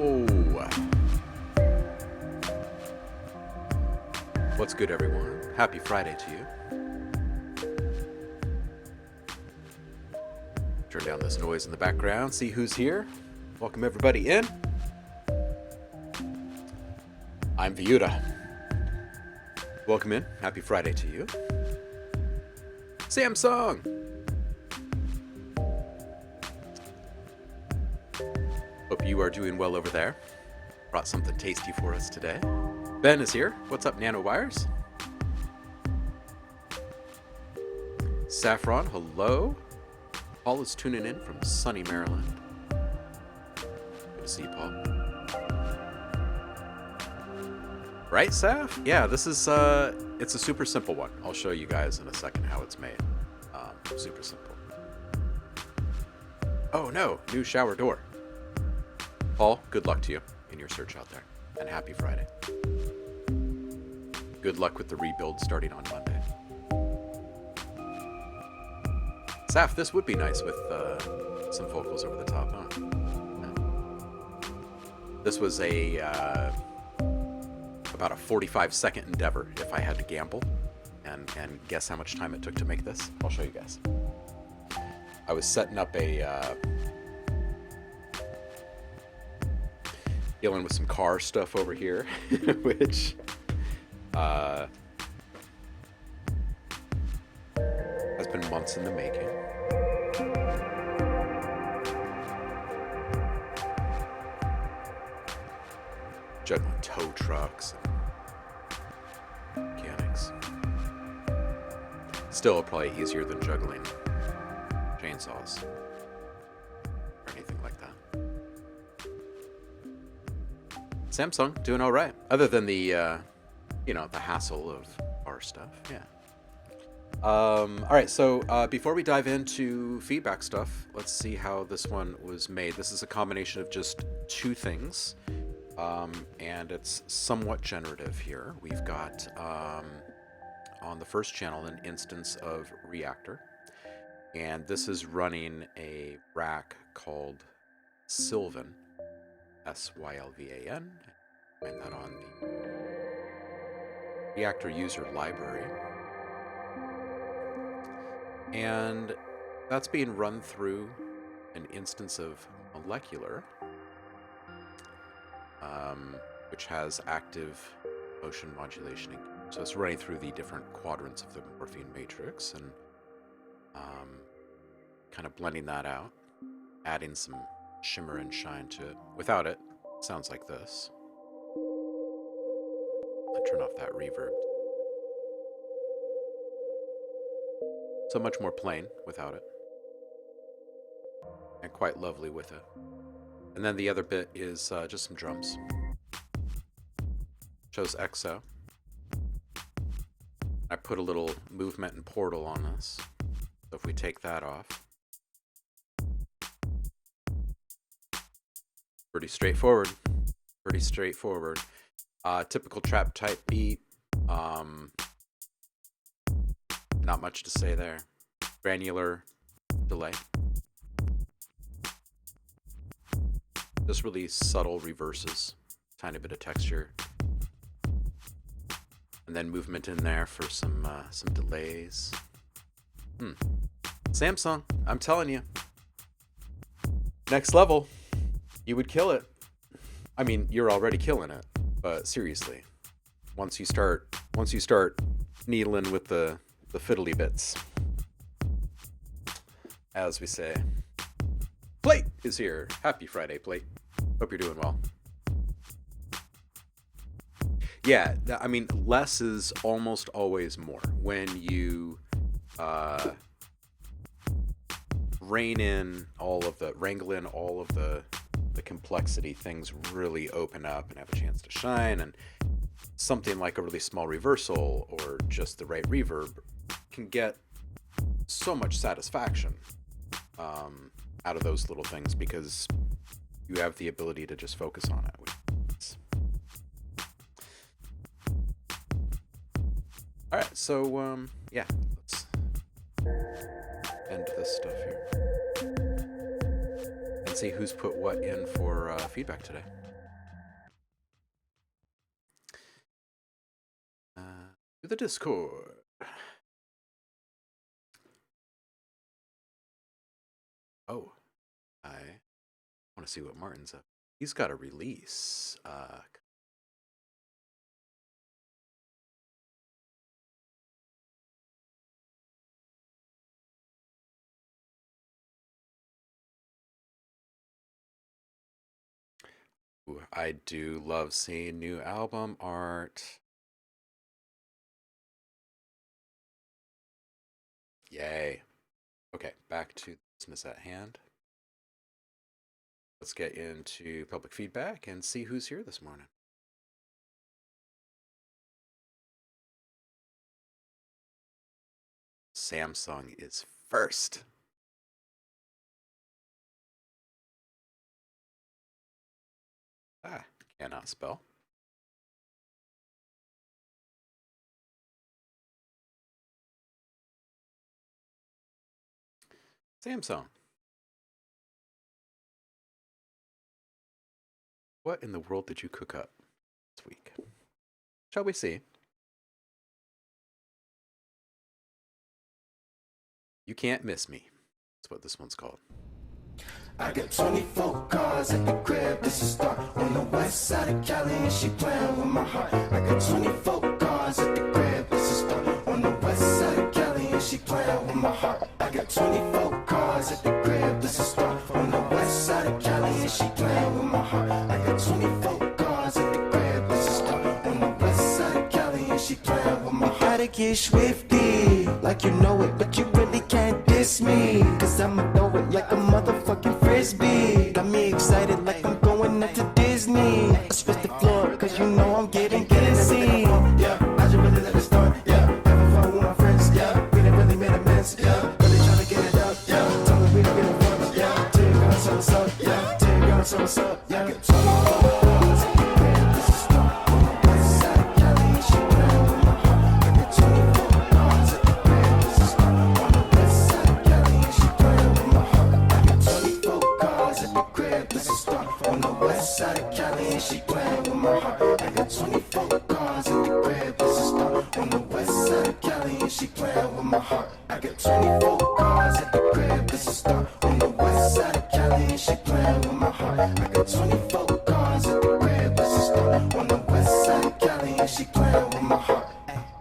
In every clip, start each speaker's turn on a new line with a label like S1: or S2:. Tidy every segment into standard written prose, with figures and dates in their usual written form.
S1: Yo! What's good, everyone? Happy Friday to you. Turn down this noise in the background, see who's here. Welcome everybody in. I'm Viuda. Welcome in. Happy Friday to you. Samsung! Hope you are doing well over there. Brought something tasty for us today. Ben is here. What's up, Nanowires? Saffron, hello. Paul is tuning in from sunny Maryland. Good to see you, Paul. Right, Saf? Yeah, this is, it's a super simple one. I'll show you guys in a second how it's made. Super simple. Oh no, new shower door. Paul, good luck to you in your search out there. And happy Friday. Good luck with the rebuild starting on Monday. Saf, this would be nice with some vocals over the top, huh? Yeah. This was a about a 45-second endeavor if I had to gamble and guess how much time it took to make this. I'll show you guys. I was setting up dealing with some car stuff over here, which has been months in the making. Juggling tow trucks and mechanics. Still probably easier than juggling chainsaws or anything like that. Samsung doing all right, other than the the hassle of our stuff. Yeah. All right, so before we dive into feedback stuff, let's see how this one was made. This is a combination of just two things, and it's somewhat generative here. We've got on the first channel an instance of Reaktor, and this is running a rack called Sylvan, Sylvan. Find that on the Reaktor user library. And that's being run through an instance of Molecular, which has active motion modulation. So it's running through the different quadrants of the morphine matrix and kind of blending that out, adding some shimmer and shine to it. Without it, sounds like this. I'll turn off that reverb. So much more plain without it, and quite lovely with it. And then the other bit is just some drums. Shows EXO. I put a little movement and portal on this. So if we take that off, pretty straightforward. Pretty straightforward. Typical trap type beat. Not much to say there. Granular delay. Just really subtle reverses. Tiny bit of texture. And then movement in there for some delays. Samsung, I'm telling you. Next level. You would kill it. I mean, you're already killing it. But seriously. Once you start needling with the fiddly bits, as we say. Plate is here. Happy Friday, Plate. Hope you're doing well. Yeah, I mean, less is almost always more. When you wrangle in all of the complexity, things really open up and have a chance to shine, and something like a really small reversal or just the right reverb can get so much satisfaction out of those little things because you have the ability to just focus on it. All right, so yeah, let's end this stuff here and see who's put what in for feedback today. To the Discord. Oh, I want to see what Martin's up. He's got a release. Ooh, I do love seeing new album art. Yay. Okay, back to business at hand. Let's get into public feedback and see who's here this morning. Samsung is first. Ah, cannot spell. Samsung. What in the world did you cook up this week? Shall we see? You Can't Miss Me. That's what this one's called.
S2: I got 24 cars at the crib, this is start on the west side of Cali, and she playing with my heart. I got 24 cars at the crib, this is start on the west side of Cali, and she playing with my heart. I got 24 cars at the crib, this is start on the west side of Cali, and she playing with my heart. I got 24 cars at the crib, this is start on the west side of Cali, and she playing with my heart. Gotta get swifty, like you know it, but you really can't diss me, cause I'ma throw it like a motherfucking frisbee. Got me excited like I'm going up to Disney. I switch the floor, cause you know I'm getting busy. Yeah, I just really let it start. Yeah, having fun with my friends. Yeah, we done really made amends. Yeah, really trying to get it up. Yeah, tell me we don't get it once. Yeah, tell you gonna tell what's up. Yeah, tell you gonna tell what's up. Yeah, get 24 hours. This is start on the west side of Cali. She playing with my heart. I get 24 hours at the crib. This is start on the west side of Cali. She playing with my heart. I get 24 cars at the crib. This is start on the west side of Cali, and she playing with my heart. I got 24 cars at the crib. This is start on the west side of Cali, and she playing with my heart. I got 24 cars at the crib. This is start on the west side of Cali, and she playing with my heart. I got 24 cars at the crib. This is start on the west side of Cali, and she playing with my heart.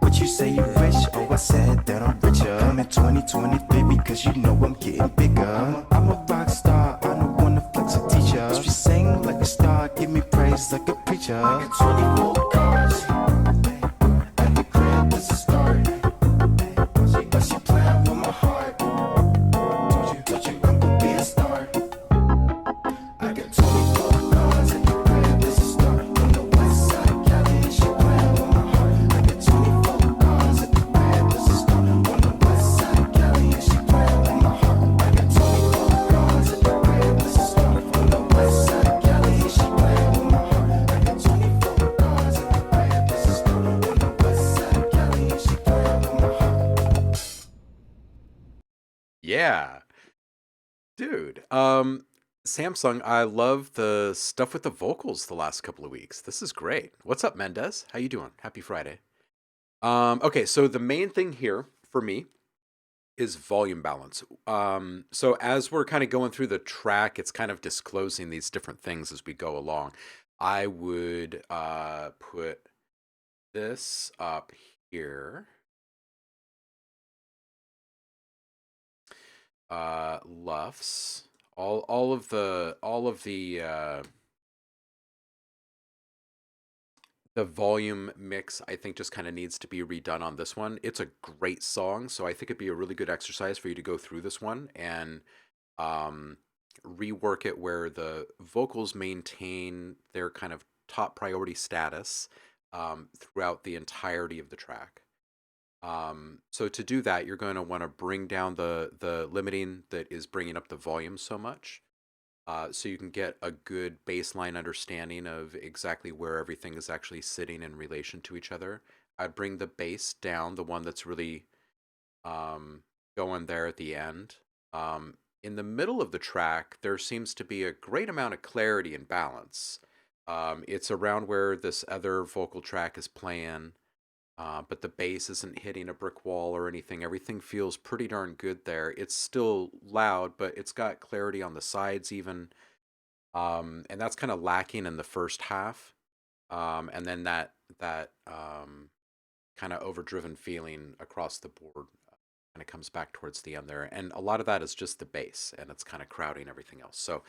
S2: What you say you rich? Oh, I said that I'm richer. I'm in 2023 because you know I'm getting bigger. I'm a rock star, I don't wanna flex a teacher. She sing like a star, give me praise like a preacher. I got 24 cars at the crib, this is start. But she playing with my heart. Told you I'm gonna be a star. I got 24 cars at the crib, this is start. On the west side of Cali, and she playing with my heart. I got 24 cars at the crib, this is start. On the west side of Cali, and she playing with my heart. I got 24 cars at the crib, this is start. On the west side of Cali, and she playing with my heart. I got 24 cars at the crib, this is start. On the west side of Cali, and she playing with my heart.
S1: Yeah. Dude, Samsung, I love the stuff with the vocals the last couple of weeks. This is great. What's up, Mendez? How you doing? Happy Friday. Okay, so the main thing here for me is volume balance. So as we're kind of going through the track, it's kind of disclosing these different things as we go along. I would put this up here. Luffs. All of the volume mix, I think, just kind of needs to be redone on this one. It's a great song, so I think it'd be a really good exercise for you to go through this one and rework it where the vocals maintain their kind of top priority status throughout the entirety of the track. So to do that, you're going to want to bring down the limiting that is bringing up the volume so much. So you can get a good baseline understanding of exactly where everything is actually sitting in relation to each other. I'd bring the bass down, the one that's really going there at the end. In the middle of the track, there seems to be a great amount of clarity and balance. It's around where this other vocal track is playing. but the bass isn't hitting a brick wall or anything. Everything feels pretty darn good there. It's still loud, but it's got clarity on the sides even, and that's kind of lacking in the first half. And then that kind of overdriven feeling across the board kind of comes back towards the end there, and a lot of that is just the bass, and it's kind of crowding everything else. So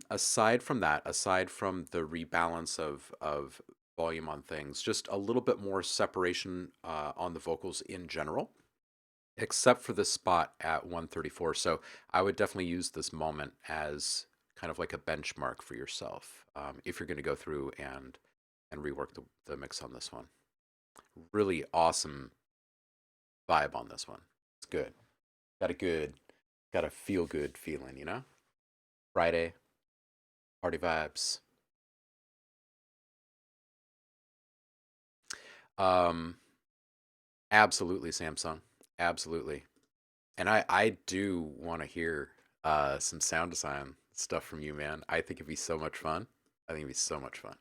S1: aside from that, aside from the rebalance of volume on things, just a little bit more separation on the vocals in general, except for the spot at 134. So I would definitely use this moment as kind of like a benchmark for yourself, if you're going to go through and rework the mix on this one. Really awesome vibe on this one. It's good. Got a feel good feeling, you know? Friday, party vibes. Absolutely, Samsung. Absolutely. And I do want to hear some sound design stuff from you, man. I think it'd be so much fun. I think it'd be so much fun.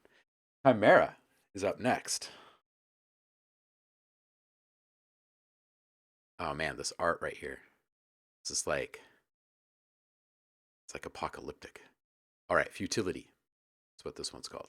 S1: Chimera is up next. Oh man, this art right here. This is like, it's like apocalyptic. All right, Futility. That's what this one's called.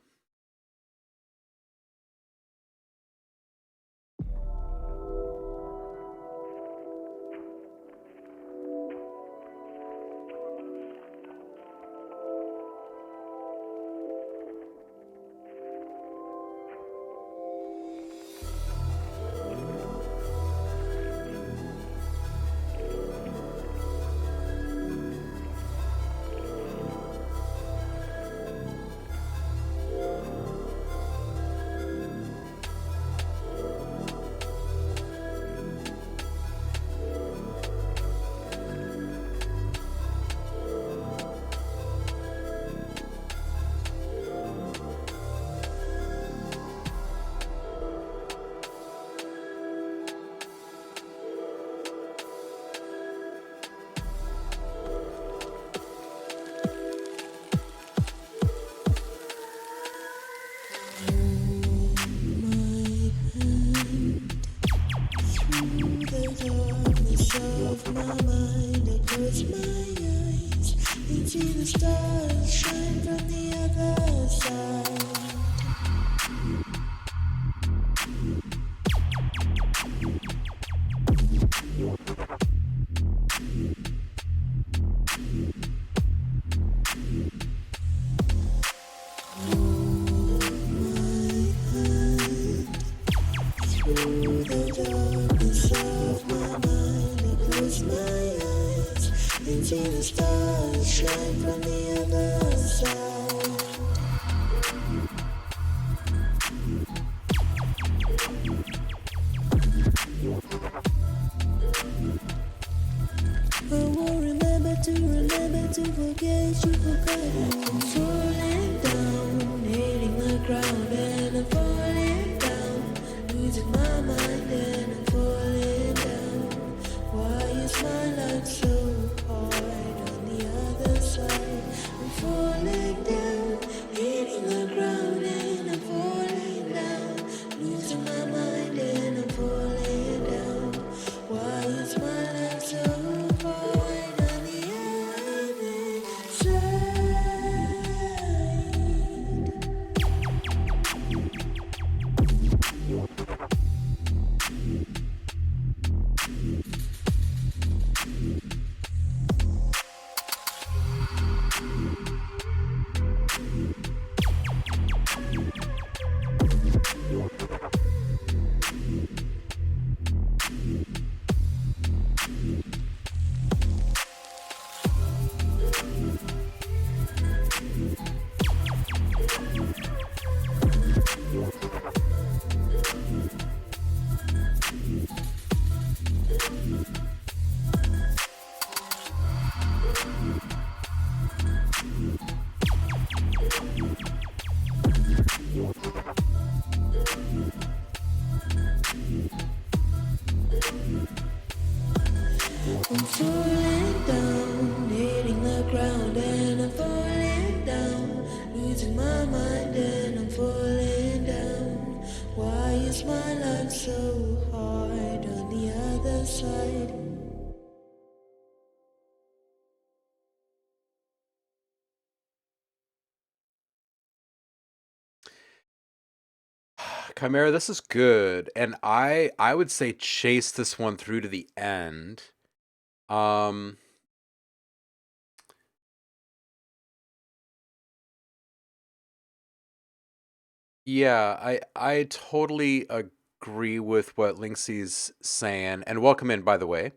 S2: I'm falling down, hitting the ground, and I'm falling down, losing my mind, and I'm falling down. Why is my life side.
S1: Chimera, this is good, and I would say chase this one through to the end. Um, yeah, I totally agree with what Linksey's saying, and welcome in, by the way.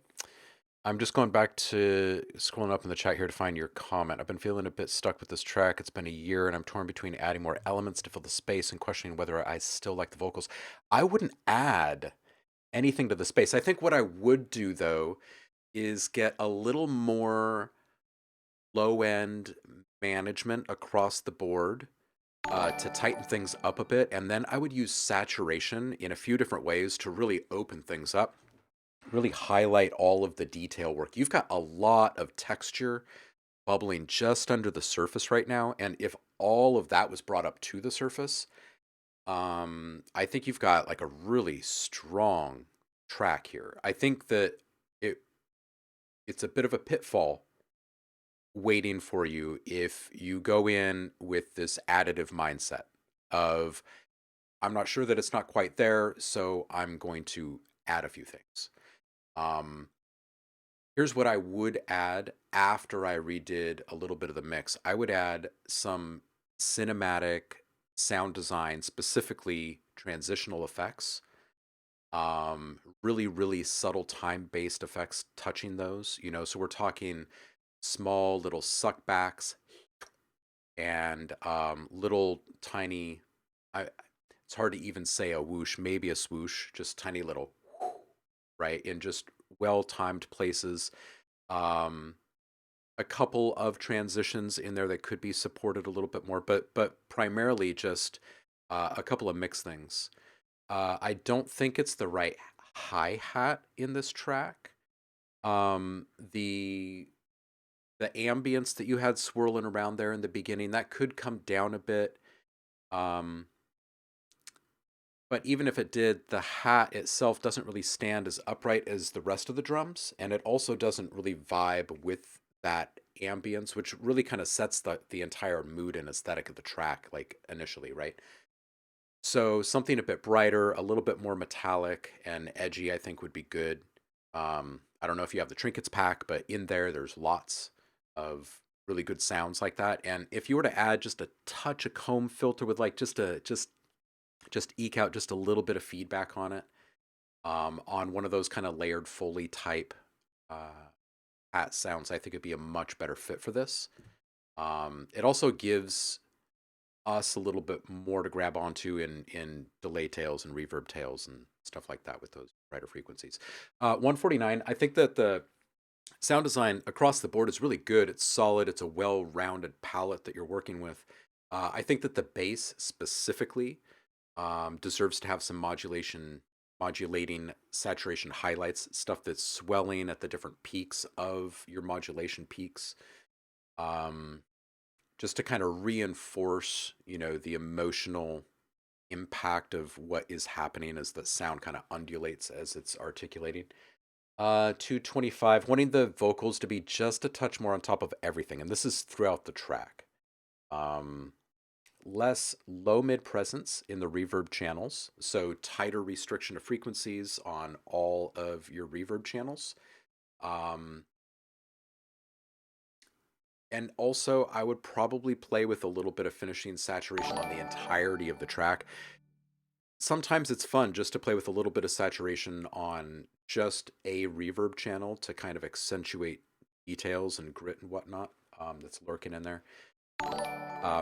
S1: I'm just going back to scrolling up in the chat here to find your comment. I've been feeling a bit stuck with this track. It's been a year, and I'm torn between adding more elements to fill the space and questioning whether I still like the vocals. I wouldn't add anything to the space. I think what I would do, though, is get a little more low end management across the board to tighten things up a bit. And then I would use saturation in a few different ways to really open things up, really highlight all of the detail work. You've got a lot of texture bubbling just under the surface right now. And if all of that was brought up to the surface, I think you've got like a really strong track here. I think that it it's a bit of a pitfall waiting for you if you go in with this additive mindset of I'm not sure that it's not quite there, so I'm going to add a few things. Um, Here's what I would add after I redid a little bit of the mix. I would add some cinematic sound design, specifically transitional effects. Really, really subtle time-based effects touching those. So we're talking small little suckbacks and little tiny. It's hard to even say a whoosh, maybe a swoosh, just tiny little, right, in just well-timed places. Um, a couple of transitions in there that could be supported a little bit more, but primarily just a couple of mixed things. I don't think it's the right hi-hat in this track. The ambience that you had swirling around there in the beginning, that could come down a bit. Um, but even if it did, the hat itself doesn't really stand as upright as the rest of the drums, and it also doesn't really vibe with that ambience, which really kind of sets the entire mood and aesthetic of the track, like initially, right? So something a bit brighter, a little bit more metallic and edgy, I think would be good. I don't know if you have the trinkets pack, but in there's lots of really good sounds like that. And if you were to add just a touch of comb filter with like just eke out just a little bit of feedback on it, on one of those kind of layered Foley type hat sounds, I think it'd be a much better fit for this. It also gives us a little bit more to grab onto in delay tails and reverb tails and stuff like that with those brighter frequencies. 149, I think that the sound design across the board is really good. It's solid. It's a well-rounded palette that you're working with. I think that the bass specifically deserves to have some modulating saturation highlights, stuff that's swelling at the different peaks of your modulation peaks. Just to kind of reinforce, the emotional impact of what is happening as the sound kind of undulates as it's articulating. 225, wanting the vocals to be just a touch more on top of everything, and this is throughout the track. Less low mid presence in the reverb channels, so tighter restriction of frequencies on all of your reverb channels. And also, I would probably play with a little bit of finishing saturation on the entirety of the track. Sometimes it's fun just to play with a little bit of saturation on just a reverb channel to kind of accentuate details and grit and whatnot that's lurking in there.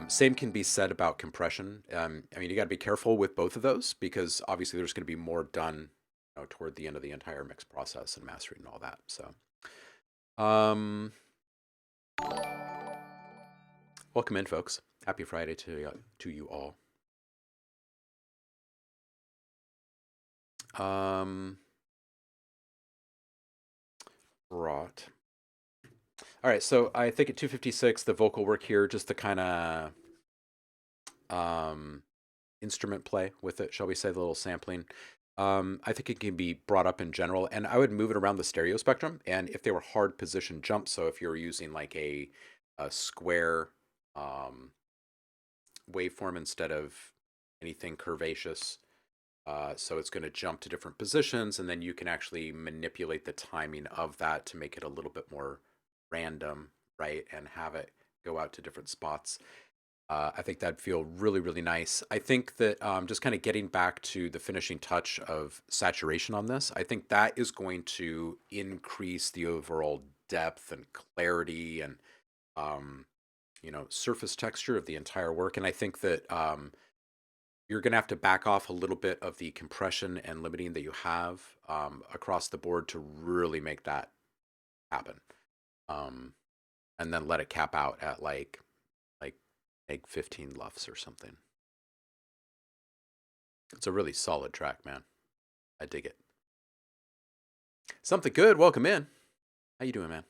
S1: Same can be said about compression. You got to be careful with both of those because obviously there's going to be more done toward the end of the entire mix process and mastering and all that. So, welcome in, folks. Happy Friday to you all. Right. All right, so I think at 256, the vocal work here, just the kind of instrument play with it, shall we say, the little sampling. I think it can be brought up in general, and I would move it around the stereo spectrum. And if they were hard position jumps, so if you're using like a square um, waveform instead of anything curvaceous, so it's going to jump to different positions, and then you can actually manipulate the timing of that to make it a little bit more random, right? And have it go out to different spots. I think that'd feel really, really nice. I think that just kind of getting back to the finishing touch of saturation on this, I think that is going to increase the overall depth and clarity and um, surface texture of the entire work. And I think that you're going to have to back off a little bit of the compression and limiting that you have across the board to really make that happen. And then let it cap out at like 15 lufs or something. It's a really solid track, man. I dig it. Something good. Welcome in. How you doing, man?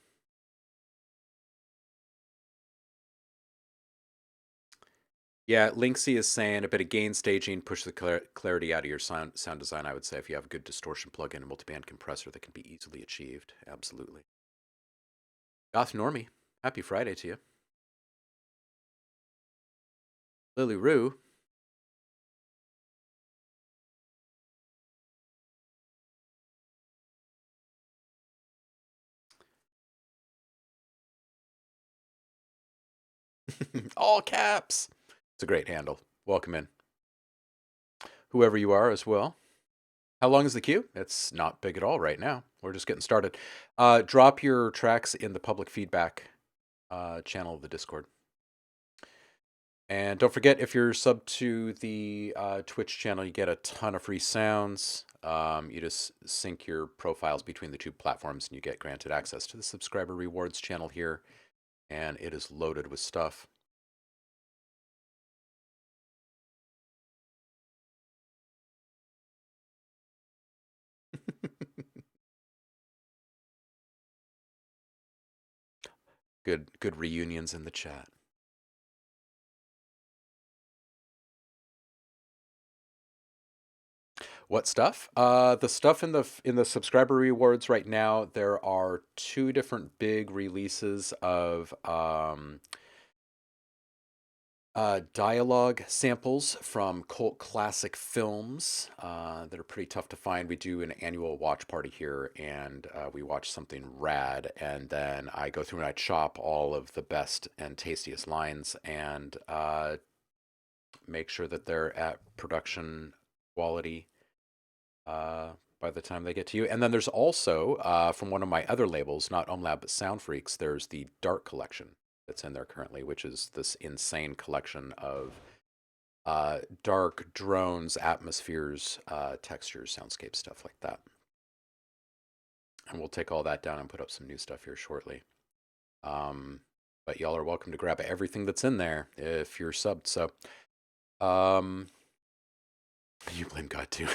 S1: Yeah, Linksy is saying a bit of gain staging, push the clarity out of your sound design, I would say, if you have a good distortion plugin and multiband compressor that can be easily achieved. Absolutely. Goth Normie, happy Friday to you. Lily Roo. All caps. It's a great handle. Welcome in. Whoever you are as well. How long is the queue? It's not big at all right now. We're just getting started. Drop your tracks in the public feedback channel of the Discord. And don't forget, if you're sub to the Twitch channel, you get a ton of free sounds. You just sync your profiles between the two platforms and you get granted access to the subscriber rewards channel here. And it is loaded with stuff. Good reunions in the chat. What stuff? The stuff in the subscriber rewards right now, there are 2 different big releases of dialogue samples from cult classic films that are pretty tough to find. We do an annual watch party here, and we watch something rad, and then I go through and I chop all of the best and tastiest lines and make sure that they're at production quality by the time they get to you. And then there's also, from one of my other labels, not OhmLab, but Sound Freaks, there's the Dark Collection that's in there currently, which is this insane collection of dark drones, atmospheres, textures, soundscape, stuff like that. And we'll take all that down and put up some new stuff here shortly. But y'all are welcome to grab everything that's in there if you're subbed. So, you blame God too.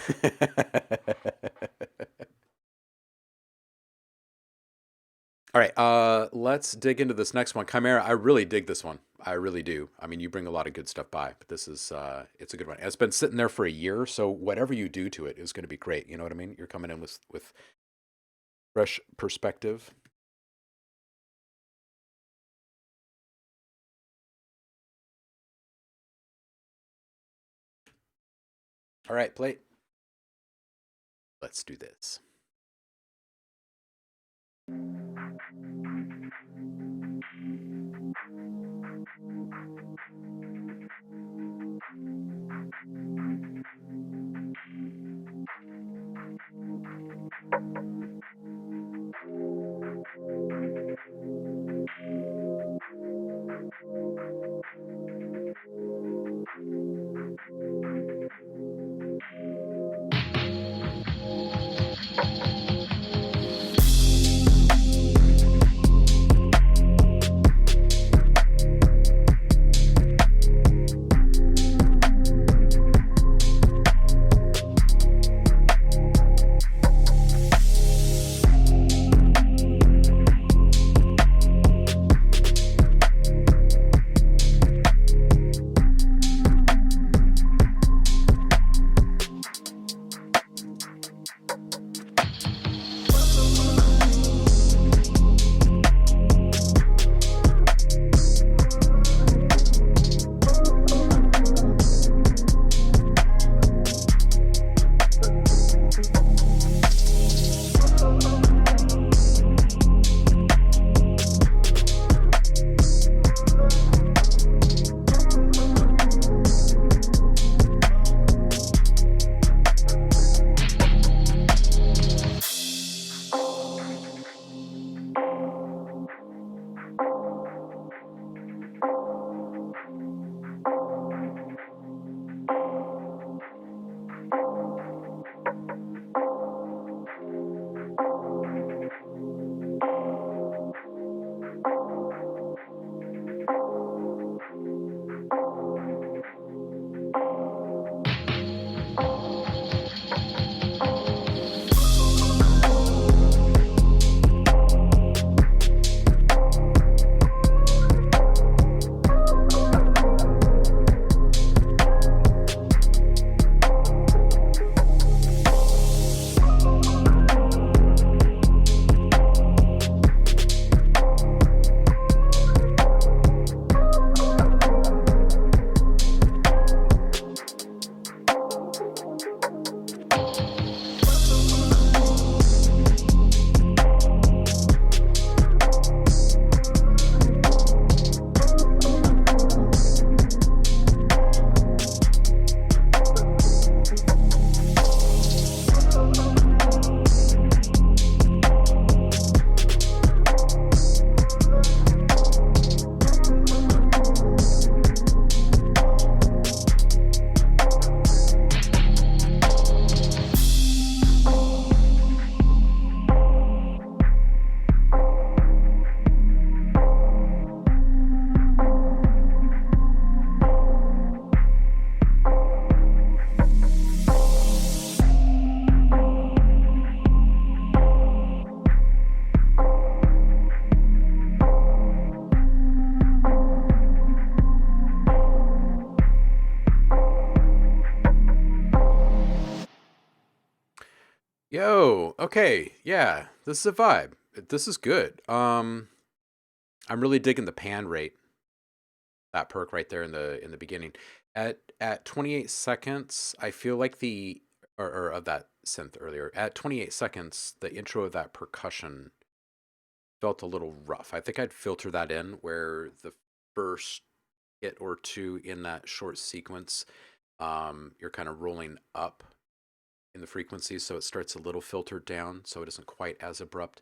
S1: All right, let's dig into this next one. Chimera, I really dig this one. I really do. I mean, you bring a lot of good stuff by, but this is, it's a good one. It's been sitting there for a year, so whatever you do to it is going to be great. You know what I mean? You're coming in with fresh perspective. All right, plate. Let's do this. Yo, okay, yeah, this is a vibe. This is good. I'm really digging the pan rate, that perk right there in the beginning. At 28 seconds, I feel like or of that synth earlier. At 28 seconds, the intro of that percussion felt a little rough. I think I'd filter that in where the first hit or two in that short sequence, you're kind of rolling up in the frequency, so it starts a little filtered down, so it isn't quite as abrupt.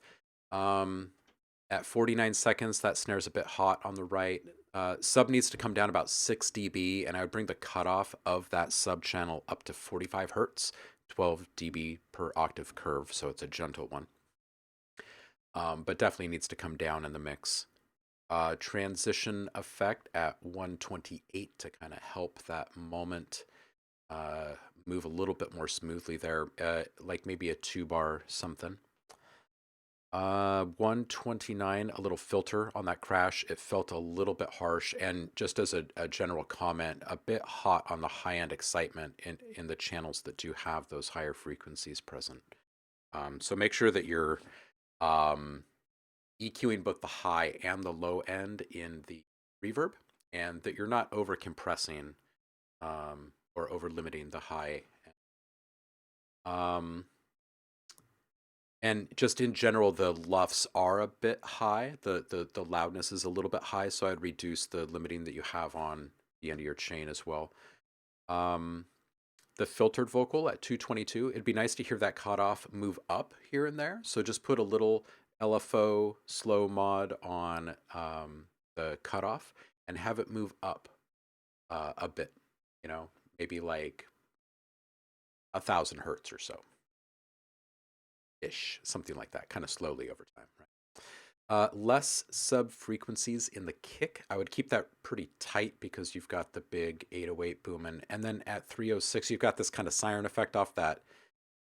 S1: At 49 seconds, that snare's a bit hot on the right. Sub needs to come down about 6 dB, and I would bring the cutoff of that sub channel up to 45 hertz, 12 dB per octave curve, so it's a gentle one. But definitely needs to come down in the mix. Transition effect at 128 to kind of help that moment move a little bit more smoothly there, like maybe a 2-bar something. 129, a little filter on that crash. It felt a little bit harsh, and just as a general comment, a bit hot on the high-end excitement in the channels that do have those higher frequencies present. So make sure that you're EQing both the high and the low end in the reverb, and that you're not over compressing or over limiting the high. And just in general, the LUFs are a bit high. The loudness is a little bit high, so I'd reduce the limiting that you have on the end of your chain as well. The filtered vocal at 222, it'd be nice to hear that cutoff move up here and there. So just put a little LFO slow mod on the cutoff and have it move up a bit, maybe like 1,000 hertz or so ish, something like that, kind of slowly over time, right? Less sub frequencies in the kick. I would keep that pretty tight because you've got the big 808 booming, and then at 306 you've got this kind of siren effect off that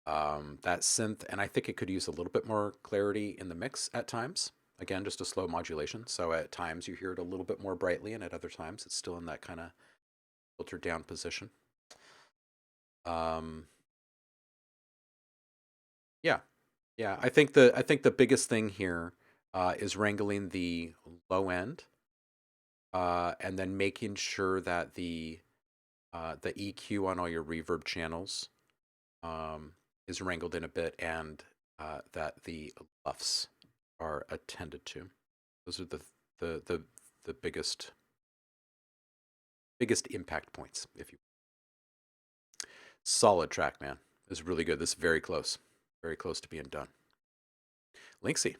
S1: that synth, and I think it could use a little bit more clarity in the mix at times. Again, just a slow modulation, so at times you hear it a little bit more brightly, and at other times it's still in that kind of filtered down position. Yeah, I think the biggest thing here is wrangling the low end, and then making sure that the EQ on all your reverb channels is wrangled in a bit, and that the LUFs are attended to. Those are the biggest impact points, if you. Solid track, man. This is really good. This is very close to being done. Linksy,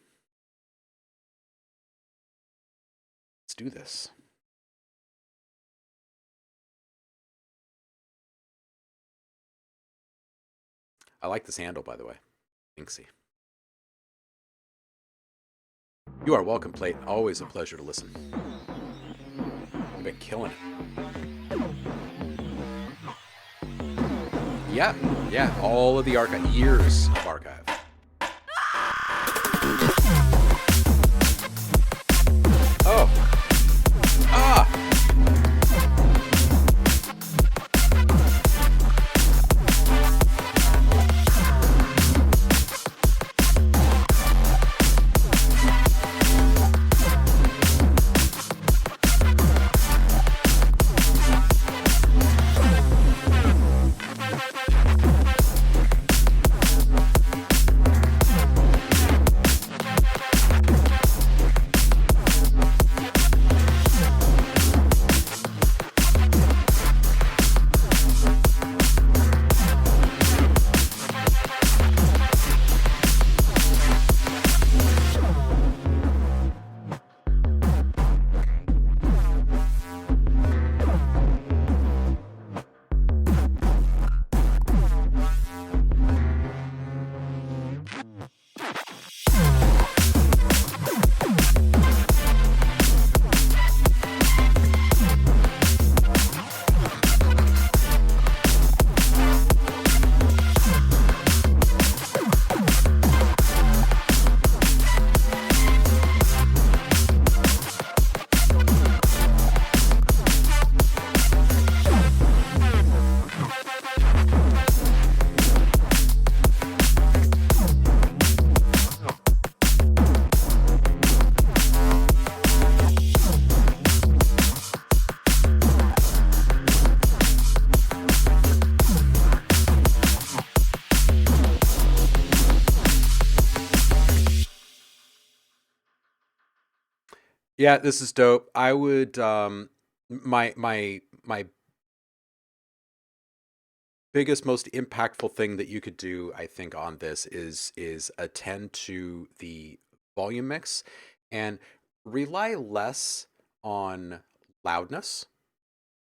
S1: let's do this. I like this handle, by the way. Linksy. You are welcome, Plate. Always a pleasure to listen. You've been killing it. Yeah, all of the archive, years of archive. Oh. Ah. Yeah, this is dope. I would my biggest, most impactful thing that you could do, I think, on this is attend to the volume mix and rely less on loudness,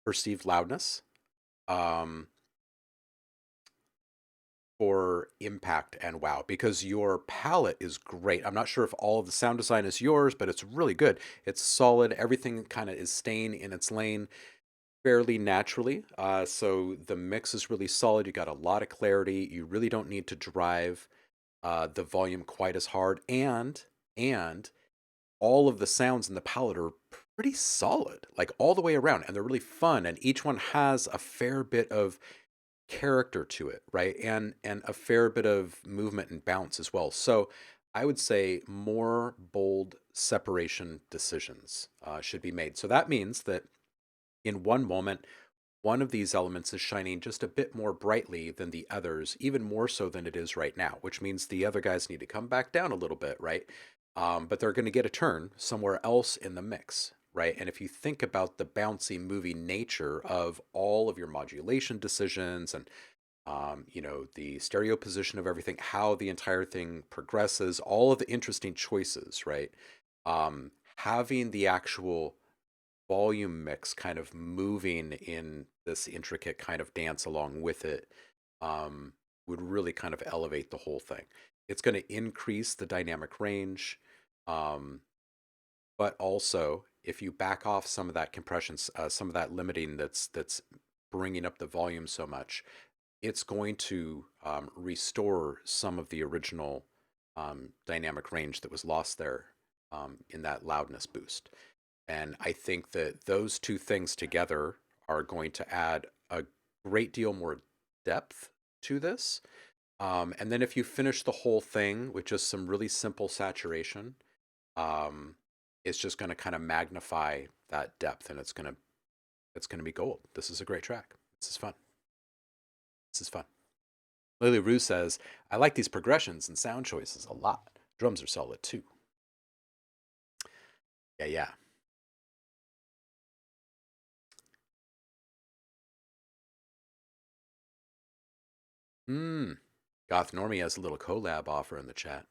S1: perceived loudness, um, for impact and wow, because your palette is great. I'm not sure if all of the sound design is yours, but it's really good. It's solid. Everything kind of is staying in its lane fairly naturally. So the mix is really solid. You got a lot of clarity. You really don't need to drive the volume quite as hard, and all of the sounds in the palette are pretty solid, like all the way around, and they're really fun. And each one has a fair bit of character to it, right? And a fair bit of movement and bounce as well. So I would say more bold separation decisions should be made. So that means that in one moment, one of these elements is shining just a bit more brightly than the others, even more so than it is right now, which means the other guys need to come back down a little bit, right? But they're going to get a turn somewhere else in the mix, right? And if you think about the bouncy movie nature of all of your modulation decisions and the stereo position of everything, how the entire thing progresses, all of the interesting choices, right? Having the actual volume mix kind of moving in this intricate kind of dance along with it would really kind of elevate the whole thing. It's going to increase the dynamic range, um, but also if you back off some of that compression, some of that limiting that's bringing up the volume so much, it's going to restore some of the original dynamic range that was lost there in that loudness boost. And I think that those two things together are going to add a great deal more depth to this. And then if you finish the whole thing with just some really simple saturation, um, it's just going to kind of magnify that depth, and it's gonna be gold. This is a great track. This is fun. This is fun. Lily Rue says, I like these progressions and sound choices a lot. Drums are solid too. Yeah, yeah. Hmm. Goth Normie has a little collab offer in the chat.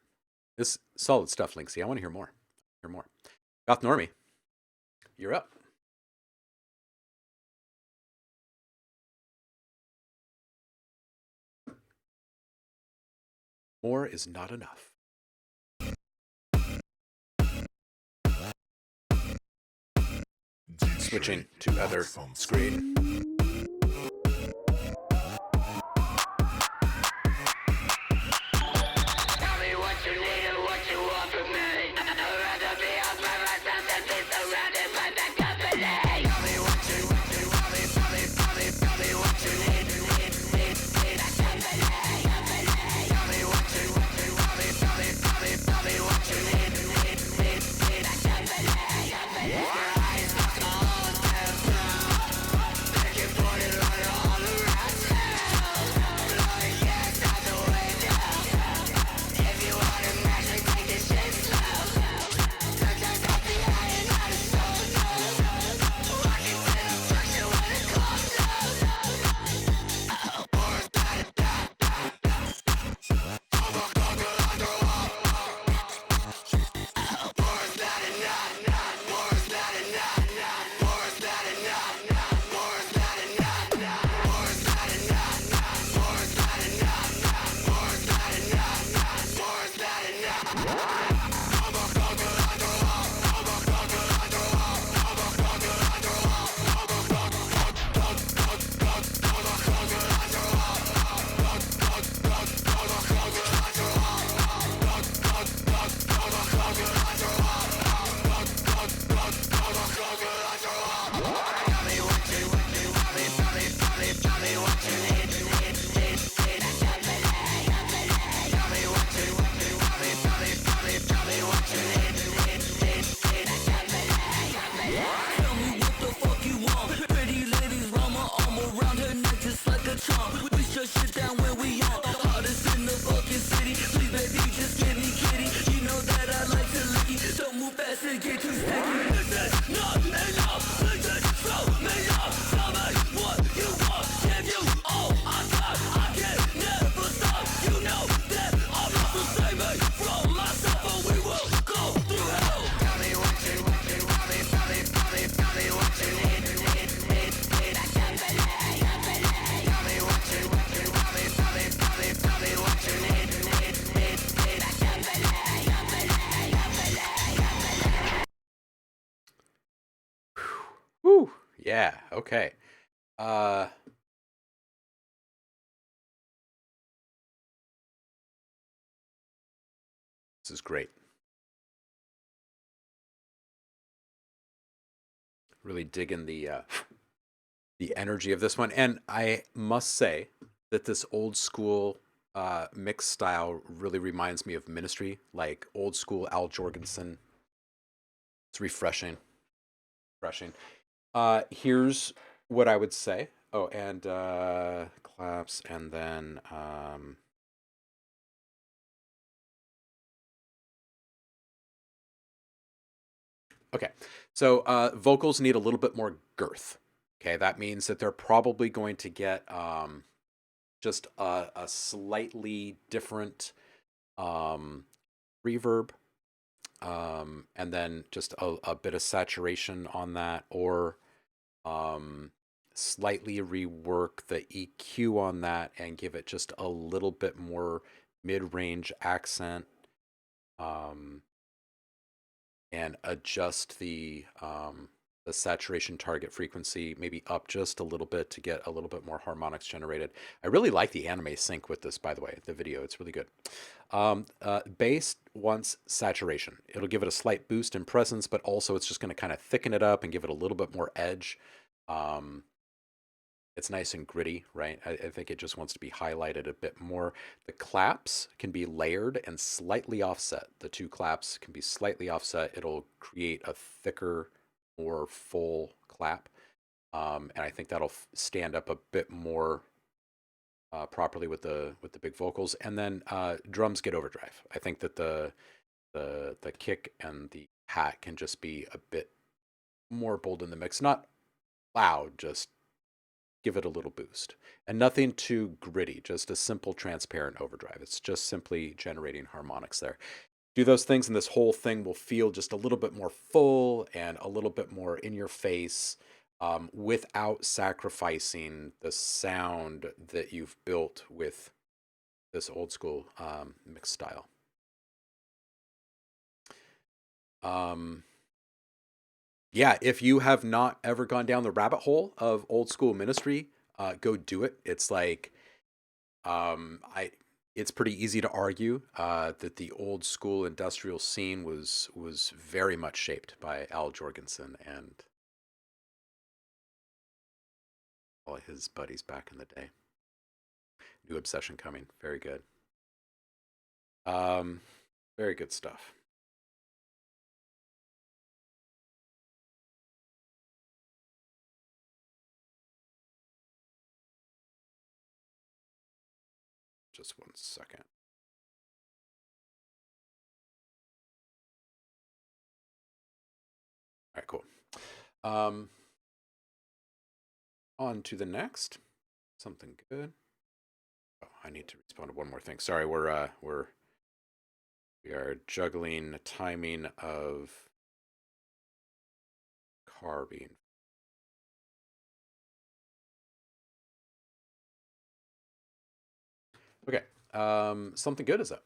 S1: This solid stuff, Linksy. I want to hear more. Hear more. Goth Normie, you're up. More is not enough. Switching to other screen. Yeah. Okay. Uh, this is great. Really digging the energy of this one, and I must say that this old school mix style really reminds me of Ministry, like old school Al Jorgensen. It's refreshing, refreshing. Here's what I would say. Oh, and claps, and then okay. So vocals need a little bit more girth. Okay, that means that they're probably going to get just a slightly different um, reverb, and then just a bit of saturation on that, or um, slightly rework the EQ on that and give it just a little bit more mid-range accent, um, and adjust the saturation target frequency maybe up just a little bit to get a little bit more harmonics generated. I really like the anime sync with this, by the way, the video. It's really good. Bass wants saturation. It'll give it a slight boost in presence, but also it's just going to kind of thicken it up and give it a little bit more edge. It's nice and gritty, right? I think it just wants to be highlighted a bit more. The claps can be layered and slightly offset. The two claps can be slightly offset. It'll create a thicker, more full clap. And I think that'll stand up a bit more properly with the big vocals. And then drums get overdrive. I think that the kick and the hat can just be a bit more bold in the mix. Not loud, just give it a little boost. And nothing too gritty, just a simple transparent overdrive. It's just simply generating harmonics there. Do those things and this whole thing will feel just a little bit more full and a little bit more in your face, without sacrificing the sound that you've built with this old school mix style. Yeah, if you have not ever gone down the rabbit hole of old school Ministry, go do it. It's like, I it's pretty easy to argue that the old school industrial scene was very much shaped by Al Jorgensen and all his buddies back in the day. New Obsession coming, very good. Um, very good stuff. Just one second. All right, cool. On to the next. Something good. Oh, I need to respond to one more thing. Sorry, we are juggling timing of carving. Okay. Something good is up.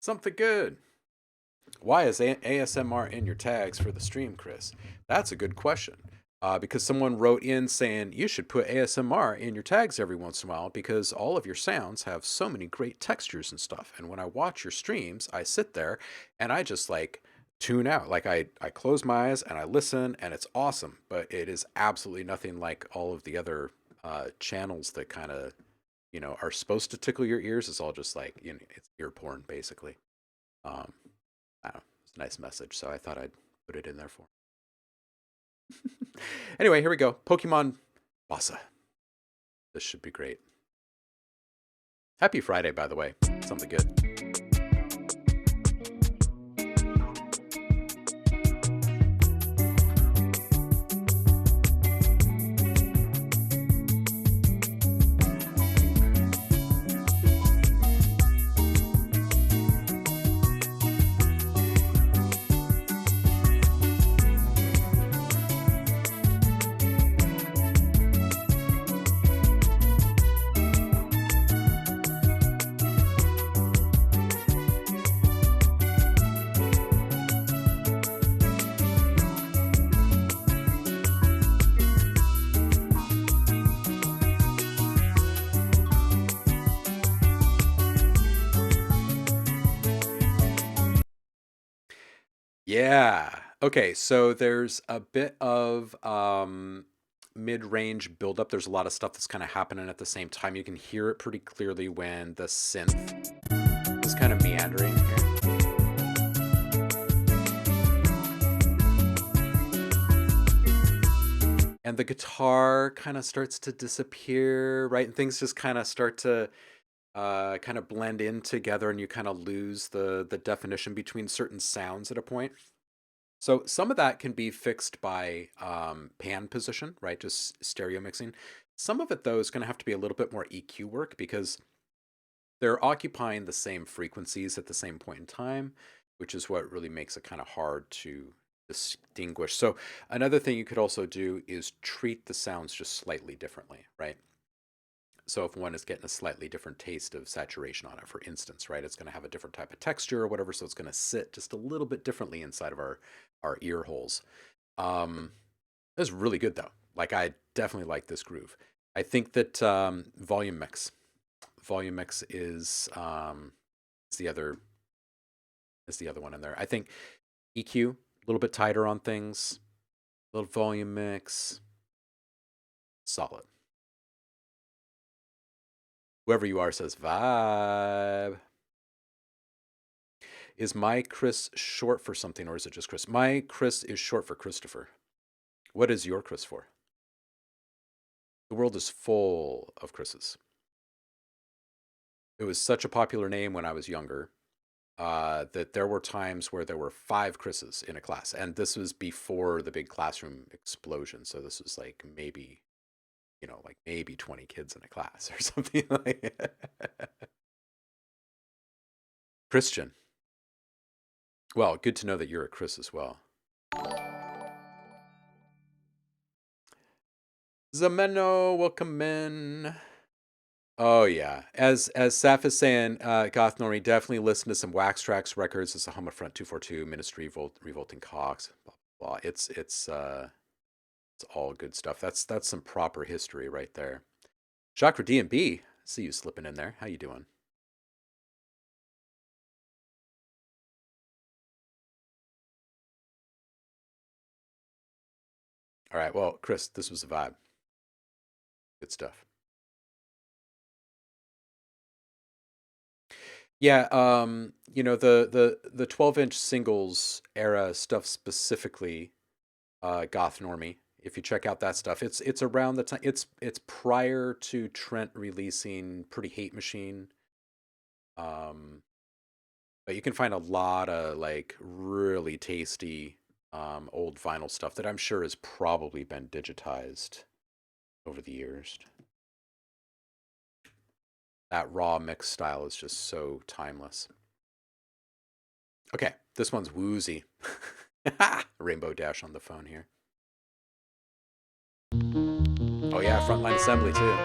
S1: Something good. Why is ASMR in your tags for the stream, Chris? That's a good question. Because someone wrote in saying you should put ASMR in your tags every once in a while because all of your sounds have so many great textures and stuff. And when I watch your streams, I sit there and I just like tune out. Like I close my eyes and I listen and it's awesome. But it is absolutely nothing like all of the other channels that kind of, are supposed to tickle your ears. It's all just like, it's ear porn basically. Um, I don't know, it's a nice message, so I thought I'd put it in there for. Anyway, here we go. Pokemon Bossa. This should be great. Happy Friday, by the way. Something good. Yeah. Okay, so there's a bit of mid-range buildup. There's a lot of stuff that's kind of happening at the same time. You can hear it pretty clearly when the synth is kind of meandering here. And the guitar kind of starts to disappear, right? And things just kind of start to kind of blend in together, and you kind of lose the definition between certain sounds at a point. So some of that can be fixed by pan position, right? Just stereo mixing. Some of it, though, is going to have to be a little bit more EQ work because they're occupying the same frequencies at the same point in time, which is what really makes it kind of hard to distinguish. So another thing you could also do is treat the sounds just slightly differently, right? So if one is getting a slightly different taste of saturation on it, for instance, right, it's going to have a different type of texture or whatever, so it's going to sit just a little bit differently inside of our ear holes. That's really good though. Like I definitely like this groove. I think that volume mix is the other one in there. I think EQ a little bit tighter on things, a little volume mix, solid. Whoever you are says vibe. Is my Chris short for something, or is it just Chris? My Chris is short for Christopher. What is your Chris for? The world is full of Chris's. It was such a popular name when I was younger that there were times where there were 5 Chris's in a class. And this was before the big classroom explosion. So this was like maybe, like maybe 20 kids in a class or something like that. Christian. Well, good to know that you're a Chris as well. Zameno, welcome in. Oh yeah, as Saf is saying, Goth Nori, definitely listen to some Wax Trax records. It's a Homefront 242, Ministry, Revolting Cox, blah blah blah. It's all good stuff. That's some proper history right there. Chakra D&B, see you slipping in there. How you doing? All right, well, Chris, this was a vibe. Good stuff. Yeah, the 12-inch singles era stuff specifically, Goth Normie. If you check out that stuff, it's around the time it's prior to Trent releasing Pretty Hate Machine. But you can find a lot of like really tasty old vinyl stuff that I'm sure has probably been digitized over the years. That raw mix style is just so timeless. Okay, this one's woozy. Rainbow Dash on the phone here. Oh yeah, Frontline Assembly too.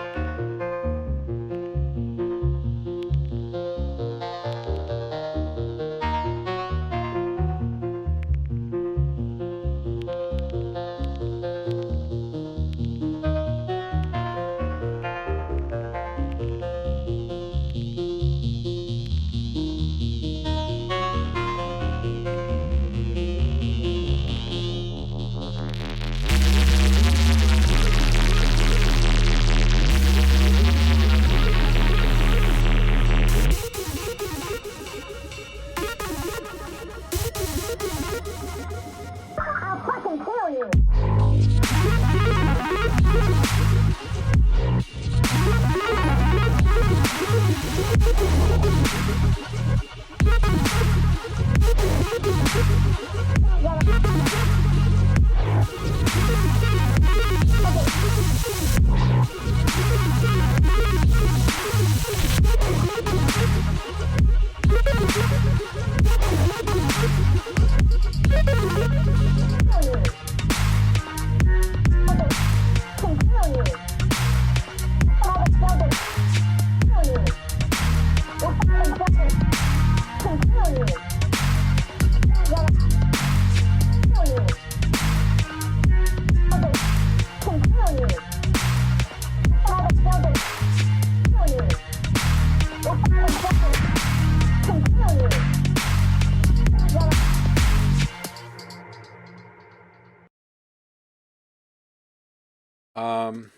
S1: Um,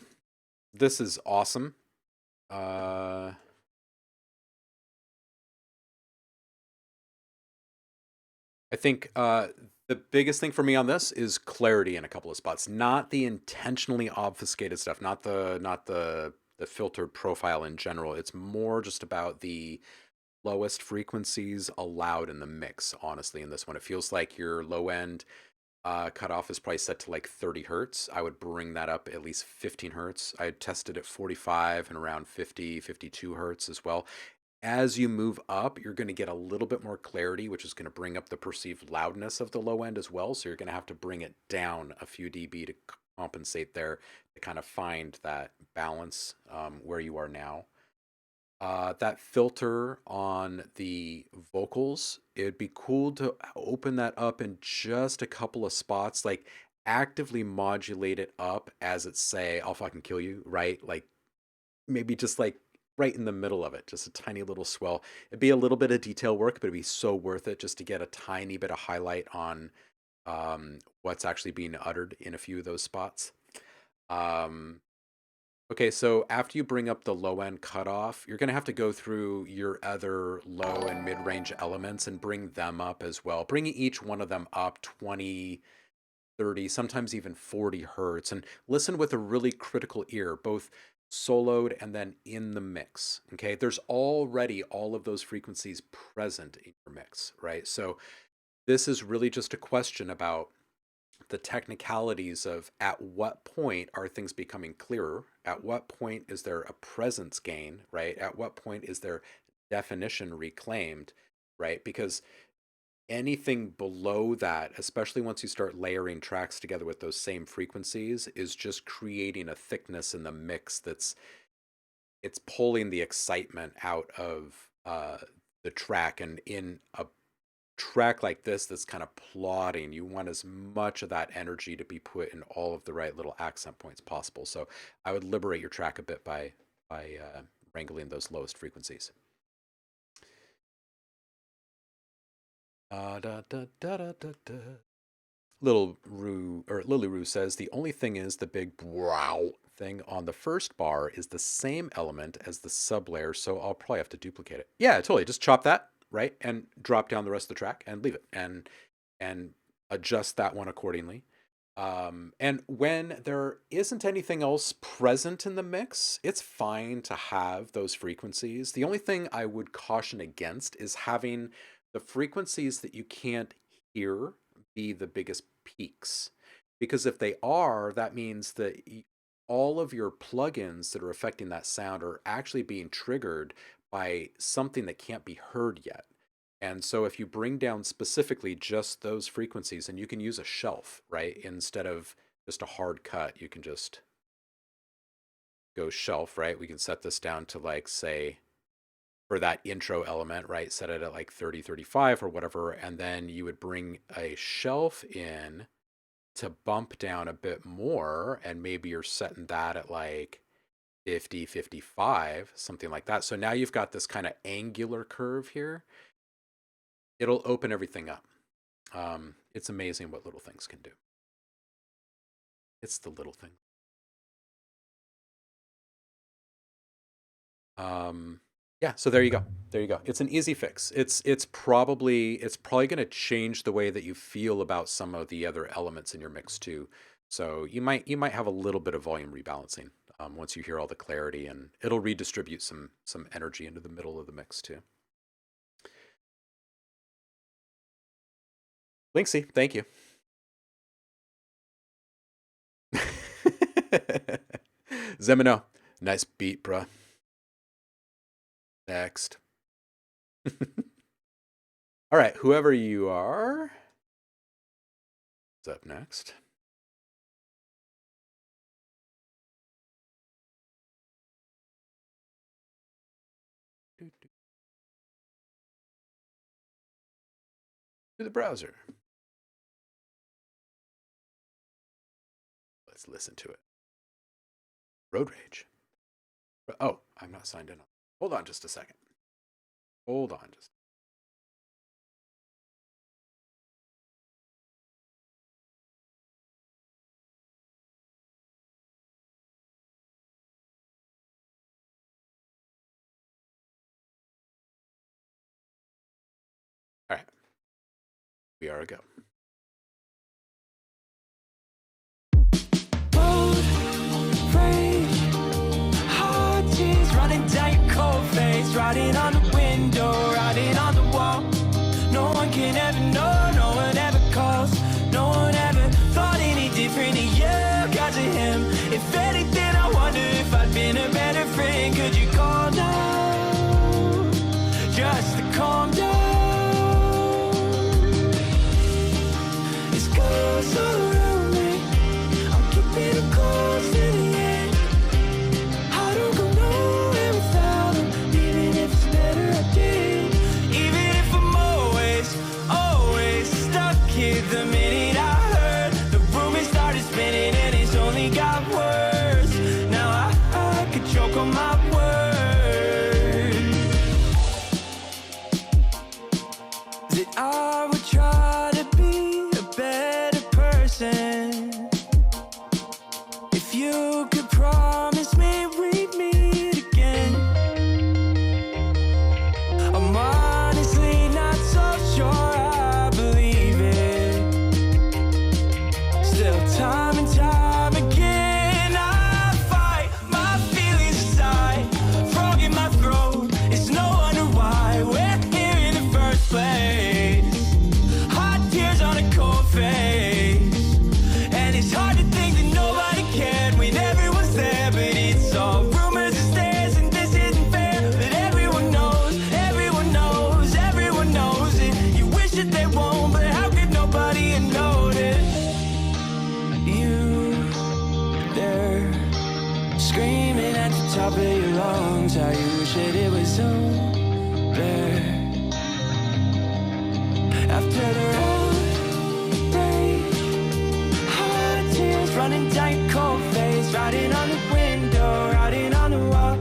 S1: this is awesome. Uh, I think the biggest thing for me on this is clarity in a couple of spots, not the intentionally obfuscated stuff, not the filtered profile in general. It's more just about the lowest frequencies allowed in the mix. Honestly, in this one, it feels like your low end cutoff is probably set to like 30 hertz. I would bring that up at least 15 hertz. I tested at 45 and around 50, 52 hertz as well. As you move up, you're going to get a little bit more clarity, which is going to bring up the perceived loudness of the low end as well. So you're going to have to bring it down a few dB to compensate there to kind of find that balance where you are now. That filter on the vocals, it'd be cool to open that up in just a couple of spots, like actively modulate it up as it say, I'll fucking kill you, right? Like maybe just like right in the middle of it, just a tiny little swell. It'd be a little bit of detail work, but it'd be so worth it just to get a tiny bit of highlight on what's actually being uttered in a few of those spots. Um, okay, so after you bring up the low end cutoff, you're going to have to go through your other low and mid range elements and bring them up as well. Bringing each one of them up 20, 30, sometimes even 40 hertz, and listen with a really critical ear, both soloed and then in the mix. Okay, there's already all of those frequencies present in your mix, right? So this is really just a question about the technicalities of at what point are things becoming clearer? At what point is there a presence gain, right? At what point is there definition reclaimed, right? Because anything below that, especially once you start layering tracks together with those same frequencies, is just creating a thickness in the mix that's it's pulling the excitement out of the track. And in a track like this that's kind of plodding, you want as much of that energy to be put in all of the right little accent points possible. So I would liberate your track a bit by wrangling those lowest frequencies. Da, da, da, da, da, da. Little Rue or Lily Rue says the only thing is the big wow thing on the first bar is the same element as the sublayer, so I'll probably have to duplicate it. Yeah, totally. Just chop that, right? And drop down the rest of the track and leave it and adjust that one accordingly. And when there isn't anything else present in the mix, it's fine to have those frequencies. The only thing I would caution against is having the frequencies that you can't hear be the biggest peaks. Because if they are, that means that all of your plugins that are affecting that sound are actually being triggered by something that can't be heard yet. And so if you bring down specifically just those frequencies, and you can use a shelf, right? Instead of just a hard cut, you can just go shelf, right? We can set this down to like, say, for that intro element, right? Set it at like 30, 35 or whatever. And then you would bring a shelf in to bump down a bit more. And maybe you're setting that at like 50, 55, something like that. So now you've got this kind of angular curve here. It'll open everything up. It's amazing what little things can do. It's the little thing. Yeah, so there you go. There you go. It's an easy fix. It's probably going to change the way that you feel about some of the other elements in your mix too. So you might have a little bit of volume rebalancing once you hear all the clarity, and it'll redistribute some energy into the middle of the mix too. Linksy, thank you. Zemino, nice beat, bruh. Next. All right, whoever you are is up next. To the browser. Let's listen to it. Road rage. Oh, I'm not signed in. Hold on just a second. Hold on just. We are a go.
S2: Running down your cold face, writing on the window, writing on the wall. No one can ever know, no one ever calls. No one ever thought any different of you, cause of him. If anything, I wonder if I'd been a better friend. Could you call now, just to calm down? It's close all around me, I'm keeping it close to the end. I don't go nowhere without him, even if it's better I did. Even if I'm always stuck here. The minute I heard the rumors started spinning and it's only got worse. Now I could choke on my words. That I would try to be a better person. If you could promise me we'd meet again. I'm honestly not so sure I believe it. Still time and time again I fight my feelings aside. Frog in my throat, it's no wonder why we're here in the first place. Hot tears on a cold face. And it's hard to think that nobody cared when everyone's there. But it's all rumors and stares and this isn't fair. But everyone knows, everyone knows, everyone knows it. You wish that they won't, but how could nobody have noticed? You there, screaming at the top of your lungs, how you wish that it was over. After the road rage, hot tears running down your cold face, writing on the window, writing on the wall.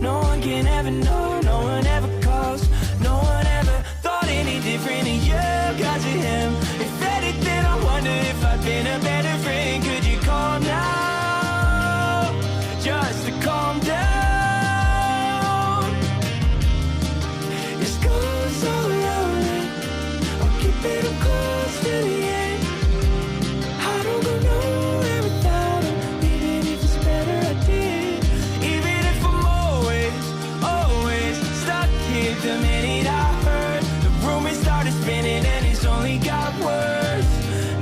S2: No one can ever know, no one ever calls. No one ever thought any different of you, cause of him. If anything, I wonder if I'd been a better friend. Could you call now, just to calm down? It's close all around me, I'll keep it up close to the end. I don't go nowhere without him, even if it's better I did. Even if I'm always stuck here. The minute I heard the rumors started spinning and it's only got worse.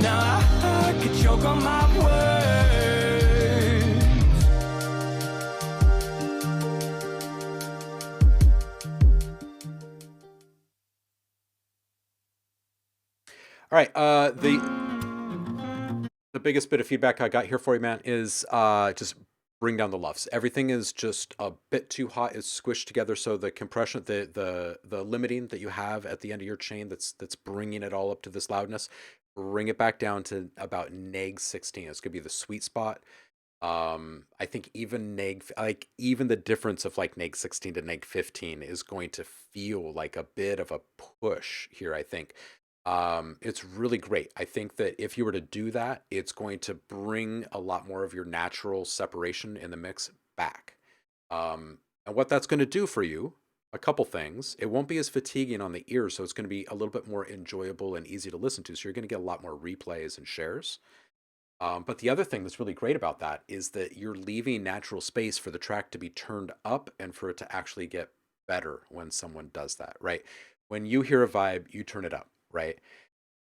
S2: Now I could choke on my words.
S1: All right. The biggest bit of feedback I got here for you, man, is just bring down the lufs. Everything is just a bit too hot. It's squished together, so the compression, the limiting that you have at the end of your chain, that's bringing it all up to this loudness. Bring it back down to about neg 16. It's gonna be the sweet spot. I think even even the difference of like neg 16 to neg 15 is going to feel like a bit of a push here, I think. It's really great. I think that if you were to do that, it's going to bring a lot more of your natural separation in the mix back. And what that's going to do for you, a couple things. It won't be as fatiguing on the ear, so it's going to be a little bit more enjoyable and easy to listen to. So you're going to get a lot more replays and shares. But the other thing that's really great about that is that you're leaving natural space for the track to be turned up and for it to actually get better when someone does that, right? When you hear a vibe, you turn it up, right?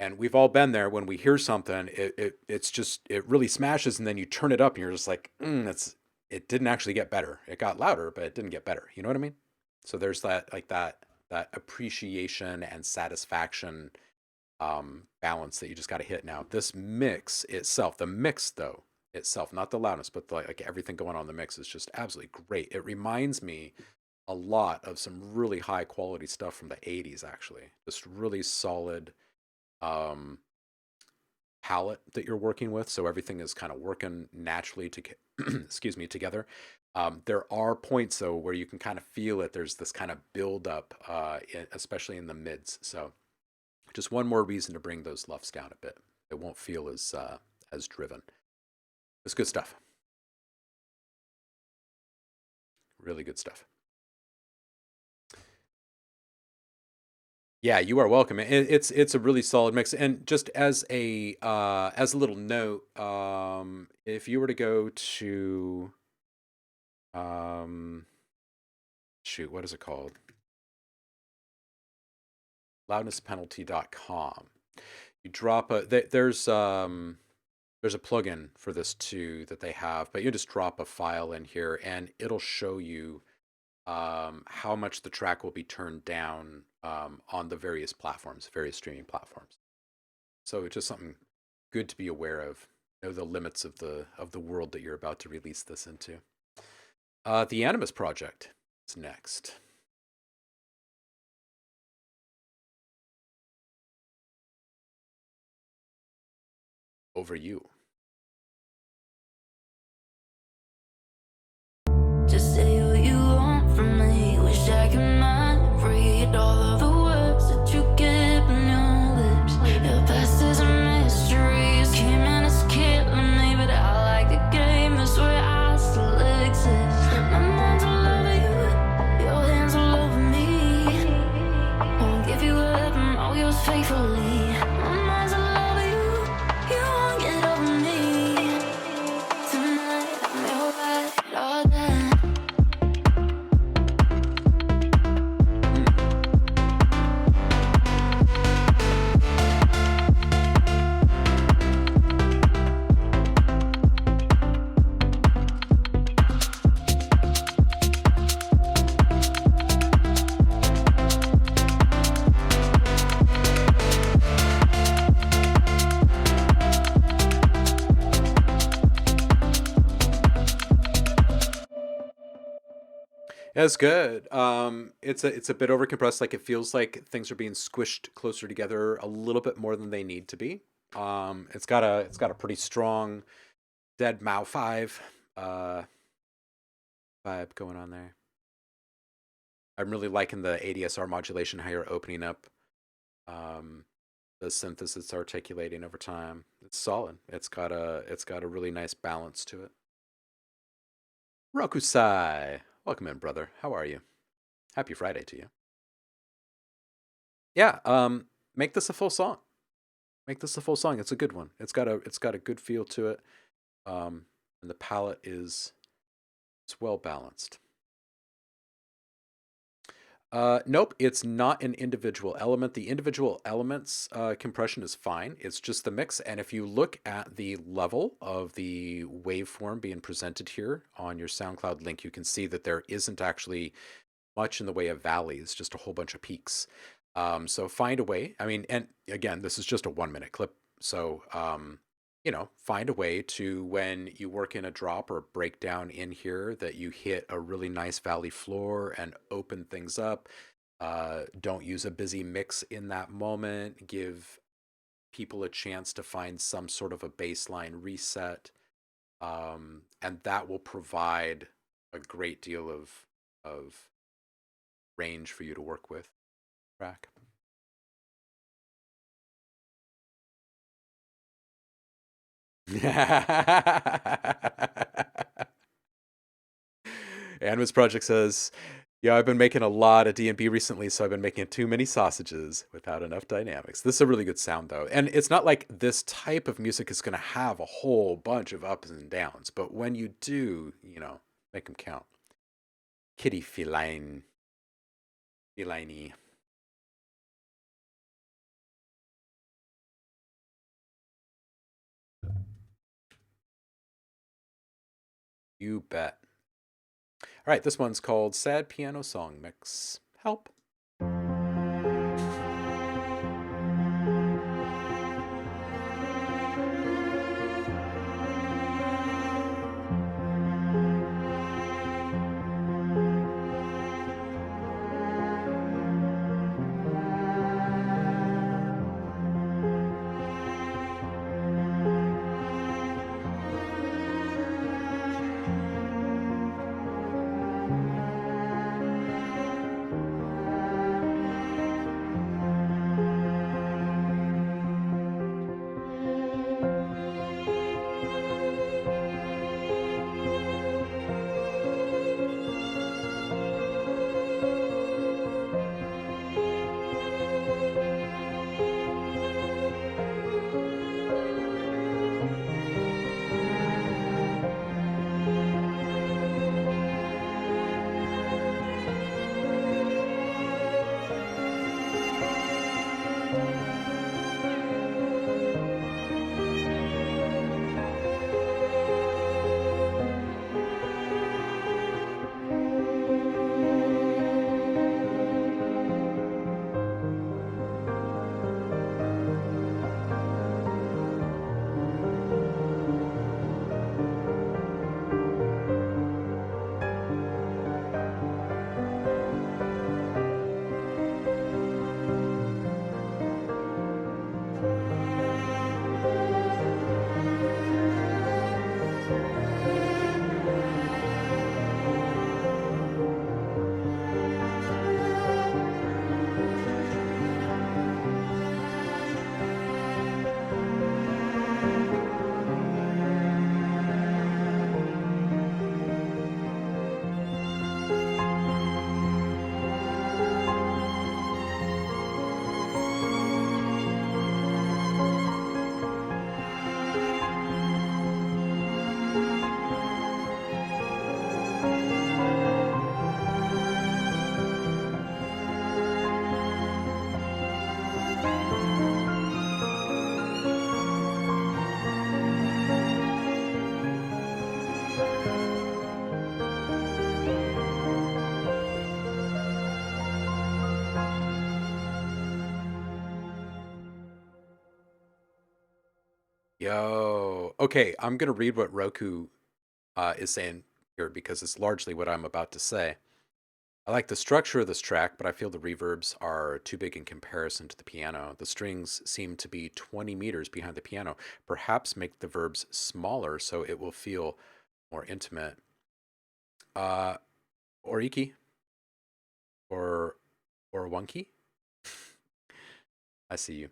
S1: And we've all been there when we hear something, it's just, it really smashes, and then you turn it up and you're just like, it didn't actually get better. It got louder, but it didn't get better. You know what I mean? So there's that, like that appreciation and satisfaction balance that you just got to hit. Now, this mix itself, the mix though itself, not the loudness, but like everything going on in the mix is just absolutely great. It reminds me a lot of some really high quality stuff from the 80s, actually. Just really solid palette that you're working with, so everything is kind of working naturally to excuse me, together. There are points though where you can kind of feel it. There's this kind of build up, especially in the mids. So just one more reason to bring those lufs down a bit. It won't feel as driven. It's good stuff. Really good stuff. Yeah, you are welcome. It's a really solid mix. And just as a little note, if you were to go to shoot, what is it called? Loudnesspenalty.com. You drop there's a plugin for this too that they have, but you just drop a file in here and it'll show you how much the track will be turned down on the various platforms, various streaming platforms. So it's just something good to be aware of. Know the limits of the world that you're about to release this into. The Animus Project is next. Over you.
S3: Just say what you want from me. Wish I could mind read all of the words that you get on your lips. Your past is a mystery. You came and it's killing me, but I like the game. This way I still exist. My mind's all over you. Your hands all over me. Won't give you up and all yours faithfully. My mind's all over you. You won't get over me. Tonight I'm your ride all day.
S1: That's good. It's a bit overcompressed. Like it feels like things are being squished closer together a little bit more than they need to be. It's got a pretty strong Dead Mao 5 vibe going on there. I'm really liking the ADSR modulation, how you're opening up the synthesis it's articulating over time. It's solid. It's got a really nice balance to it. Rokusai, welcome in, brother. How are you? Happy Friday to you. Yeah, make this a full song. Make this a full song. It's a good one. It's got a good feel to it. And the palette is it's well balanced. Nope, it's not an individual element. The individual elements compression is fine. It's just the mix. And if you look at the level of the waveform being presented here on your SoundCloud link, you can see that there isn't actually much in the way of valleys, just a whole bunch of peaks. So find a way. I mean, and again, this is just a 1 minute clip. So, find a way to when you work in a drop or a breakdown in here that you hit a really nice valley floor and open things up. Don't use a busy mix in that moment. Give people a chance to find some sort of a baseline reset. And that will provide a great deal of range for you to work with. Track. Animus Project says, yeah, I've been making a lot of D&B recently, so I've been making too many sausages without enough dynamics. This is a really good sound, though. And it's not like this type of music is going to have a whole bunch of ups and downs, but when you do, make them count. Kitty feline. Feline. You bet. All right, this one's called Sad Piano Song Mix. Help. Yo. Okay, I'm gonna read what Roku is saying here because it's largely what I'm about to say. I like the structure of this track, but I feel the reverbs are too big in comparison to the piano. The strings seem to be 20 meters behind the piano. Perhaps make the verbs smaller so it will feel more intimate. Uh, Oriki or Wonky? I see you.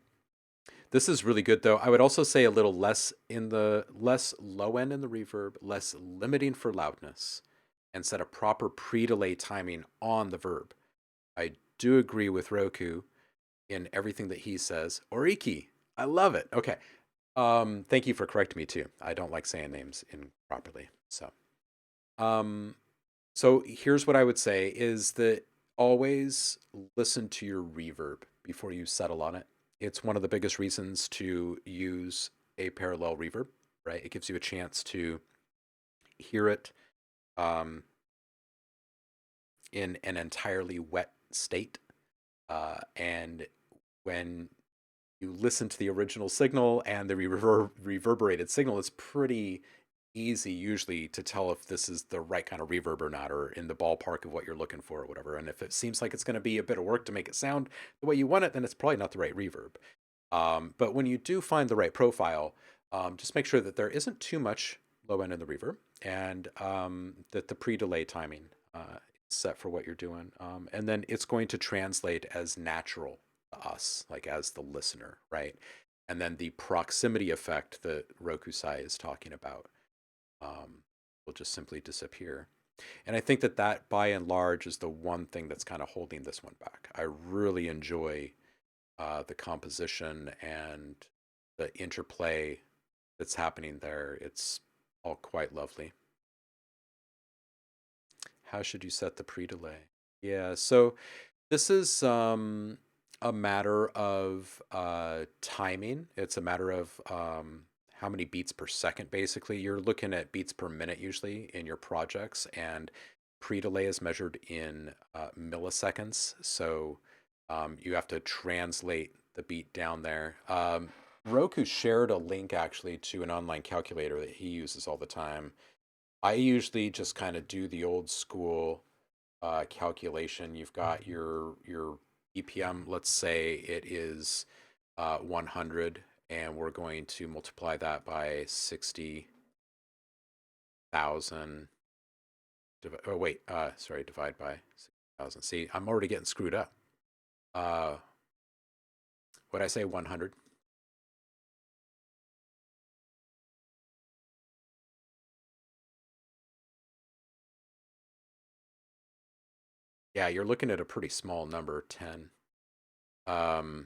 S1: This is really good though. I would also say a little less less low end in the reverb, less limiting for loudness, and set a proper pre-delay timing on the verb. I do agree with Roku in everything that he says. Oriki, I love it. Okay. Thank you for correcting me too. I don't like saying names improperly. Um, so here's what I would say is that always listen to your reverb before you settle on it. It's one of the biggest reasons to use a parallel reverb, right? It gives you a chance to hear it in an entirely wet state. And when you listen to the original signal and the reverberated signal, it's pretty easy usually to tell if this is the right kind of reverb or not, or in the ballpark of what you're looking for or whatever. And if it seems like it's going to be a bit of work to make it sound the way you want it, then it's probably not the right reverb. But when you do find the right profile, just make sure that there isn't too much low end in the reverb, and that the pre-delay timing is set for what you're doing. And then it's going to translate as natural to us, like as the listener, right? And then the proximity effect that Rokusai is talking about will just simply disappear. And I think that that, by and large, is the one thing that's kind of holding this one back. I really enjoy the composition and the interplay that's happening there. It's all quite lovely. How should you set the pre-delay? Yeah, so this is a matter of timing. It's a matter of how many beats per second, basically. You're looking at beats per minute usually in your projects, and pre-delay is measured in milliseconds. So you have to translate the beat down there. Roku shared a link actually to an online calculator that he uses all the time. I usually just kind of do the old school calculation. You've got your BPM, let's say it is 100, and we're going to multiply that by 60,000. Oh wait, sorry, divide by 60,000. See, I'm already getting screwed up. What I say, 100? Yeah, you're looking at a pretty small number, 10. Um,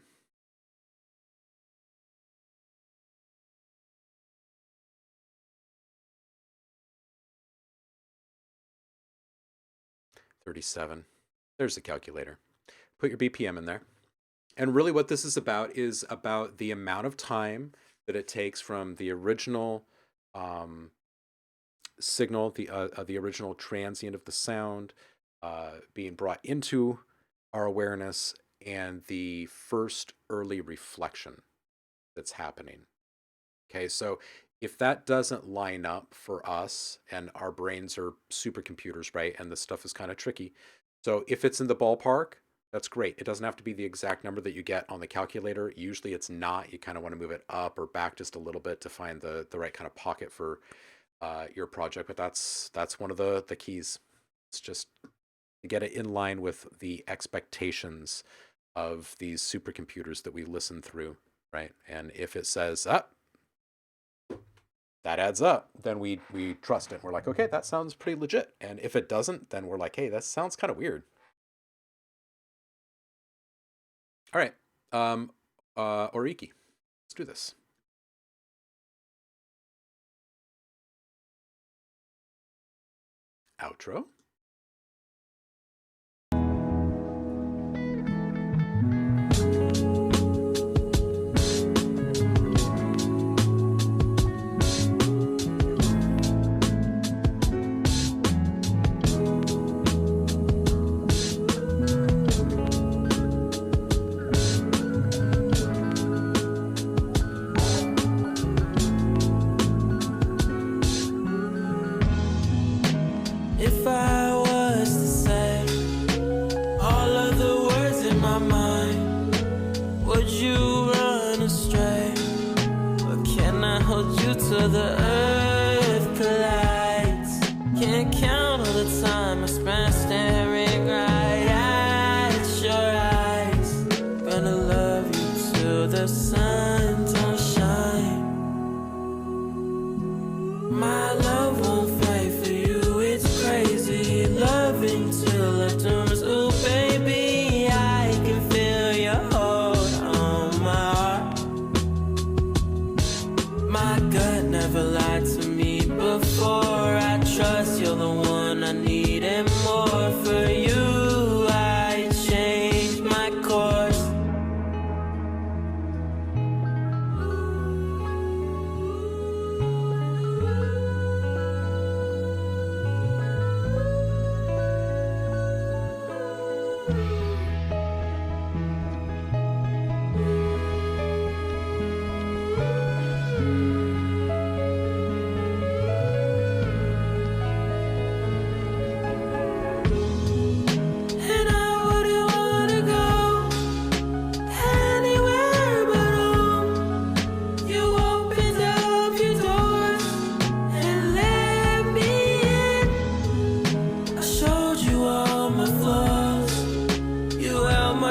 S1: 37. There's the calculator. Put your BPM in there. And really what this is about the amount of time that it takes from the original signal, the original transient of the sound being brought into our awareness, and the first early reflection that's happening. Okay, so if that doesn't line up for us, and our brains are supercomputers, right? And this stuff is kind of tricky. So if it's in the ballpark, that's great. It doesn't have to be the exact number that you get on the calculator. Usually it's not. You kind of want to move it up or back just a little bit to find the right kind of pocket for your project. But that's one of the keys. It's just to get it in line with the expectations of these supercomputers that we listen through, right? And if it says up, that adds up, then we trust it. We're like, okay, that sounds pretty legit. And if it doesn't, then we're like, hey, that sounds kind of weird. All right, Oriki, let's do this. Outro.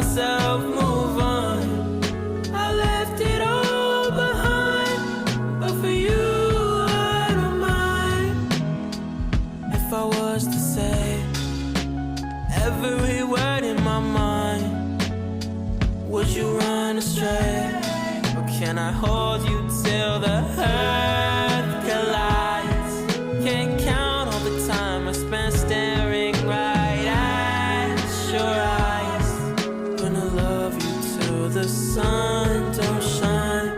S4: myself move on. I left it all behind, but for you I don't mind. If I was to say every word in my mind, would you run astray? Or can I hold you till the earth collides? Can't count all the time I spent staring right at your eyes. Gonna love you till the sun don't shine.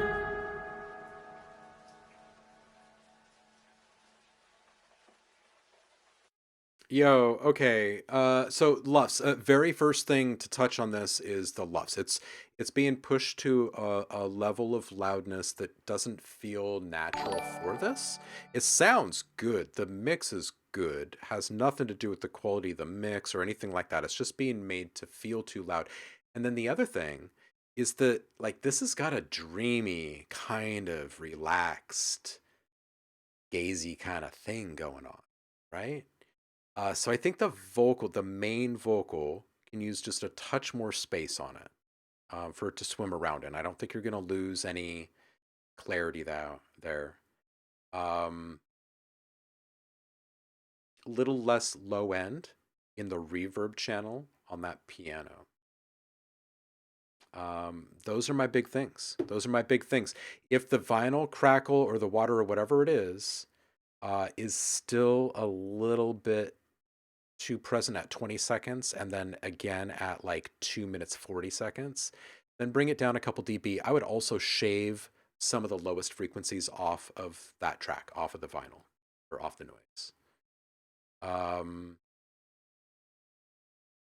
S1: Yo, okay. So LUFS. Very first thing to touch on this is the LUFS. It's being pushed to a level of loudness that doesn't feel natural for this. It sounds good. The mix is good. Has nothing to do with the quality of the mix or anything like that. It's just being made to feel too loud. And then the other thing is that like this has got a dreamy, kind of relaxed, gazy kind of thing going on, right? So I think the main vocal, can use just a touch more space on it for it to swim around in. I don't think you're going to lose any clarity there. A little less low end in the reverb channel on that piano. Those are my big things. If the vinyl crackle or the water or whatever it is still a little bit too present at 20 seconds and then again at like 2 minutes 40 seconds, then bring it down a couple dB. I would also shave some of the lowest frequencies off of that track, off of the vinyl or off the noise.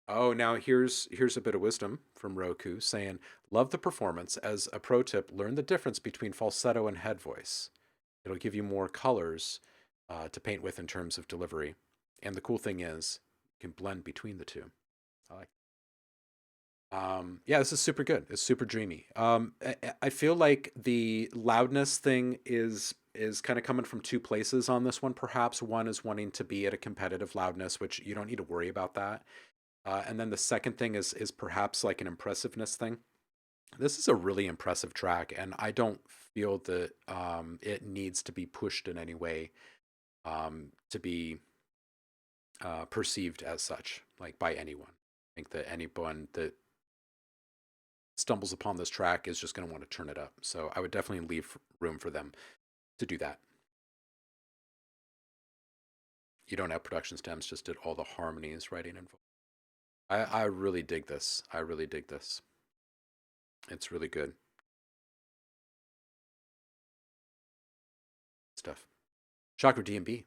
S1: Oh, now here's a bit of wisdom from Roku saying, love the performance. As a pro tip, learn the difference between falsetto and head voice. It'll give you more colors to paint with in terms of delivery. And the cool thing is, you can blend between the two. I like it. Yeah, this is super good. It's super dreamy. I feel like the loudness thing is kind of coming from two places on this one, perhaps. One is wanting to be at a competitive loudness, which you don't need to worry about that. And then the second thing is perhaps like an impressiveness thing. This is a really impressive track, and I don't feel that it needs to be pushed in any way to be perceived as such, like by anyone. I think that anyone that stumbles upon this track is just going to want to turn it up. So I would definitely leave room for them to do that. You don't have production stems, just did all the harmonies, writing, and vocal. I really dig this. It's really good stuff. Chakra DMB.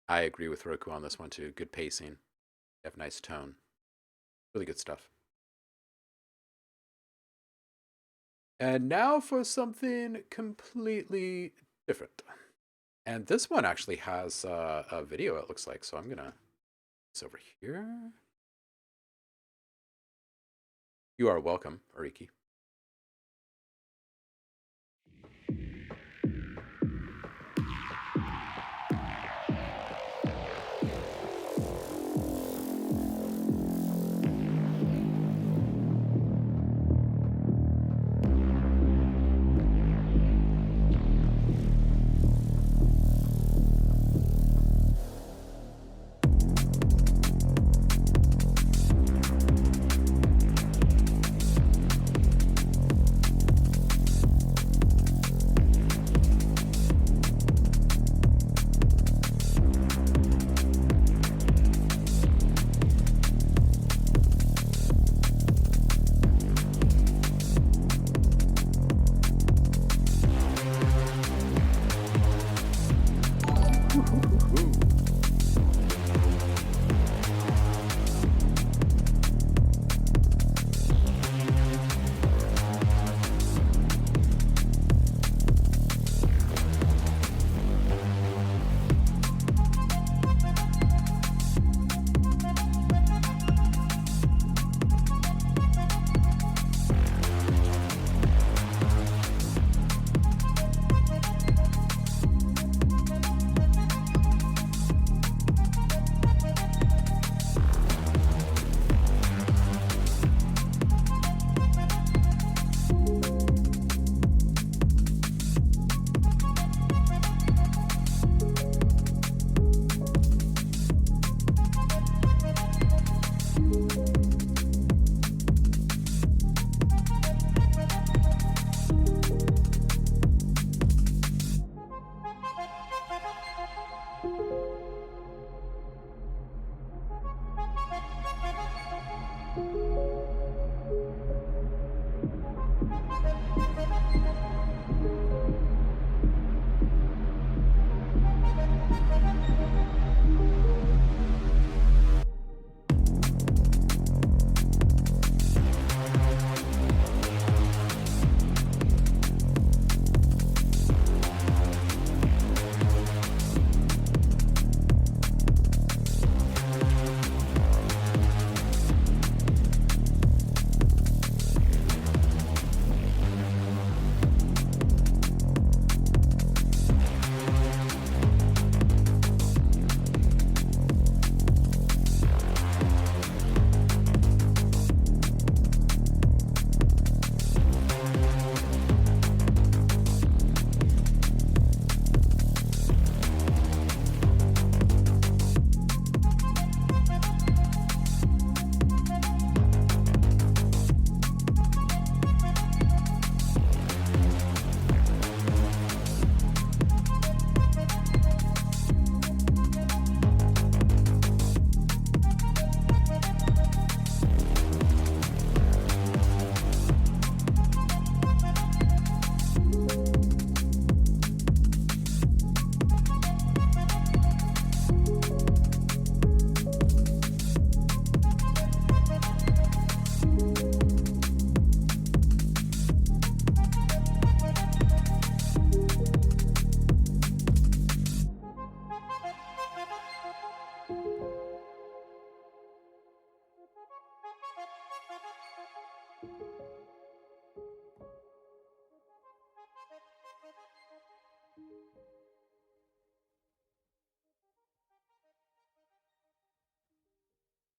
S1: I agree with Roku on this one too. Good pacing. You have nice tone. Really good stuff. And now for something completely different. And this one actually has a video, it looks like. So I'm going to this over here. You are welcome, Ariki.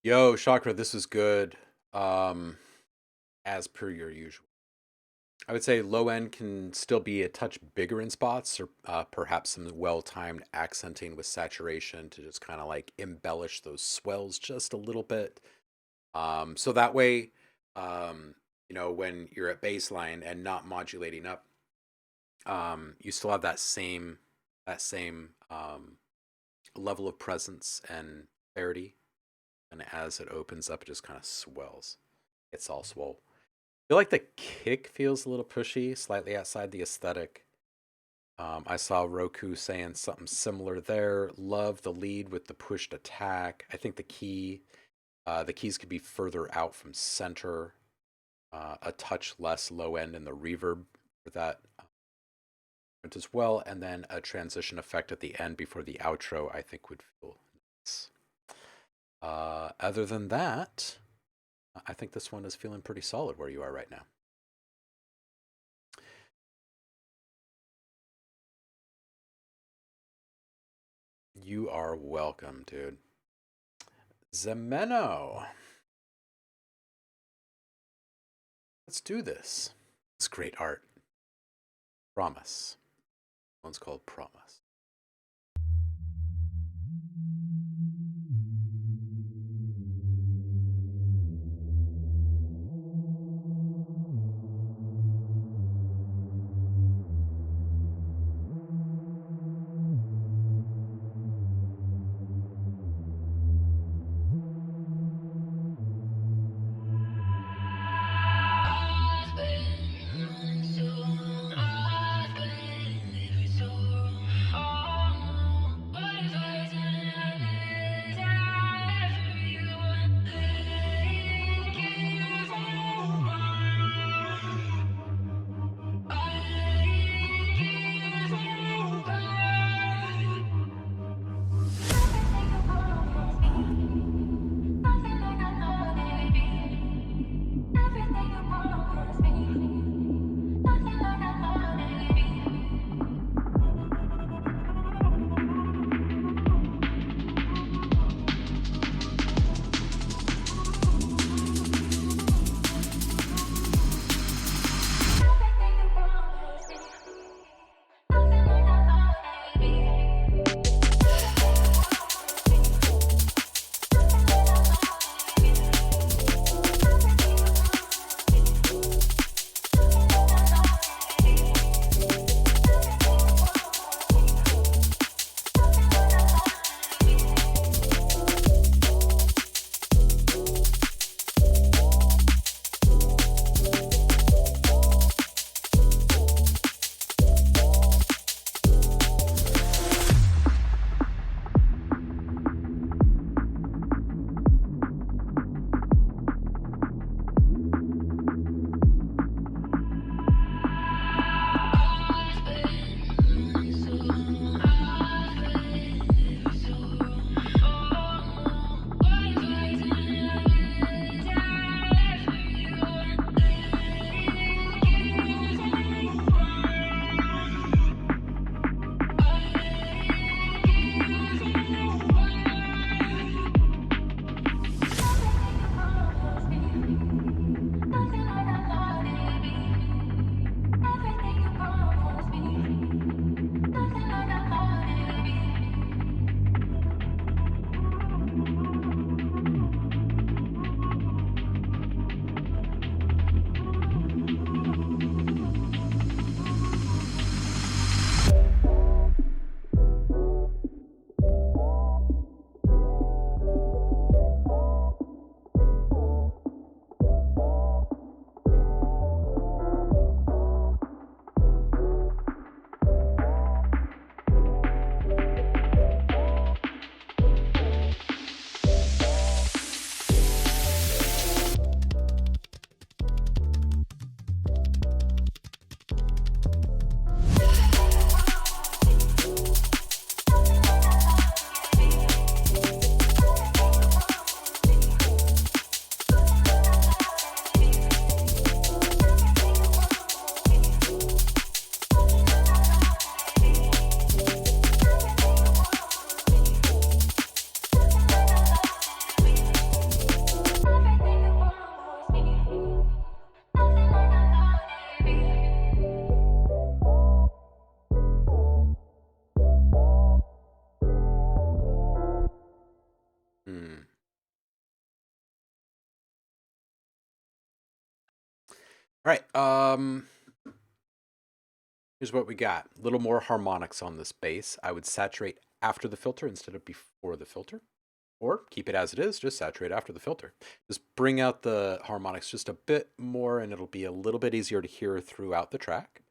S1: Yo, Chakra, this is good. Um, as per your usual. I would say low end can still be a touch bigger in spots, or perhaps some well timed accenting with saturation to just kind of like embellish those swells just a little bit. So that way, when you're at baseline and not modulating up, you still have that same level of presence and clarity. And as it opens up, it just kind of swells. It's all swole. I feel like the kick feels a little pushy, slightly outside the aesthetic. I saw Roku saying something similar there. Love the lead with the pushed attack. I think the keys could be further out from center, a touch less low end in the reverb for that as well, and then a transition effect at the end before the outro. I think would feel nice. Other than that, I think this one is feeling pretty solid where you are right now. You are welcome, dude. Zemeno. Let's do this. It's great art. Promise. One's called Promise.
S3: I've been so long, I've been living so wrong.
S1: All right. Here's what we got. A little more harmonics on this bass. I would saturate after the filter instead of before the filter. Or keep it as it is, just saturate after the filter. Just bring out the harmonics just a bit more and it'll be a little bit easier to hear throughout the track.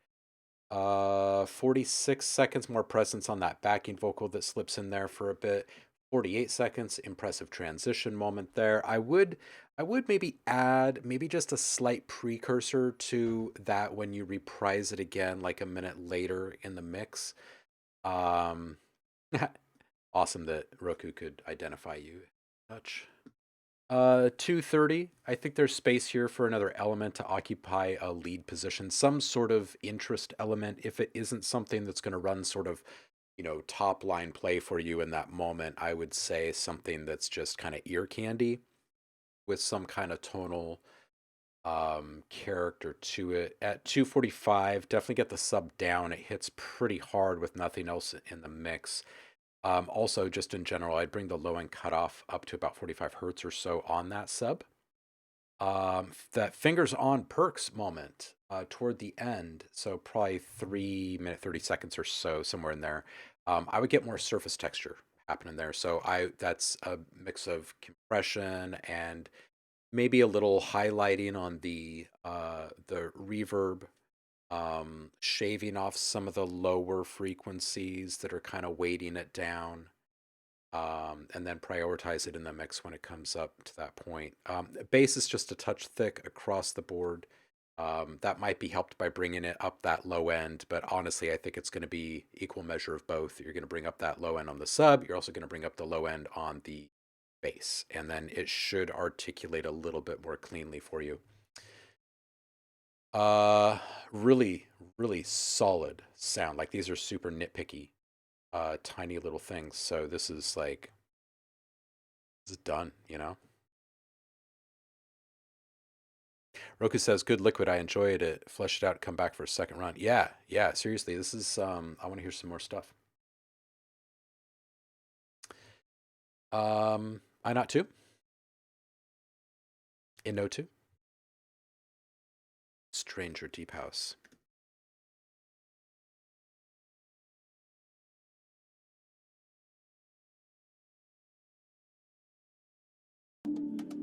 S1: 46 seconds more presence on that backing vocal that slips in there for a bit. 48 seconds, impressive transition moment there. I would maybe add just a slight precursor to that when you reprise it again like a minute later in the mix. Awesome that Roku could identify you. Touch. 230. I think there's space here for another element to occupy a lead position, some sort of interest element. If it isn't something that's going to run sort of, top line play for you in that moment, I would say something that's just kind of ear candy with some kind of tonal character to it. At 245, definitely get the sub down. It hits pretty hard with nothing else in the mix. Also, just in general, I'd bring the low end cutoff up to about 45 hertz or so on that sub. That fingers on perks moment toward the end, so probably 3 minute 30 seconds or so, somewhere in there. I would get more surface texture happening there. So that's a mix of compression and maybe a little highlighting on the reverb, shaving off some of the lower frequencies that are kind of weighting it down, and then prioritize it in the mix when it comes up to that point. Bass is just a touch thick across the board. That might be helped by bringing it up that low end, but honestly, I think it's going to be equal measure of both. You're going to bring up that low end on the sub. You're also going to bring up the low end on the bass, and then it should articulate a little bit more cleanly for you. Really, really solid sound. Like these are super nitpicky, tiny little things. So this is done, Roku says, good liquid. I enjoyed it. Flesh it out, come back for a second run. Yeah, seriously. This is, I want to hear some more stuff. I not 2. In no 2. Stranger Deep House.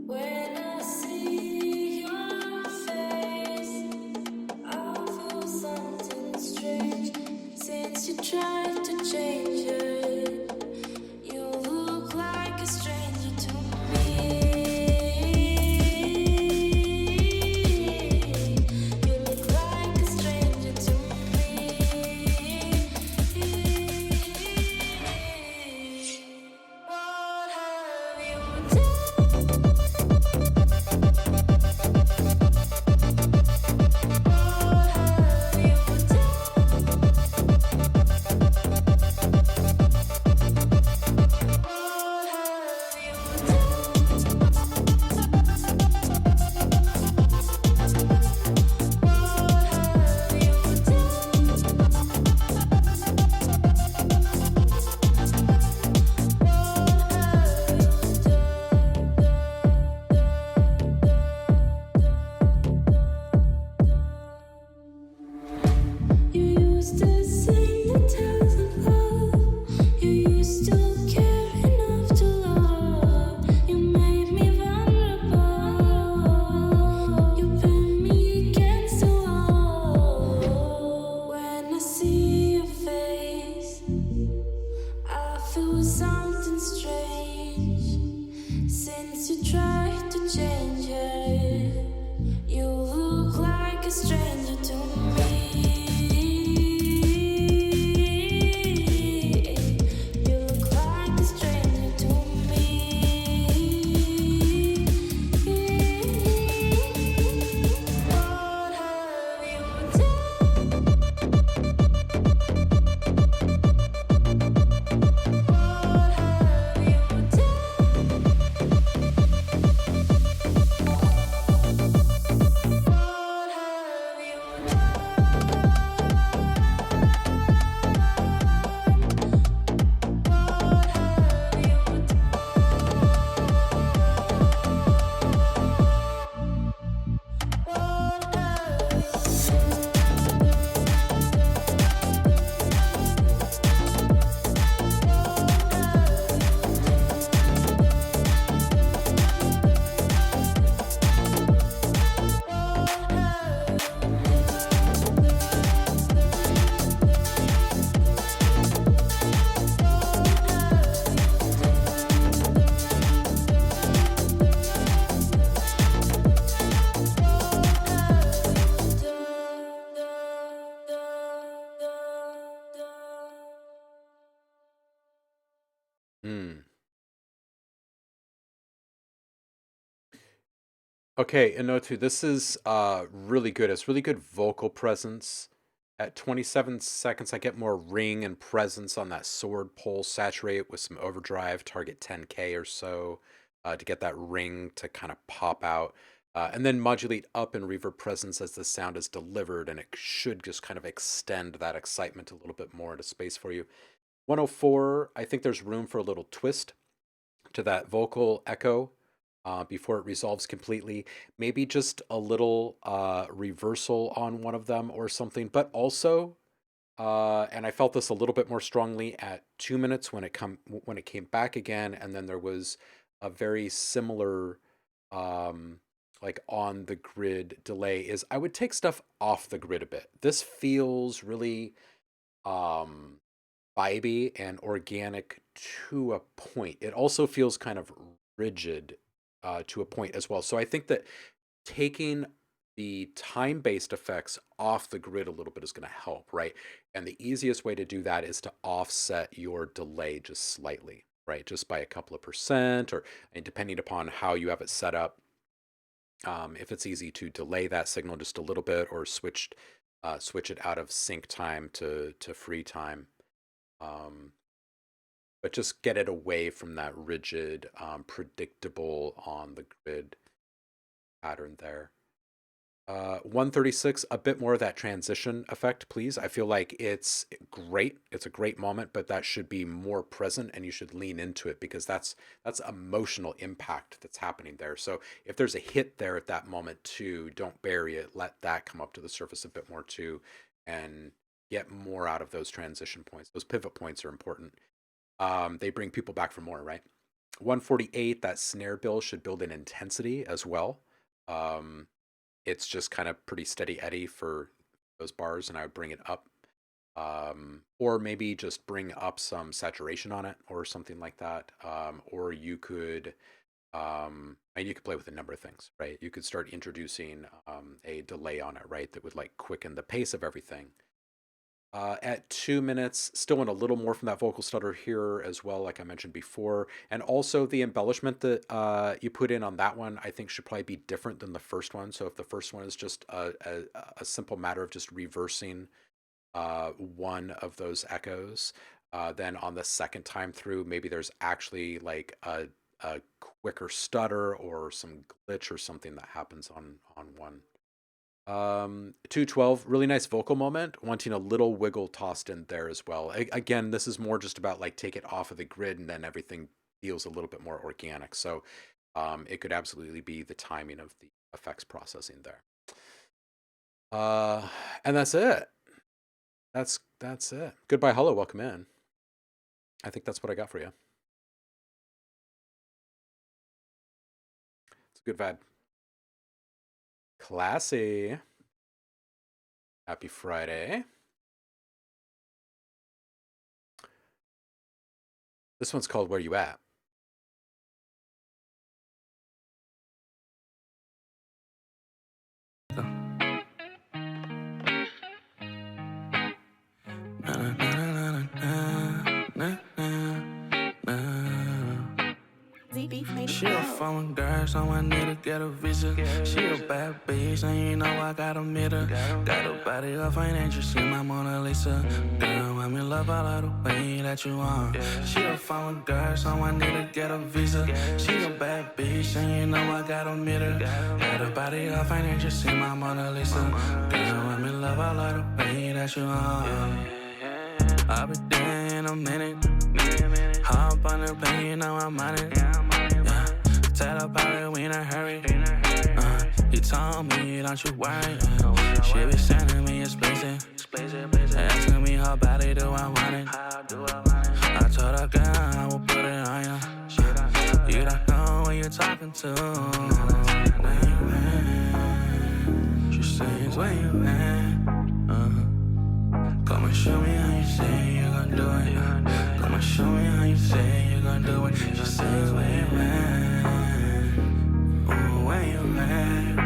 S3: When I see your face, I feel something strange. Since you tried to change it, you look like a stranger to me. You look like a stranger to me. What have you done?
S1: Okay, and note too, this is really good. It's really good vocal presence. At 27 seconds, I get more ring and presence on that sword pole. Saturate with some overdrive, target 10K or so to get that ring to kind of pop out. And then modulate up and reverb presence as the sound is delivered, and it should just kind of extend that excitement a little bit more into space for you. 104, I think there's room for a little twist to that vocal echo before it resolves completely. Maybe just a little reversal on one of them or something, but also, and I felt this a little bit more strongly at 2 minutes when it came back again, and then there was a very similar like on the grid delay. Is I would take stuff off the grid a bit. This feels really vibey and organic to a point. It also feels kind of rigid to a point as well. So I think that taking the time-based effects off the grid a little bit is going to help, right? And the easiest way to do that is to offset your delay just slightly, right? Just by a couple of percent, or and depending upon how you have it set up. If it's easy to delay that signal just a little bit, or switch it out of sync time to free time. But just get it away from that rigid, predictable on the grid pattern there. 136, a bit more of that transition effect, please. I feel like it's great. It's a great moment, but that should be more present, and you should lean into it, because that's emotional impact that's happening there. So if there's a hit there at that moment too, don't bury it. Let that come up to the surface a bit more too, and get more out of those transition points. Those pivot points are important. They bring people back for more, right? 148, that snare build should build in intensity as well. It's just kind of pretty steady eddy for those bars, and I would bring it up. Or maybe just bring up some saturation on it or something like that. Or you could, and you could play with a number of things, right? You could start introducing a delay on it, right? That would like quicken the pace of everything. At 2 minutes, still want a little more from that vocal stutter here as well, like I mentioned before. And also the embellishment that you put in on that one, I think should probably be different than the first one. So if the first one is just a simple matter of just reversing one of those echoes, then on the second time through, maybe there's actually like a quicker stutter or some glitch or something that happens on one. 212, really nice vocal moment, wanting a little wiggle tossed in there as well. Again, this is more just about like take it off of the grid, and then everything feels a little bit more organic. So it could absolutely be the timing of the effects processing there. And that's it. That's it. Goodbye, hello, welcome in. I think that's what I got for you. It's a good vibe. Classy. Happy Friday. This one's called Where You At?
S4: She a foreign girl, so I need to get a visa. She a bad bitch, and you know I gotta meet her. Got a body of financial, she my Mona Lisa. Girl, I'm in love, I love the way that you are. She a foreign girl, so I need to get a visa. She a bad bitch, and you know I gotta meet her. Got a body of financial, she my Mona Lisa. Girl, I'm in love, I love the way that you are. I'll be there in a minute. Hop on the plane, you know I'm on it. Tell the pilot we in a hurry. He told me, don't you worry. She be sending me explicit. Asking me how badly do I want it. I told her, girl, I will put it on you. You don't know who you're talking to. Where you at? She says, where you at? Come and show me how you say you're gonna do it. Come and show me how you say you're gonna do it. She says, where you at? Ooh, where you at?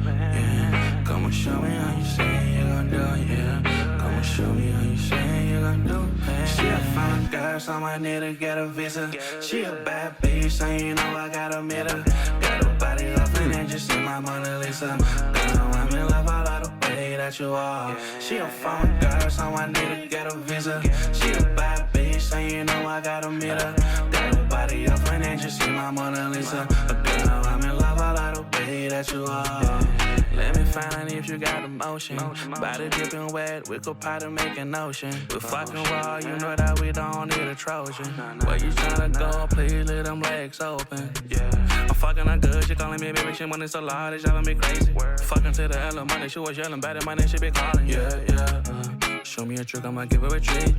S4: Yeah. Come and show me how you say you're gonna do it. Yeah. Come and show me how you say you're gonna do it. She a fine girl, so I need to get a visa. She a bad bitch, so you know I gotta meet her. Got a body up in and just see my Mona Lisa. Girl, I'm in love, I love the way that you are. She a foreign girl, so I need to get a visa. She a bad bitch, so you know I gotta meet her. Got her body up and just see my Mona Lisa. Girl, I'm in love, I love the way that you are. Let me find if you got emotion. Body dripping wet, we could pot to make an ocean. We fucking raw, you know that we don't need a Trojan. Where you tryna go, please let them legs open. I'm fucking her good, she calling me baby, she wanting so loud, it's driving me crazy. Fucking to the hell of money, she was yelling bad at my name, she be calling. Show me a trick, I'ma give her a treat.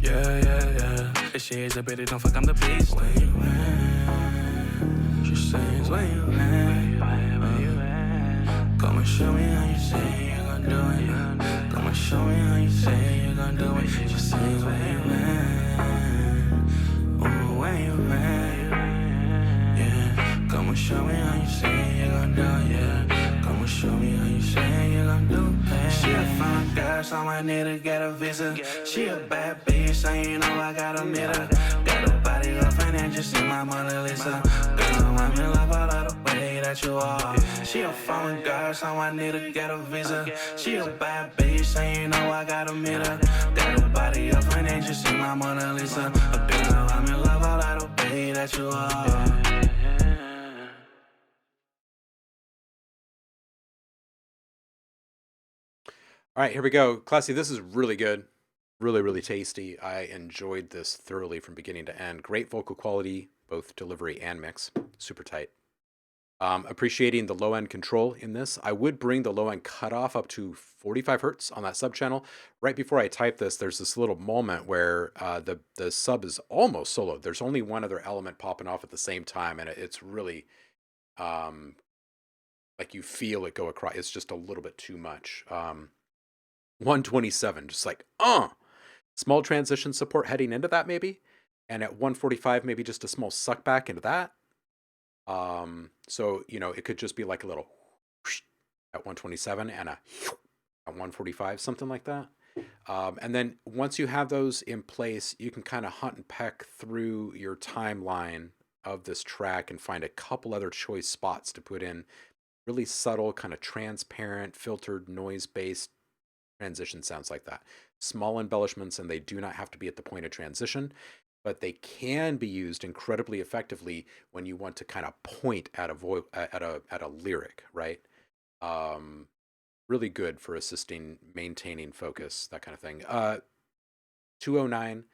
S4: If she is a bitch, don't fuck, I'm the beast. Where you at? She says, where you at? Come and show me how you say you're gonna do it. Come and show me how you say you're gonna do it. She says, where you at? Oh, where you at? Yeah. Come and show me how you say you're gonna do it. Yeah. Come and show me how you say you're gonna do it. She a fine girl, so I need to get a visa. She a bad bitch, so you know I gotta meet her. Got her body up and just see my Mona Lisa. Girl, I'm in love, I love the way that you are. She a foreign girl, so I need to get a visa. She a bad bitch, so you know I gotta meet her. Got her body up and just see my Mona Lisa. Girl, I'm in love, I love the way that you are.
S1: All right, here we go. Classy, this is really good. Really, really tasty. I enjoyed this thoroughly from beginning to end. Great vocal quality, both delivery and mix. Super tight. Appreciating the low end control in this. I would bring the low end cutoff up to 45 hertz on that sub channel. Right before I type this, there's this little moment where the sub is almost soloed. There's only one other element popping off at the same time, and it's really like you feel it go across. It's just a little bit too much. 127, just like, small transition support heading into that maybe. And at 145, maybe just a small suck back into that. So, you know, it could just be like a little at 127 and a at 145, something like that. And then once you have those in place, you can kind of hunt and peck through your timeline of this track and find a couple other choice spots to put in really subtle, kind of transparent, filtered, noise-based transition sounds like that. Small embellishments, and they do not have to be at the point of transition, but they can be used incredibly effectively when you want to kind of point at a lyric, right? Really good for assisting, maintaining focus, that kind of thing. 209,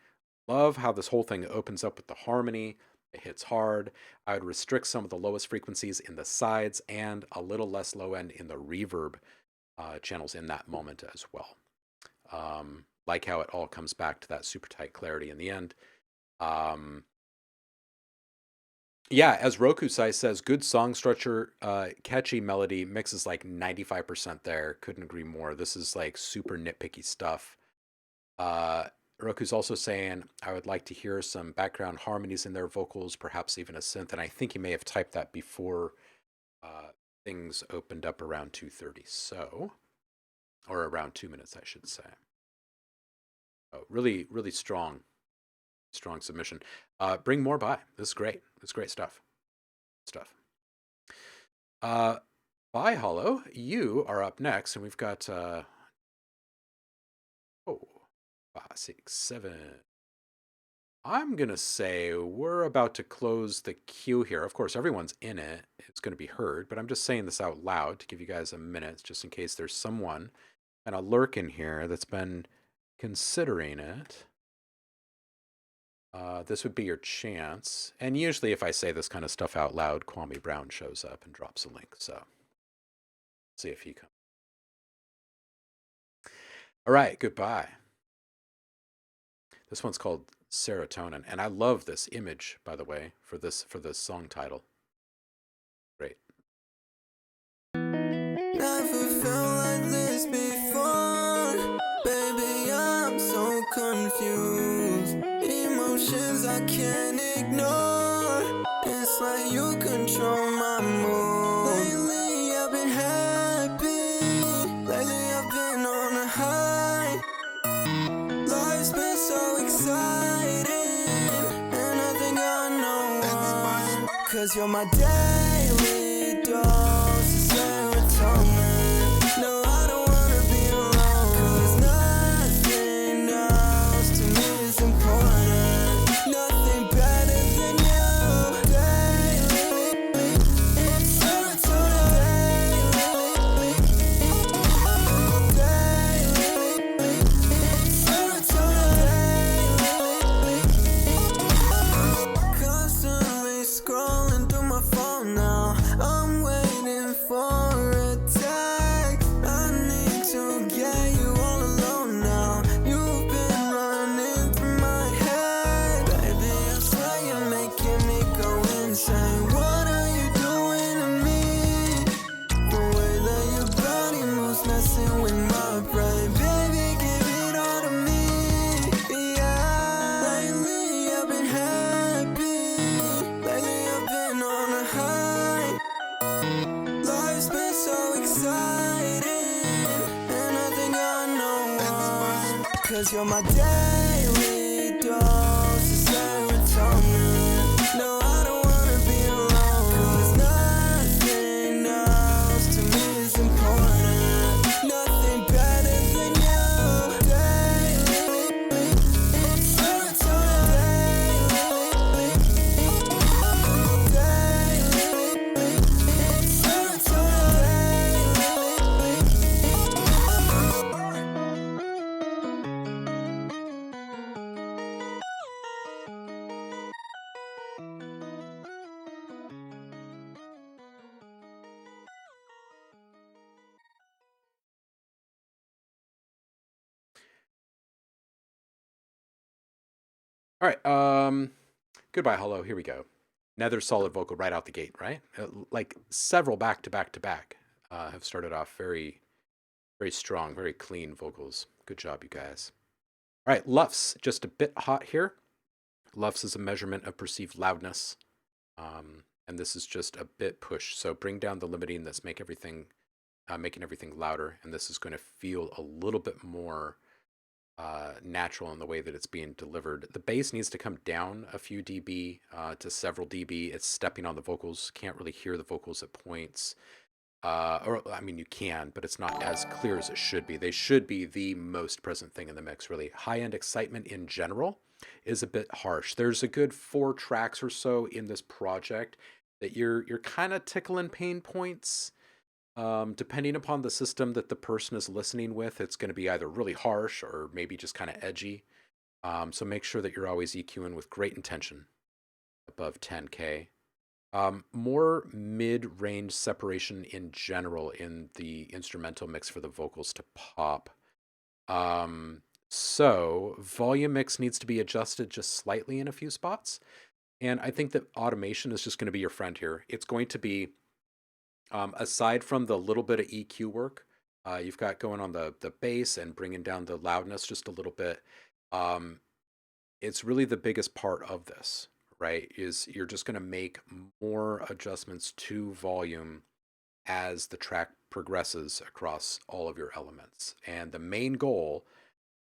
S1: love how this whole thing opens up with the harmony. It hits hard. I would restrict some of the lowest frequencies in the sides and a little less low end in the reverb channels in that moment as well. Like how it all comes back to that super tight clarity in the end. Yeah, as Roku Sai says, good song structure, catchy melody, mixes like 95% there. Couldn't agree more. This is like super nitpicky stuff. Roku's also saying, I would like to hear some background harmonies in their vocals, perhaps even a synth. And I think he may have typed that before things opened up around 2:30. So, or around 2 minutes, I should say. Oh, really, really strong submission. Bring more by. This is great. This is great stuff. Bye, Hollow. You are up next, and we've got 5, 6, 7. I'm gonna say we're about to close the queue here. Of course, everyone's in it. It's gonna be heard, but I'm just saying this out loud to give you guys a minute, just in case there's someone kind of lurking here that's been considering it. This would be your chance. And usually if I say this kind of stuff out loud, Kwame Brown shows up and drops a link. So see if he comes. All right, goodbye. This one's called Serotonin. And I love this image, by the way, for this song title. Great.
S5: Never felt like this before. Baby, I'm so confused. Emotions I can't ignore. It's like you control my mood. Lately I've been happy. Lately I've been on a high. Life's been so exciting, and I think I know why. 'Cause you're my daily dose of serotonin. No, I don't wanna be alone, 'cause nothing else to me is important. Nothing better than you. Daily, it's serotonin. Daily, it's serotonin. Constantly scrolling through my phone now. I'm waiting for a text. I need to get you all alone now. You've been running through my head. Baby, I swear you're making me go insane. What are you doing to me? The way that your body moves, messing with my brain. Baby, give it all to me. Yeah. Lately I've been happy. Lately I've been on a high. Life's been so exciting, and I think I know why. 'Cause you're my daily dose of serotonin. No, I don't wanna be alone, 'cause nothing else to me is important. Nothing better than you. Daily, it's serotonin. Daily, it's serotonin.
S1: All right. Goodbye, hello. Here we go. Another solid vocal right out the gate, right? Like several back to back to back have started off very, very strong, very clean vocals. Good job, you guys. All right, LUFS, just a bit hot here. LUFS is a measurement of perceived loudness, and this is just a bit push. So bring down the limiting that's making everything louder, and this is going to feel a little bit more natural in the way that it's being delivered. The bass needs to come down a few dB to several dB. It's stepping on the vocals. Can't really hear the vocals at points. Or I mean, you can, but it's not as clear as it should be. They should be the most present thing in the mix, really. High-end excitement in general is a bit harsh. There's a good 4 tracks or so in this project that you're kind of tickling pain points. Depending upon the system that the person is listening with, it's going to be either really harsh or maybe just kind of edgy. So make sure that you're always EQing with great intention above 10K. More mid-range separation in general in the instrumental mix for the vocals to pop. So volume mix needs to be adjusted just slightly in a few spots. And I think that automation is just going to be your friend here. It's going to be, aside from the little bit of EQ work you've got going on the bass and bringing down the loudness just a little bit, it's really the biggest part of this, right? Is you're just going to make more adjustments to volume as the track progresses across all of your elements. And the main goal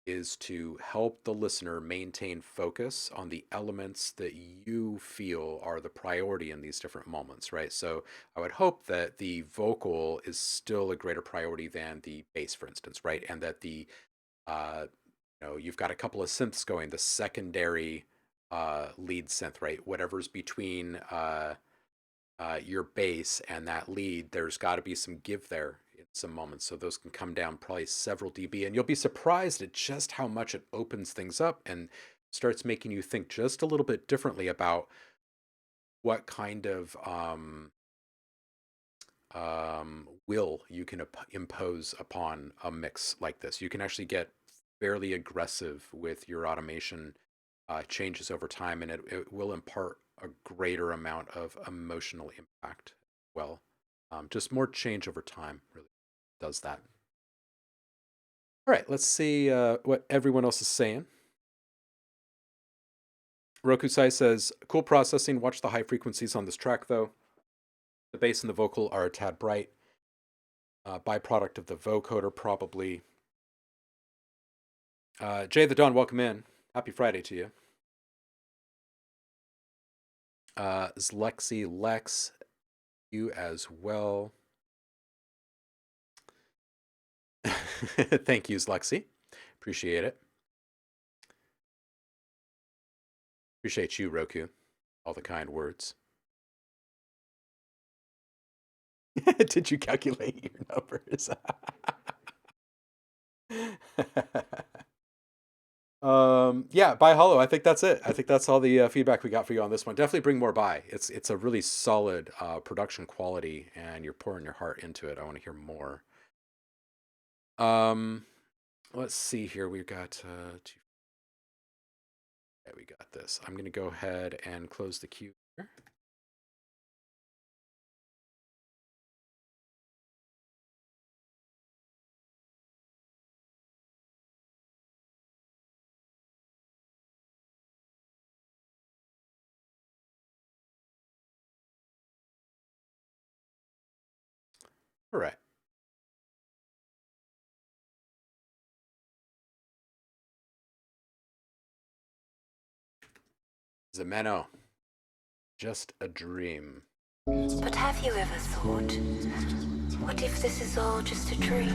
S1: is to help the listener maintain focus on the elements that you feel are the priority in these different moments, right? So I would hope that the vocal is still a greater priority than the bass, for instance, right? And that the you've got a couple of synths going, the secondary lead synth, right? Whatever's between your bass and that lead, there's got to be some give there in some moments. So those can come down probably several dB, and you'll be surprised at just how much it opens things up and starts making you think just a little bit differently about what kind of will you can impose upon a mix like this. You can actually get fairly aggressive with your automation changes over time, and it will impart a greater amount of emotional impact. Well, just more change over time really does that. All right, let's see what everyone else is saying. Rokusai says, cool processing. Watch the high frequencies on this track, though. The bass and the vocal are a tad bright. Byproduct of the vocoder, probably. Jay the Dawn, welcome in. Happy Friday to you. Zlexi Lex You as well. Thank yous, Lexi. Appreciate it. Appreciate you, Roku. All the kind words. Did you calculate your numbers? Yeah, buy Hollow. I think that's it. I think that's all the feedback we got for you on this one. Definitely bring more by. It's a really solid production quality, and you're pouring your heart into it. I want to hear more. Let's see here. We've got two. Yeah, we got this. I'm gonna go ahead and close the queue here. All right. Zemeno. Just a dream.
S3: But have you ever thought, what if this is all just a dream?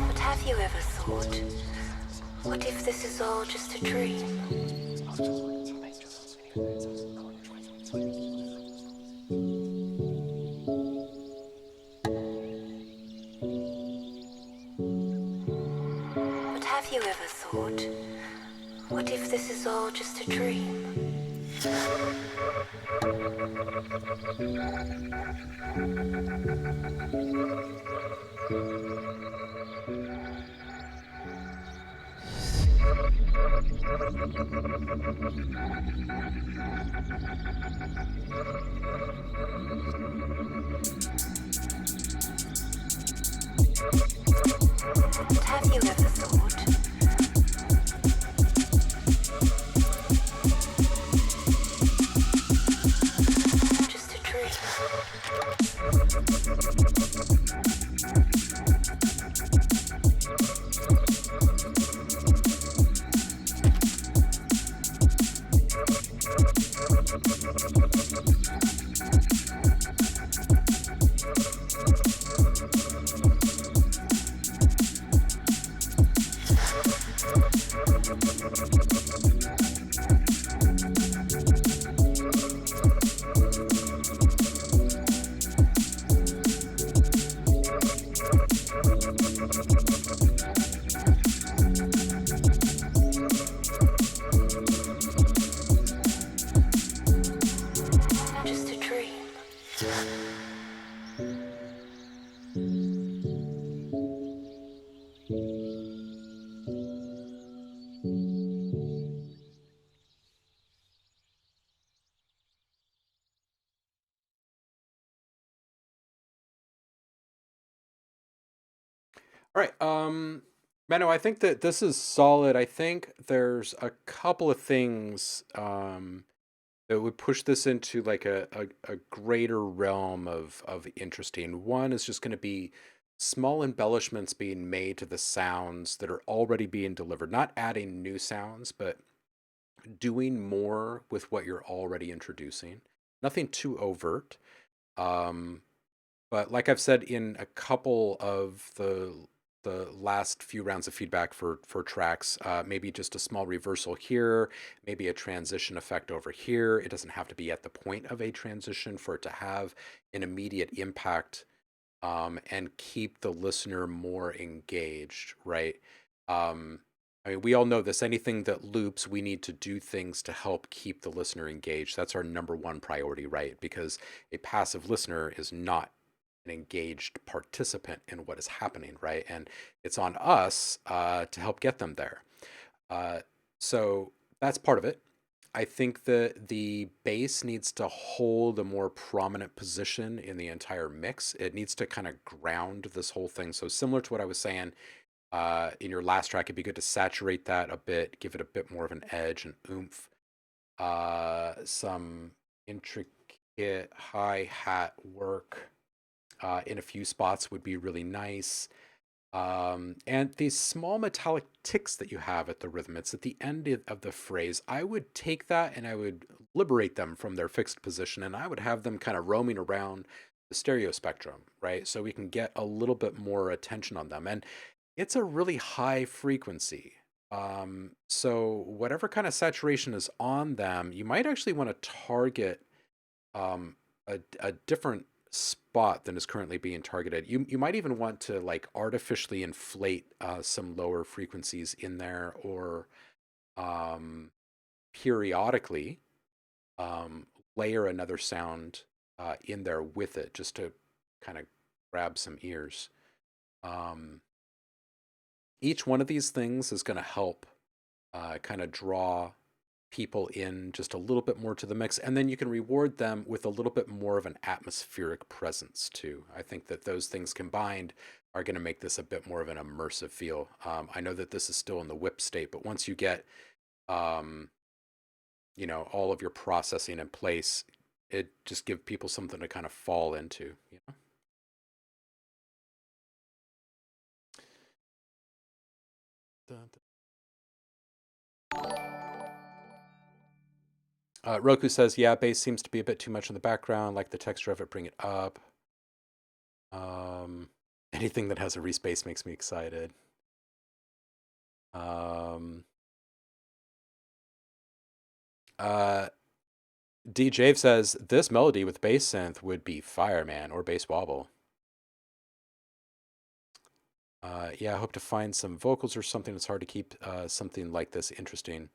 S3: But have you ever thought, what if this is all just a dream? But have you ever thought, what if this is all just a dream? But have you ever thought, just a dream? Just a dream.
S1: All right. Menno, I think that this is solid. I think there's a couple of things It would push this into like a greater realm of interesting. One is just going to be small embellishments being made to the sounds that are already being delivered, not adding new sounds, but doing more with what you're already introducing. Nothing too overt. Um, but like I've said in a couple of the last few rounds of feedback for tracks, maybe just a small reversal here, maybe a transition effect over here. It doesn't have to be at the point of a transition for it to have an immediate impact, and keep the listener more engaged, right? Um, I mean, we all know this. Anything that loops, we need to do things to help keep the listener engaged. That's our number one priority, right? Because a passive listener is not an engaged participant in what is happening, right? And it's on us to help get them there. Uh, so that's part of it. I think that the bass needs to hold a more prominent position in the entire mix. It needs to kind of ground this whole thing. So similar to what I was saying in your last track, it'd be good to saturate that a bit, give it a bit more of an edge and oomph. Some intricate hi-hat work in a few spots would be really nice. And these small metallic ticks that you have at the rhythm, it's at the end of the phrase. I would take that and I would liberate them from their fixed position, and I would have them kind of roaming around the stereo spectrum, right? So we can get a little bit more attention on them. And it's a really high frequency. So whatever kind of saturation is on them, you might actually want to target a different spot than is currently being targeted. You might even want to like artificially inflate some lower frequencies in there, or periodically layer another sound in there with it, just to kind of grab some ears. Each one of these things is going to help kind of draw people in just a little bit more to the mix, and then you can reward them with a little bit more of an atmospheric presence too. I think that those things combined are going to make this a bit more of an immersive feel. I know that this is still in the whip state, but once you get all of your processing in place, it just gives people something to kind of fall into, Roku says, yeah, bass seems to be a bit too much in the background, like the texture of it, bring it up. Anything that has a respace makes me excited. DJ says, this melody with bass synth would be Fireman or Bass Wobble. Yeah, I hope to find some vocals or something. It's hard to keep something like this interesting.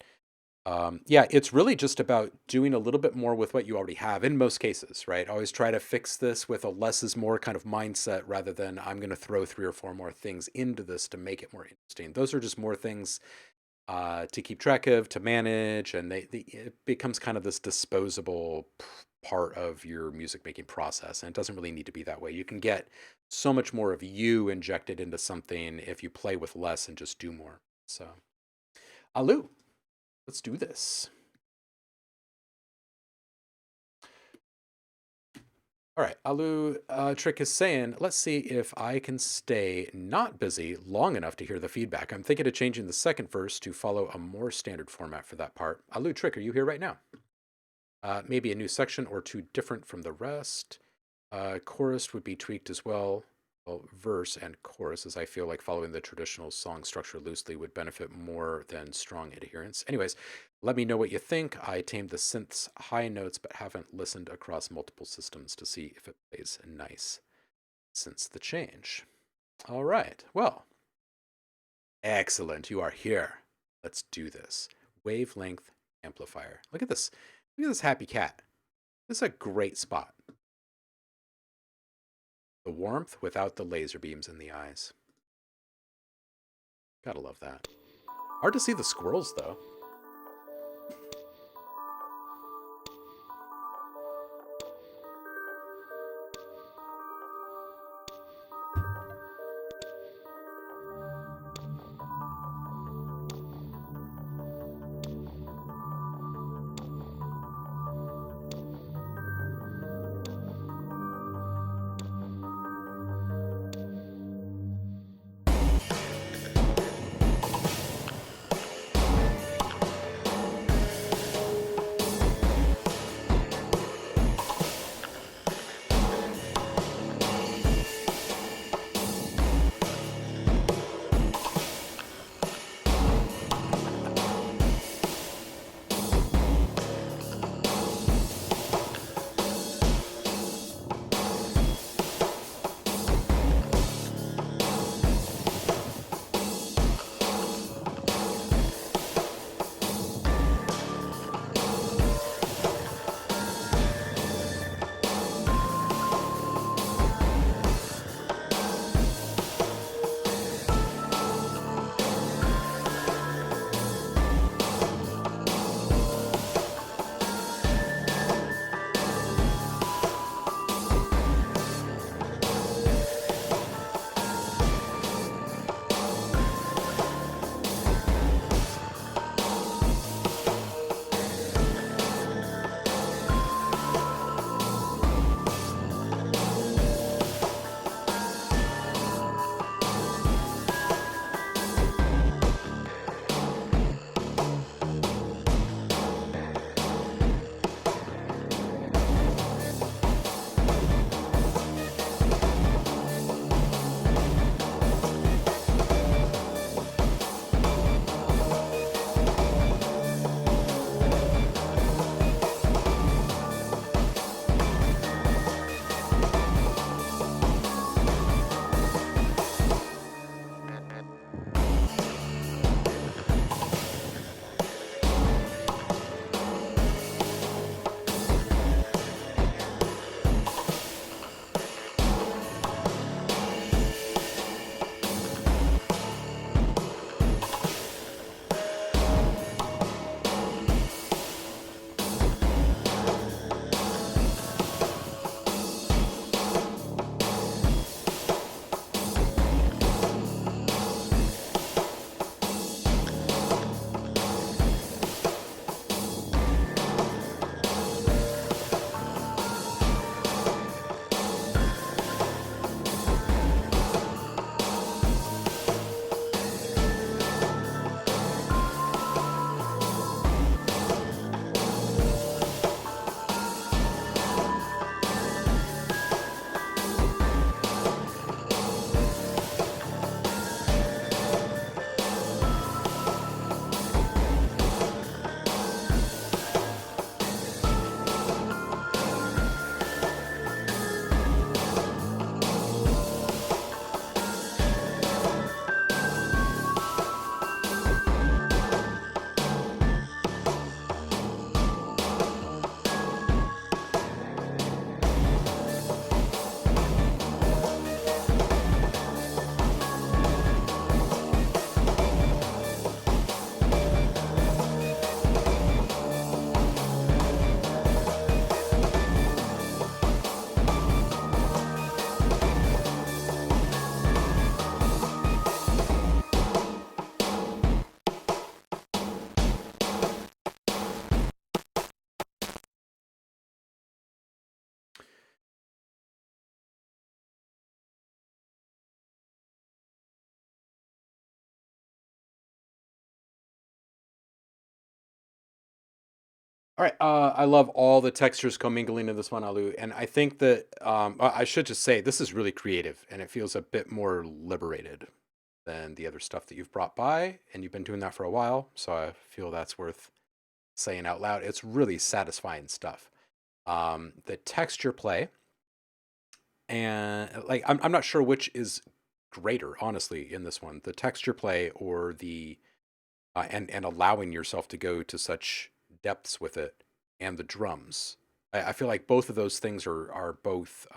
S1: Yeah, it's really just about doing a little bit more with what you already have in most cases, right? Always try to fix this with a less is more kind of mindset, rather than I'm going to throw 3 or 4 more things into this to make it more interesting. Those are just more things to keep track of, to manage, and it becomes kind of this disposable part of your music making process. And it doesn't really need to be that way. You can get so much more of you injected into something if you play with less and just do more. So, Alu. Let's do this. All right, Alu Trick is saying, let's see if I can stay not busy long enough to hear the feedback. I'm thinking of changing the second verse to follow a more standard format for that part. Alu Trick, are you here right now? Maybe a new section or 2 different from the rest. Chorus would be tweaked as well. Well, verse and chorus, as I feel like following the traditional song structure loosely would benefit more than strong adherence. Anyways, let me know what you think. I tamed the synth's high notes, but haven't listened across multiple systems to see if it plays nice since the change. All right, well, excellent. You are here. Let's do this. Wavelength amplifier. Look at this. Look at this happy cat. This is a great spot. The warmth without the laser beams in the eyes. Gotta love that. Hard to see the squirrels, though. All right. I love all the textures commingling in this one, Alu. And I think that I should just say this is really creative and it feels a bit more liberated than the other stuff that you've brought by. And you've been doing that for a while. So I feel that's worth saying out loud. It's really satisfying stuff. The texture play, and like I'm not sure which is greater, honestly, in this one, the texture play or the and allowing yourself to go to such depths with it, and the drums. I feel like both of those things are both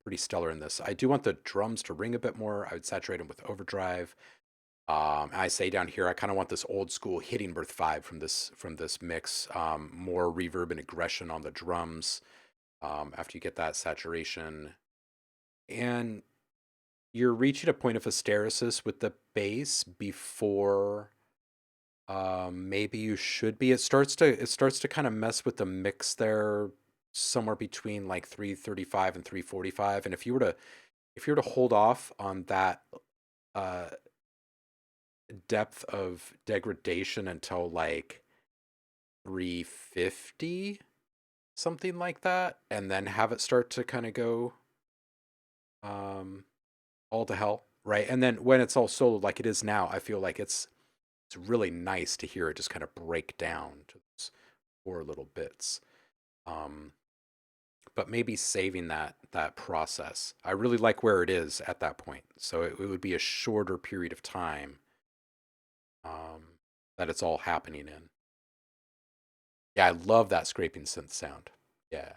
S1: pretty stellar in this. I do want the drums to ring a bit more. I would saturate them with overdrive. I say down here, I kind of want this old school hitting birth vibe from this mix. More reverb and aggression on the drums after you get that saturation, and you're reaching a point of hysteresis with the bass before maybe you should be. It starts to kind of mess with the mix there, somewhere between like 335 and 345. And if you were to hold off on that depth of degradation until like 350, something like that, and then have it start to kind of go all to hell, right? And then when it's all soloed like it is now, I feel like it's really nice to hear it just kind of break down to those 4 little bits. But maybe saving that process. I really like where it is at that point. So it would be a shorter period of time that it's all happening in. Yeah, I love that scraping synth sound. Yeah.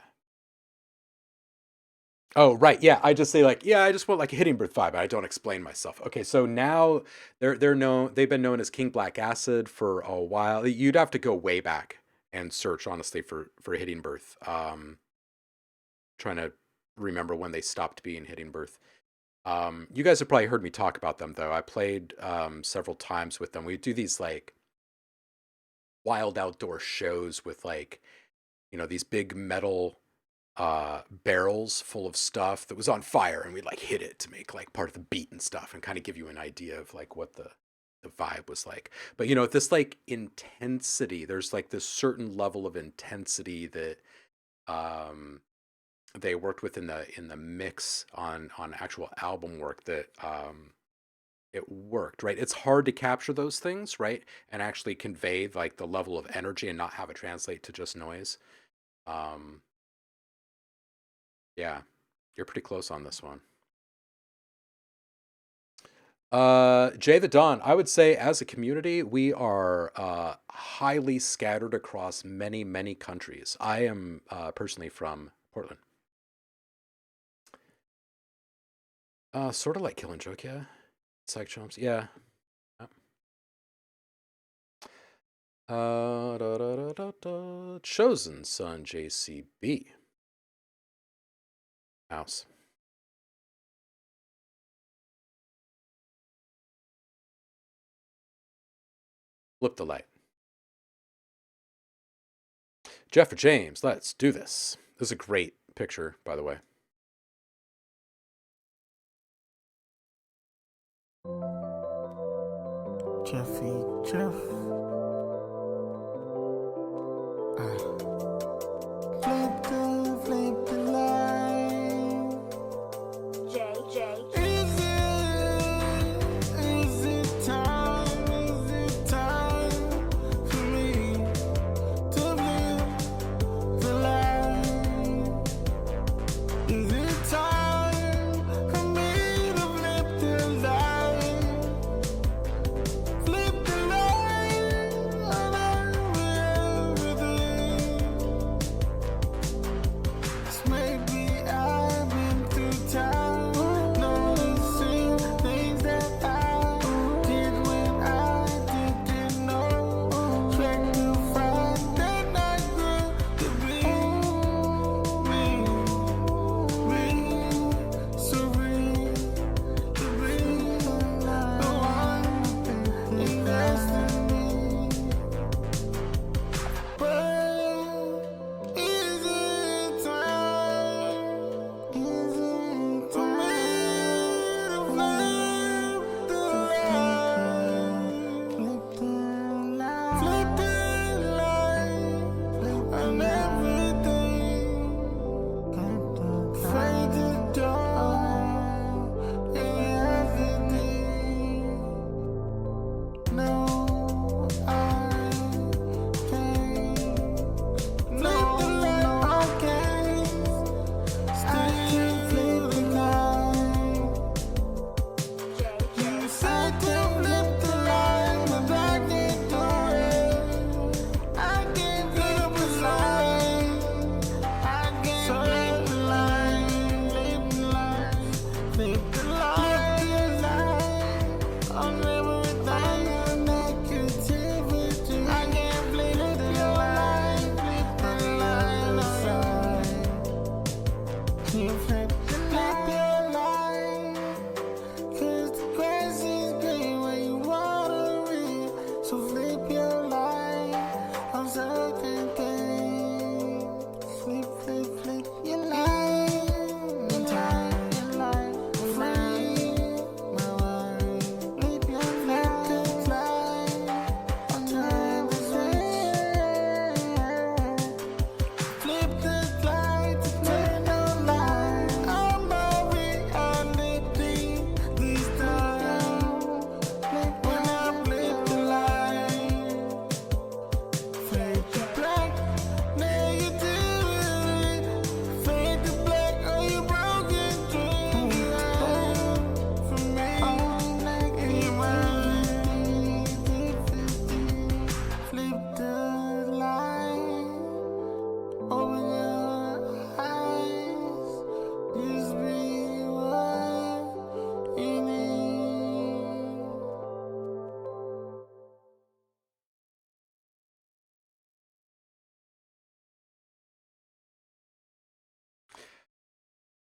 S1: Oh, right. Yeah, I just say like, yeah, I just want like a hitting birth vibe. I don't explain myself. Okay, so now they're known. They've been known as King Black Acid for a while. You'd have to go way back and search, honestly, for hitting birth. Trying to remember when they stopped being hitting birth. You guys have probably heard me talk about them though. I played several times with them. We do these like wild outdoor shows with like, these big metal barrels full of stuff that was on fire, and we'd like hit it to make like part of the beat and stuff and kind of give you an idea of like what the vibe was like. But this like intensity, there's like this certain level of intensity that they worked with in the mix on actual album work that it worked, right? It's hard to capture those things, right? And actually convey like the level of energy and not have it translate to just noise. Yeah, you're pretty close on this one. Jay the Don, I would say as a community, we are highly scattered across many, many countries. I am personally from Portland. Sort of like Killing Joke, yeah. Psych Chomps, yeah. Chosen Son JCB. House. Flip the light. Jeff or James, let's do this. This is a great picture, by the way.
S2: Jeff. Flip the light.
S3: J.
S2: Is it time for me to flip the light? Is it time for me to flip the light? Flip the light.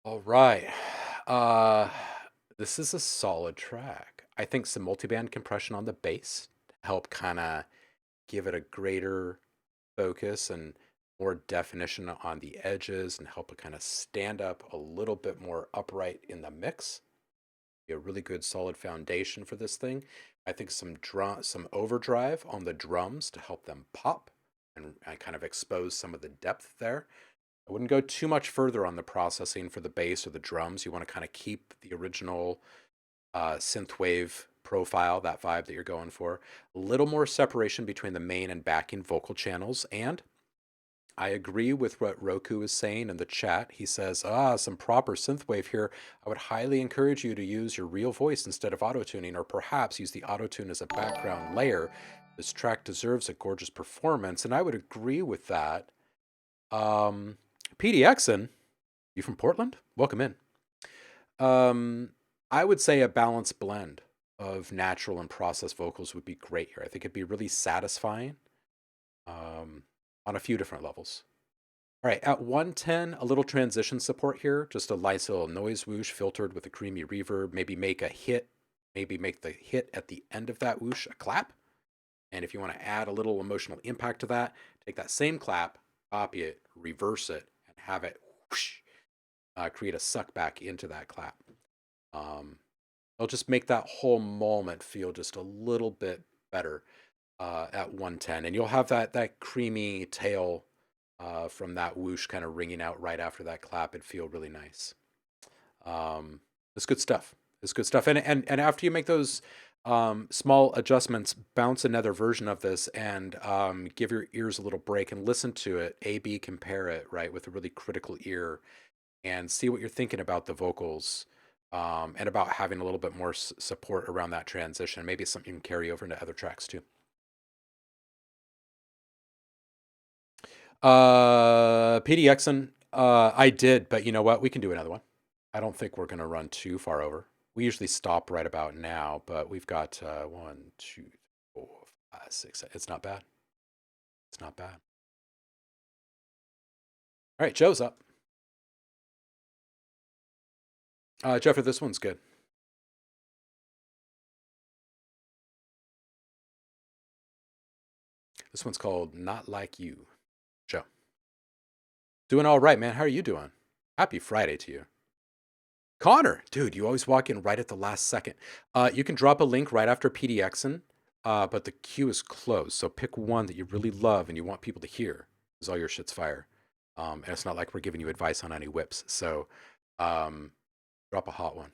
S1: All right. Uh, this is a solid track. I think some multiband compression on the bass help kind of give it a greater focus and more definition on the edges and help it kind of stand up a little bit more upright in the mix. Be a really good solid foundation for this thing. I think some overdrive on the drums to help them pop and kind of expose some of the depth there. I wouldn't go too much further on the processing for the bass or the drums. You want to kind of keep the original synthwave profile, that vibe that you're going for. A little more separation between the main and backing vocal channels. And I agree with what Roku is saying in the chat. He says, some proper synthwave here. I would highly encourage you to use your real voice instead of auto-tuning, or perhaps use the auto-tune as a background layer. This track deserves a gorgeous performance. And I would agree with that. PDXen, you from Portland? Welcome in. I would say a balanced blend of natural and processed vocals would be great here. I think it'd be really satisfying on a few different levels. All right, at 110, a little transition support here, just a nice little noise whoosh filtered with a creamy reverb. Maybe make a hit, maybe make the hit at the end of that whoosh a clap. And if you want to add a little emotional impact to that, take that same clap, copy it, reverse it, and have it whoosh, create a suck back into that clap. It'll just make that whole moment feel just a little bit better at 110. And you'll have that creamy tail from that whoosh kind of ringing out right after that clap. It'd feel really nice. It's good stuff. It's good stuff. And after you make those small adjustments, bounce another version of this and give your ears a little break and listen to it, A/B compare it, right, with a really critical ear, and see what you're thinking about the vocals, and about having a little bit more support around that transition. Maybe it's something you can carry over into other tracks too. PDXen, I did, but you know what? We can do another one. I don't think we're going to run too far over. We usually stop right about now, but we've got 1, 2, 4, 5, 6. It's not bad. It's not bad. All right, Joe's up. Jeffrey, this one's good. This one's called Not Like You. Joe. Doing all right, man. How are you doing? Happy Friday to you. Connor, dude, you always walk in right at the last second. You can drop a link right after PDXen, but the queue is closed. So pick one that you really love and you want people to hear, because all your shit's fire. And it's not like we're giving you advice on any whips. So drop a hot one.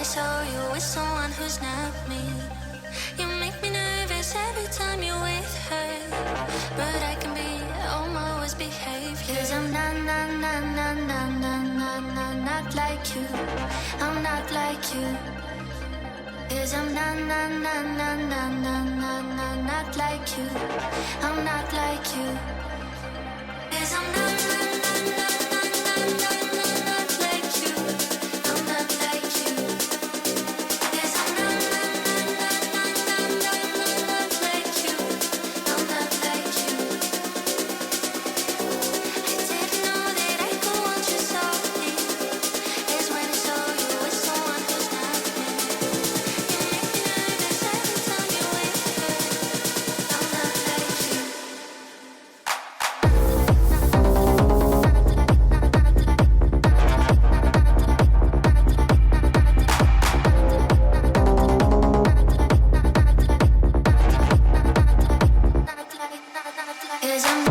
S3: saw you with someone who's not me. You make me nervous every time you're with her, but I can be almost behave. Cause I'm not like you. I'm not like you. Cause I'm not like you. I'm not like you. Cause I'm not like you. I'm not like you. Cause I'm not like you. I'm not like you. I didn't know that I could want you so deep. It's when I saw you with someone who's not me. You make me nervous every time you're with her. I'm not like you. Cause I'm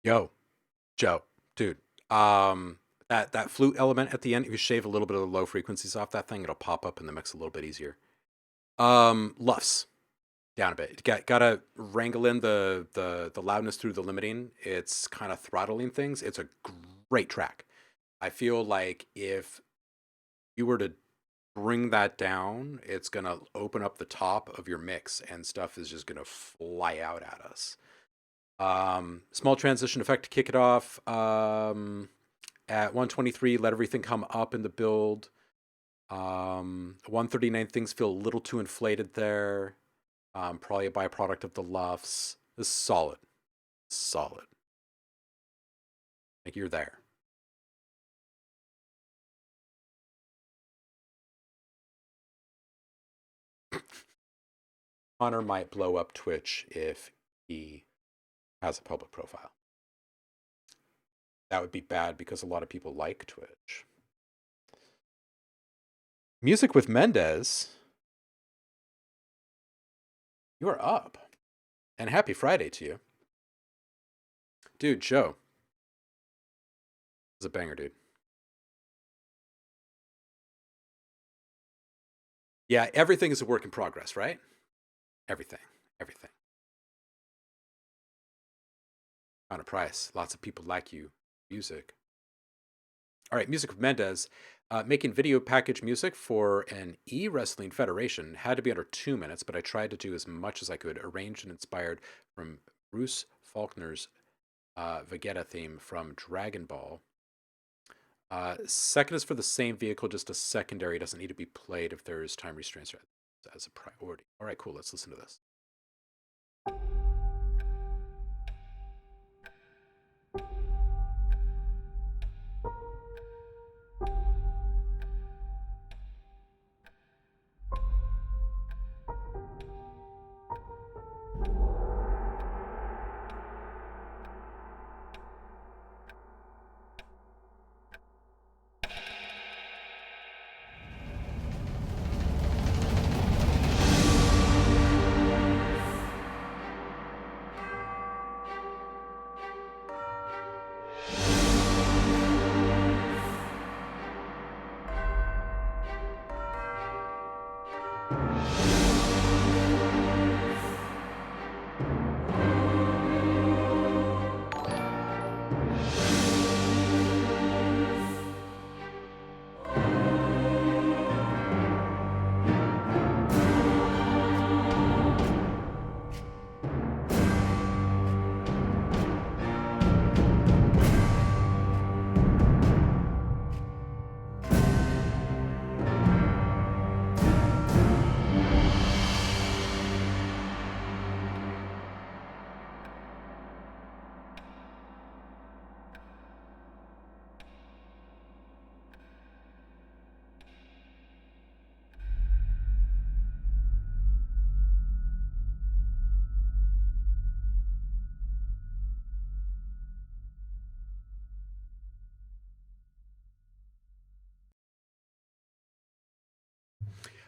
S1: Yo, Joe, dude. That flute element at the end, if you shave a little bit of the low frequencies off that thing, it'll pop up in the mix a little bit easier. Luffs down a bit. Gotta wrangle in the loudness through the limiting. It's kind of throttling things. It's a great track. I feel like if you were to bring that down, it's gonna open up the top of your mix, and stuff is just gonna fly out at us. Small transition effect to kick it off. At 123, let everything come up in the build. 139, things feel a little too inflated there. Probably a byproduct of the luffs. This is solid. Solid. Like you're there. Connor might blow up Twitch if he has a public profile. That would be bad because a lot of people like Twitch. Music with Mendez. You are up. And happy Friday to you. Dude, Joe. This is a banger, dude. Yeah, everything is a work in progress, right? Everything. On a price. Lots of people like you. Music. All right, Music with Mendez. Making video package music for an e-wrestling federation had to be under 2 minutes, but I tried to do as much as I could. Arranged and inspired from Bruce Faulkner's Vegeta theme from Dragon Ball. Second is for the same vehicle, just a secondary. Doesn't need to be played if there is time restraints as a priority. All right, cool. Let's listen to this.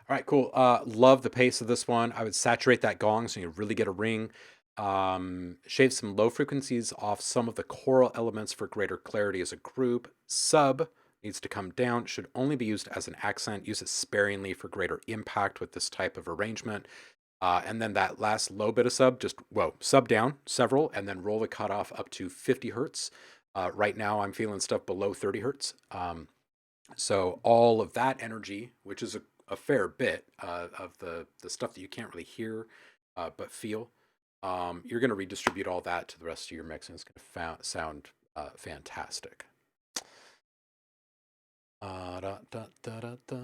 S1: All right, cool. Love the pace of this one. I would saturate that gong so you really get a ring. Shave some low frequencies off some of the choral elements for greater clarity as a group. Sub needs to come down. Should only be used as an accent. Use it sparingly for greater impact with this type of arrangement. And then that last low bit of sub, just, sub down several, and then roll the cutoff up to 50 hertz. Right now, I'm feeling stuff below 30 hertz. So all of that energy, which is a fair bit of the stuff that you can't really hear but feel, you're going to redistribute all that to the rest of your mix, and it's going to sound fantastic. Da, da, da, da, da.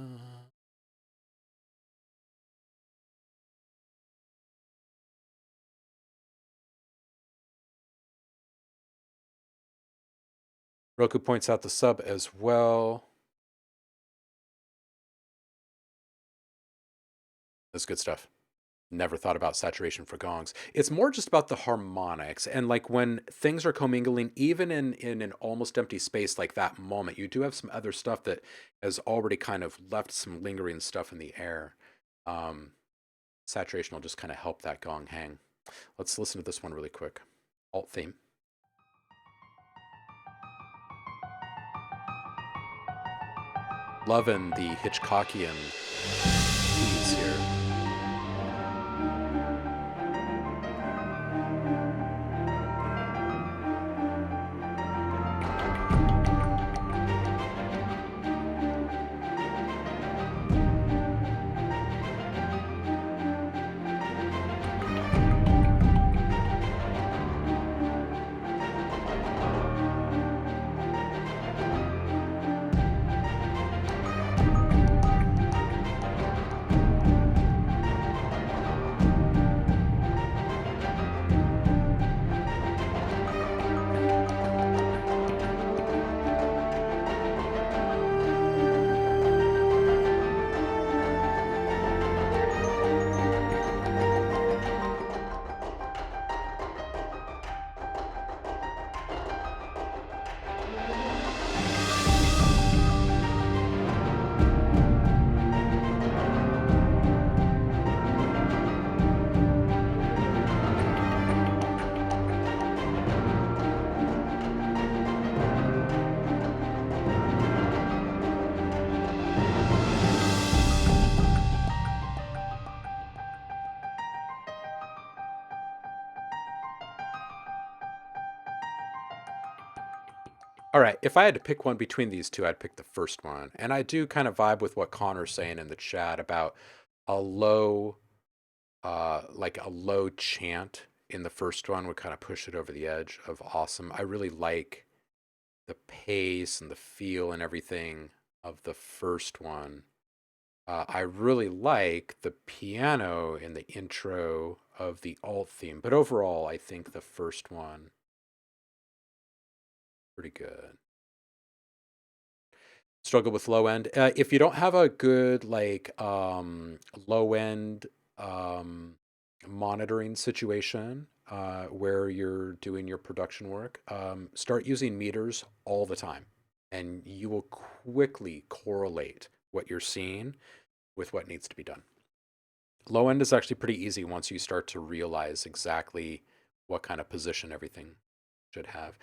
S1: Roku points out the sub as well. That's good stuff. Never thought about saturation for gongs. It's more just about the harmonics, and like when things are commingling, even in an almost empty space like that moment, you do have some other stuff that has already kind of left some lingering stuff in the air. Saturation will just kind of help that gong hang. Let's listen to this one really quick. Alt theme. Loving the Hitchcockian keys here. All right, if I had to pick one between these two, I'd pick the first one. And I do kind of vibe with what Connor's saying in the chat about a low, like a low chant in the first one would kind of push it over the edge of awesome. I really like the pace and the feel and everything of the first one. I really like the piano in the intro of the alt theme, but overall, I think the first one pretty good. Struggle with low end. If you don't have a good like low end monitoring situation where you're doing your production work, start using meters all the time, and you will quickly correlate what you're seeing with what needs to be done. Low end is actually pretty easy once you start to realize exactly what kind of position everything should have.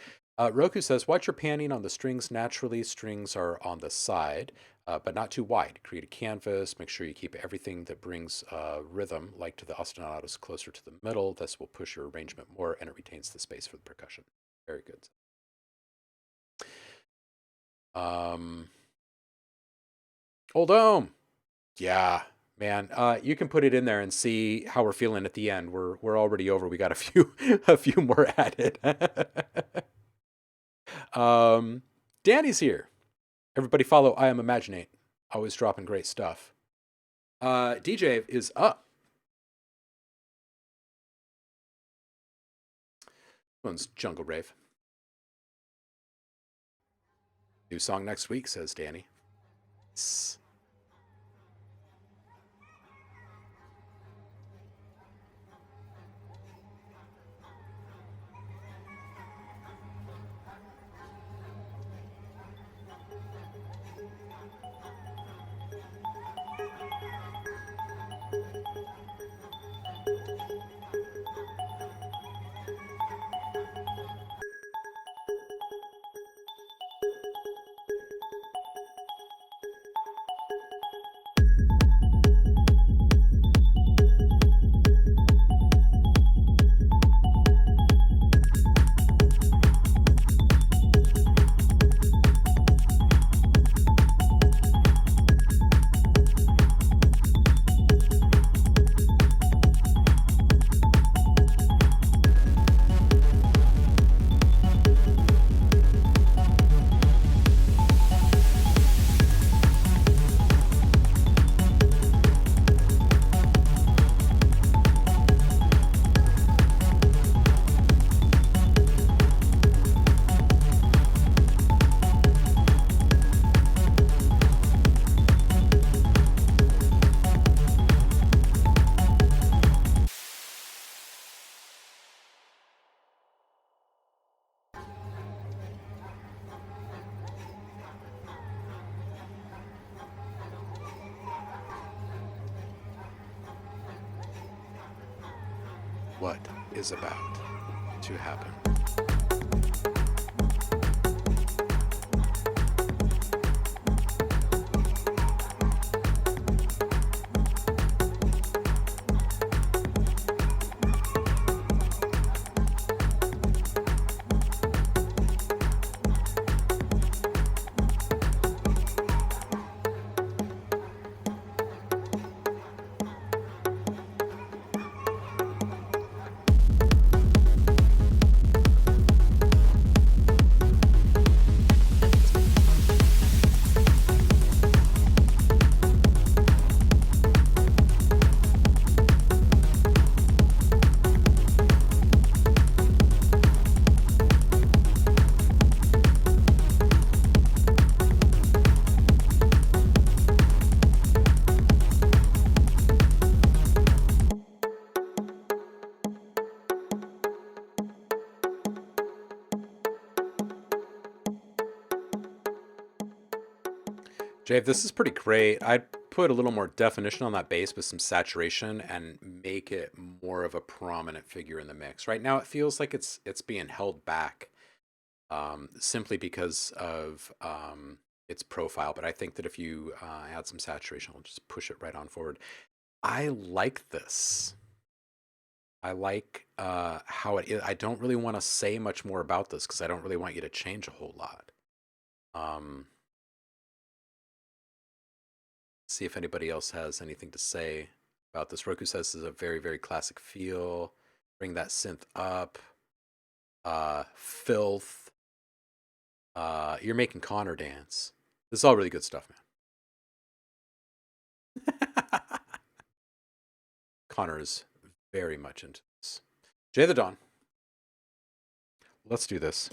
S1: Roku says, watch your panning on the strings naturally. Strings are on the side, but not too wide. Create a canvas. Make sure you keep everything that brings rhythm, like to the ostinatos, closer to the middle. This will push your arrangement more, and it retains the space for the percussion. Very good. Old Ohm. Yeah, man. You can put it in there and see how we're feeling at the end. We're already over. We got a few more added. Danny's here. Everybody follow I Am Imaginate. Always dropping great stuff. DJ is up. This one's Jungle Rave. New song next week, says Danny. what is about to happen. Jave, this is pretty great. I'd put a little more definition on that bass with some saturation and make it more of a prominent figure in the mix. Right now, it feels like it's being held back simply because of its profile. But I think that if you add some saturation, it'll just push it right on forward. I like this. I like how it is. I don't really want to say much more about this because I don't really want you to change a whole lot. See if anybody else has anything to say about this. Roku says this is a very, very classic feel. Bring that synth up. Filth. You're making Connor dance. This is all really good stuff, man. Connor is very much into this. Jay the Dawn. Let's do this.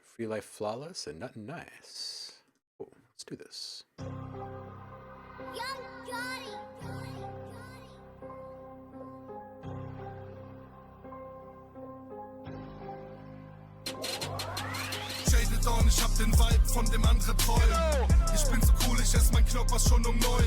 S1: Free Life Flawless and Nothing Nice. Oh, let's do this.
S6: Ich hab den Vibe von dem andere träumen. Ich bin so cool, ich ess mein Knoppers schon um 9.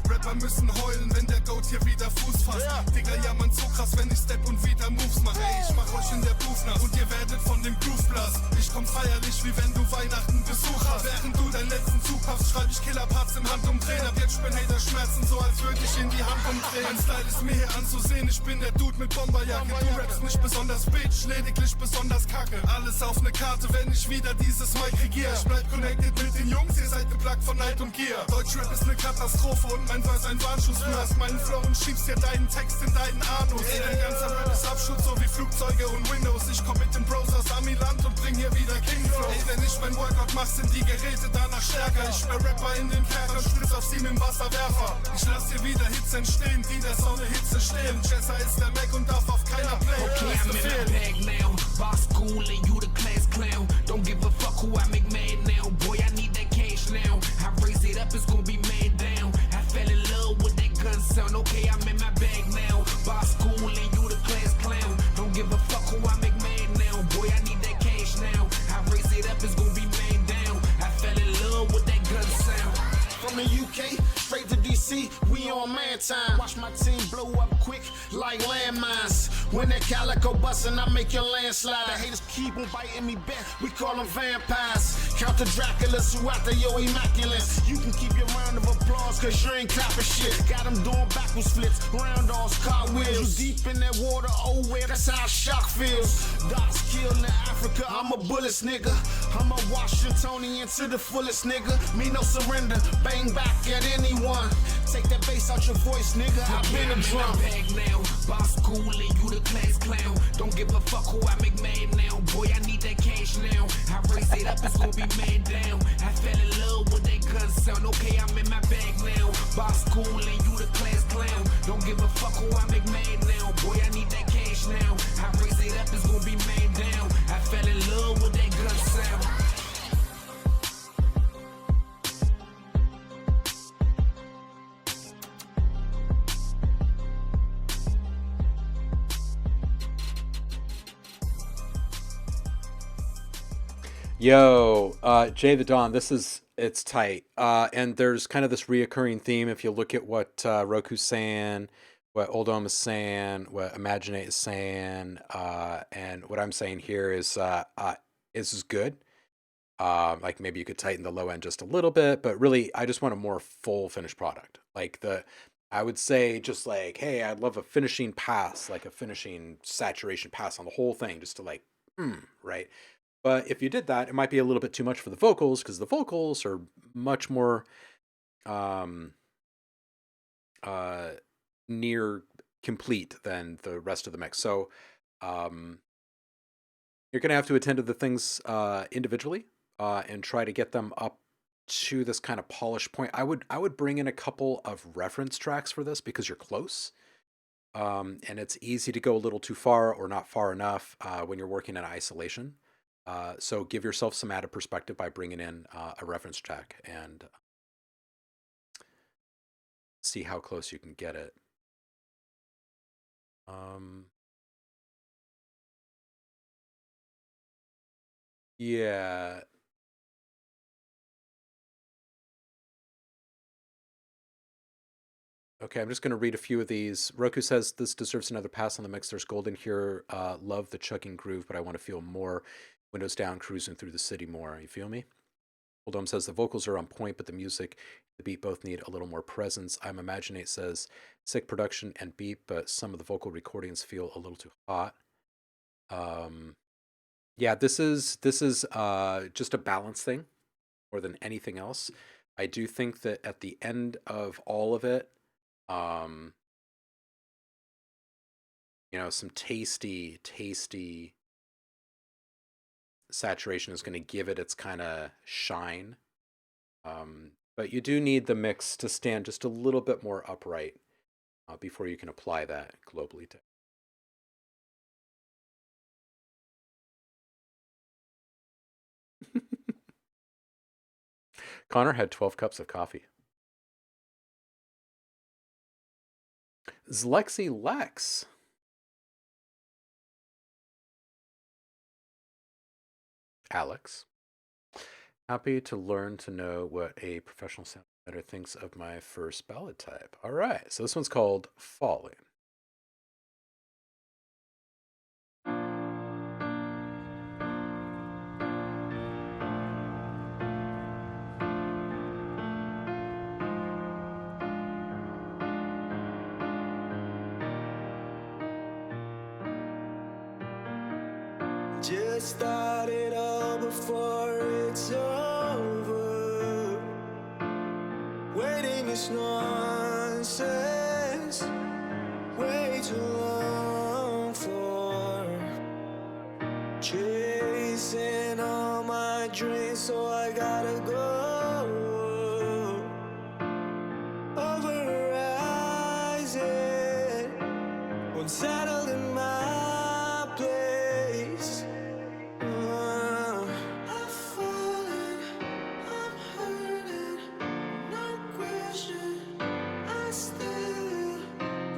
S6: Rapper müssen heulen, wenn der Goat hier wieder Fuß fasst. Digga, ja man so krass, wenn ich step und wieder Moves mach. Ey, ich mach euch in der Booth nass und ihr werdet von dem Groove blass. Ich komm feierlich, wie wenn du Weihnachten Besuch hast. Während du deinen letzten Zug hast, schreib ich Killerparts im Handumdrehen. Ab jetzt spüren Hater Schmerzen, so als würde ich in die Hand umdrehen. Mein Style ist mir hier anzusehen, ich bin der Dude mit Bomberjacke. Du rappst nicht besonders bitch, lediglich besonders kacke. Alles auf ne Karte, wenn ich wieder dieses Mic regier. Ich bleib connected mit den Jungs, ihr seid geplagt von Neid und Gier. Deutschrap ist ne Katastrophe und mein Verse ein Warnschuss. Du hast meinen Flow und schiebst dir deinen Text in deinen Anus. Ey, dein ganzer Rap ist Abschutz, so wie Flugzeuge und Windows. Ich komm mit den Bros aus Amiland und bring hier wieder King Flow. Ey, wenn ich mein Workout mach, sind die Geräte danach stärker. Ich sperr Rapper in den Kerker, spritz auf sie mit dem Wasserwerfer. Ich lass hier wieder Hits entstehen, die der Sonne Hitze stehen. Jessa ist der Mac und darf auf keiner Playlist
S7: Okay, I'm in my bag now. Boss cool and you the class clown. Don't give a fuck who I make mad now. Boy, I need that cash now. I raise it up, it's gonna be man down. I fell in love with that gun sound. Okay, I'm in my bag now. Boss cool and you the class clown. Don't give a fuck who I make mad now. Boy, I need that cash now. I raise it up, it's gonna be man down. I fell in love with that gun sound.
S8: From the UK, straight to DC, we on man time. Watch my team blow up quick like landmines. When that calico bustin', I make your landslide. The haters keep on biting me back, we call them vampires. Count the Draculas who out there, yo, immaculate. You can keep your round of applause, cause you ain't clapping shit. Got them doing backwards flips, round offs, cartwheels. You deep in that water, oh well, that's how shock feels. Dots killed in Africa, I'm a bullets nigga. I'm a Washingtonian to the fullest nigga. Me no surrender, bang back at anyone. Take that bass out your voice, nigga, I've been a drum.
S7: Bag now, boss cool and you the class clown. Don't give a fuck who I make mad now. Boy, I need that cash now. I raise it up, it's gonna be man down. I fell in love with that gun sound. Okay, I'm in my bag now. Boss cool and you the class clown. Don't give a fuck who I make mad now. Boy, I need that cash now. I raise it up, it's gonna be man down. I fell in love with that gun sound.
S1: Yo, Jay the Dawn, it's tight. And there's kind of this reoccurring theme if you look at what Roku's saying, what Old Ohm is saying, what Imaginate is saying, and what I'm saying here is this is good. Like maybe you could tighten the low end just a little bit, but really I just want a more full finished product. I would say just like, hey, I'd love a finishing pass, like a finishing saturation pass on the whole thing, just to like, right? But if you did that, it might be a little bit too much for the vocals because the vocals are much more um, near complete than the rest of the mix. So um, you're going to have to attend to the things individually and try to get them up to this kind of polished point. I would bring in a couple of reference tracks for this because you're close. And it's easy to go a little too far or not far enough when you're working in isolation. So give yourself some added perspective by bringing in a reference track and see how close you can get it. Yeah. Okay, I'm just going to read a few of these. Roku says, this deserves another pass on the mix. There's gold in here. Love the chugging groove, but I want to feel more windows down, cruising through the city more. You feel me? Old Dome says, the vocals are on point, but the music, the beat both need a little more presence. I'm Imaginate says, sick production and beat, but some of the vocal recordings feel a little too hot. Yeah, this is just a balance thing more than anything else. I do think that at the end of all of it, some tasty saturation is going to give it its kind of shine. But you do need the mix to stand just a little bit more upright before you can apply that globally. Connor had 12 cups of coffee. Zlexi Lex. Alex. Happy to learn to know what a professional sound editor thinks of my first ballad type. All right, so this one's called Falling.
S5: Just start it all before it's over. Waiting is nonsense. Way too long for chasing all my dreams, so I gotta go over horizon. Won't settle in my place. I've fallen, I'm hurting, no question. I still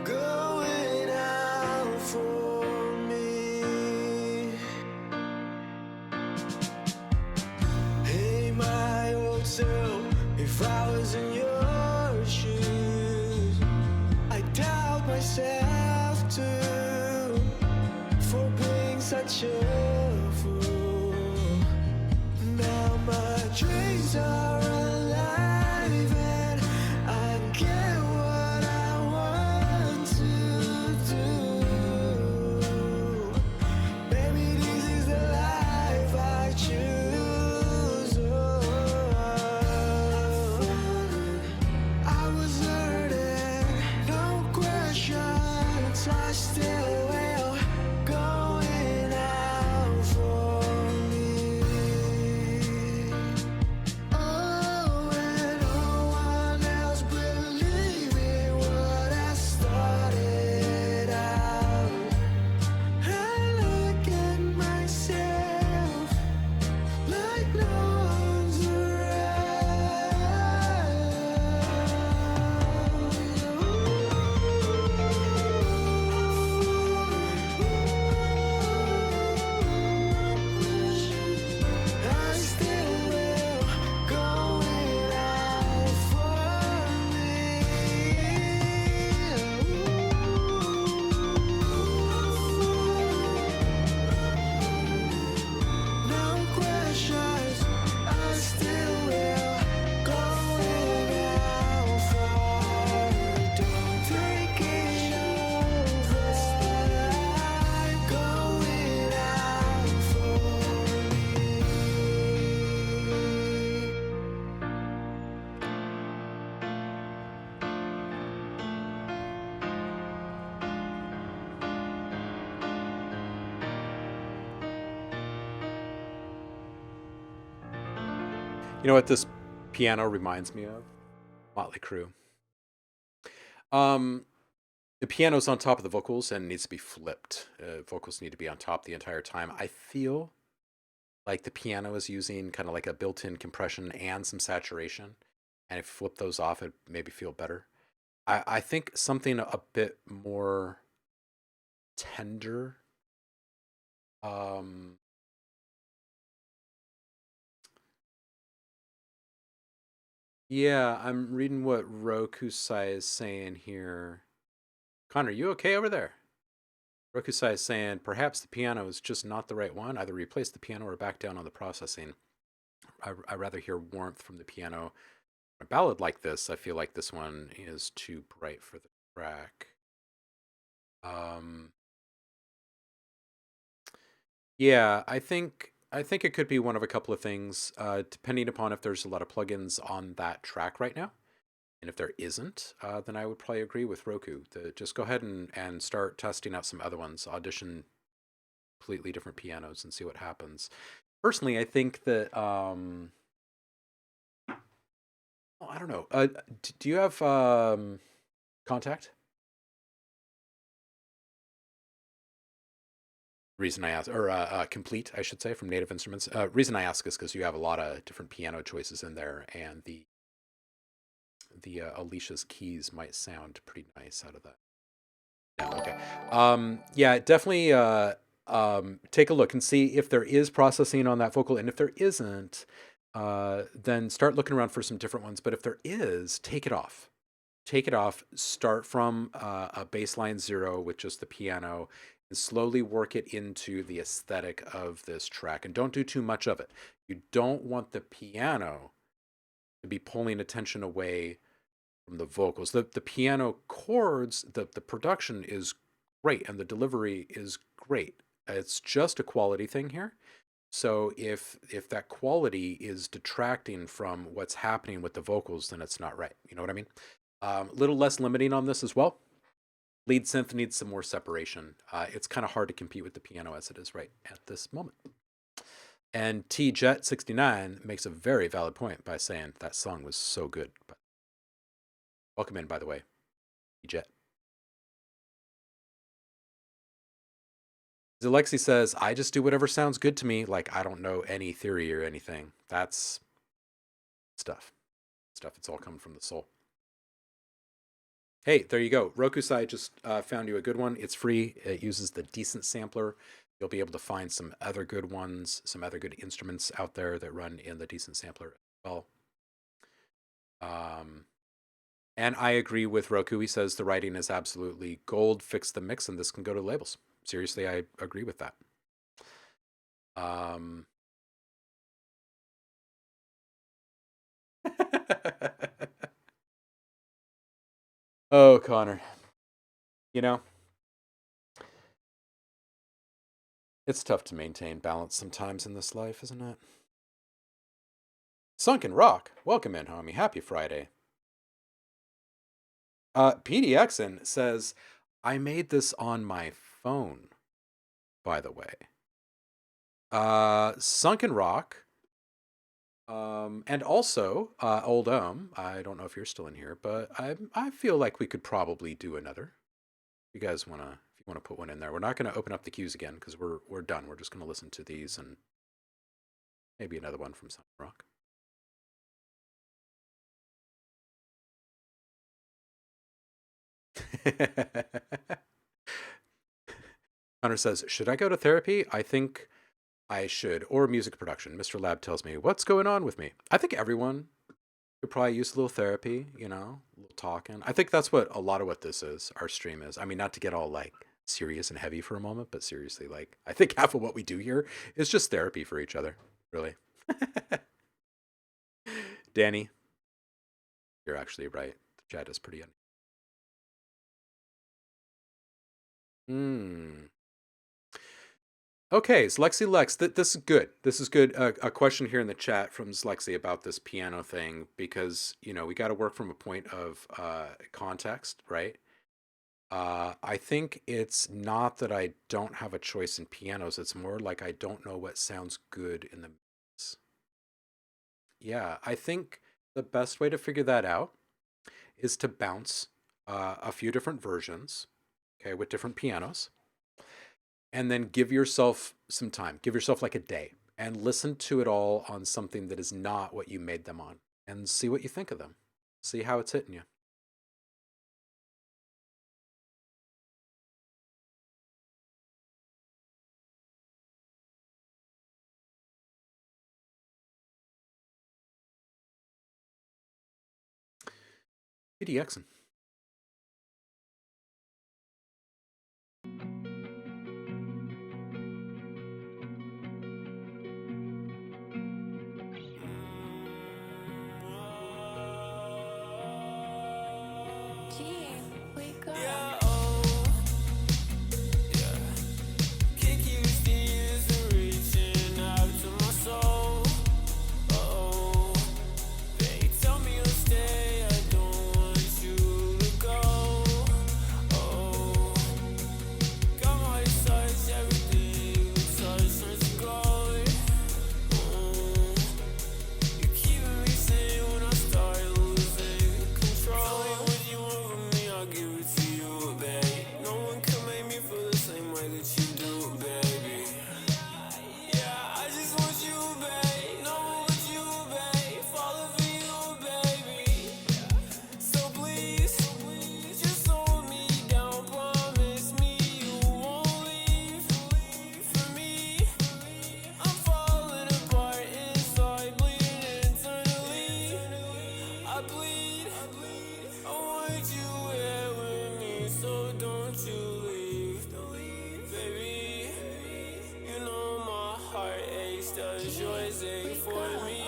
S5: going out for me. Hey, my old self, if I was in your shoes, I doubt myself too for being such a fool. Now my dreams are alive and I get what I want to do. Baby, this is the life I choose. I was hurting, no questions. I still will going out for me. Oh,
S1: You know what this piano reminds me of? Motley Crue. The piano's on top of the vocals and needs to be flipped. Vocals need to be on top the entire time. I feel like the piano is using kind of like a built-in compression and some saturation. And if you flip those off, it maybe feel better. I think something a bit more tender. Yeah, I'm reading what Rokusai is saying here. Connor, you okay over there? Rokusai is saying perhaps the piano is just not the right one. Either replace the piano or back down on the processing. I rather hear warmth from the piano. A ballad like this, I feel like this one is too bright for the track. Yeah, I think it could be one of a couple of things, depending upon if there's a lot of plugins on that track right now. And if there isn't, then I would probably agree with Roku. Just go ahead and start testing out some other ones. Audition completely different pianos and see what happens. Personally, I think that I don't know. Do you have Kontakt? Reason I ask, or Complete, I should say, from Native Instruments. Reason I ask is because you have a lot of different piano choices in there, and the Alicia's keys might sound pretty nice out of that. No, okay. Yeah, definitely take a look and see if there is processing on that vocal, and if there isn't, then start looking around for some different ones. But if there is, take it off. Take it off. Start from a baseline 0 with just the piano, and slowly work it into the aesthetic of this track. And don't do too much of it. You don't want the piano to be pulling attention away from the vocals. The piano chords, the production is great, and the delivery is great. It's just a quality thing here. So if that quality is detracting from what's happening with the vocals, then it's not right. You know what I mean? A little less limiting on this as well. Lead synth needs some more separation. It's kind of hard to compete with the piano as it is right at this moment. And TJet69 makes a very valid point by saying that song was so good. Welcome in, by the way, TJet. Alexi says, I just do whatever sounds good to me. Like, I don't know any theory or anything. That's stuff. It's all coming from the soul. Hey, there you go. Rokusai just found you a good one. It's free. It uses the Decent sampler. You'll be able to find some other good ones, some other good instruments out there that run in the Decent sampler as well. And I agree with Roku. He says the writing is absolutely gold. Fix the mix, and this can go to labels. Seriously, I agree with that. Oh, Connor. You know, it's tough to maintain balance sometimes in this life, isn't it? Sunken Rock. Welcome in, homie. Happy Friday. PDXN says, I made this on my phone, by the way. Sunken Rock. And also, Old I don't know if you're still in here, but I feel like we could probably do another. If you guys wanna put one in there. We're not gonna open up the queues again because we're done. We're just gonna listen to these and maybe another one from Sunken Rock. Hunter says, should I go to therapy? I think I should. Or music production. Mr. Lab tells me, what's going on with me? I think everyone could probably use a little therapy, a little talking. I think that's what a lot of what this is, our stream is. I mean, not to get all like serious and heavy for a moment, but seriously, like I think half of what we do here is just therapy for each other, really. Danny, you're actually right. The chat is pretty Okay, Zlexi Lex, this is good. This is good. A question here in the chat from Zlexi about this piano thing, because, we got to work from a point of context, right? I think it's not that I don't have a choice in pianos. It's more like I don't know what sounds good in the mix. Yeah, I think the best way to figure that out is to bounce a few different versions, okay, with different pianos, and then give yourself some time. Give yourself like a day and listen to it all on something that is not what you made them on and see what you think of them. See how it's hitting you. PDXing.
S3: Gee, wake up.
S4: Yeah, oh, yeah. Can't keep these reaching out to my soul. Oh, they tell me you'll stay. I don't want you to go. Oh, got my touch, everything you touch turns to gold. You keeping me sane when I start losing control. Tell me what you want from me, I'll give it to you, babe. No one can make me feel the same way that you do, baby. Yeah, I just want you, babe. No one but you, babe. Falling for you, baby. So please, just hold me down. Promise me you won't leave for me. I'm falling apart inside, bleeding internally. I bleed. I want you here with me, so don't you leave, baby. You know my heart aches, does yours ache for me?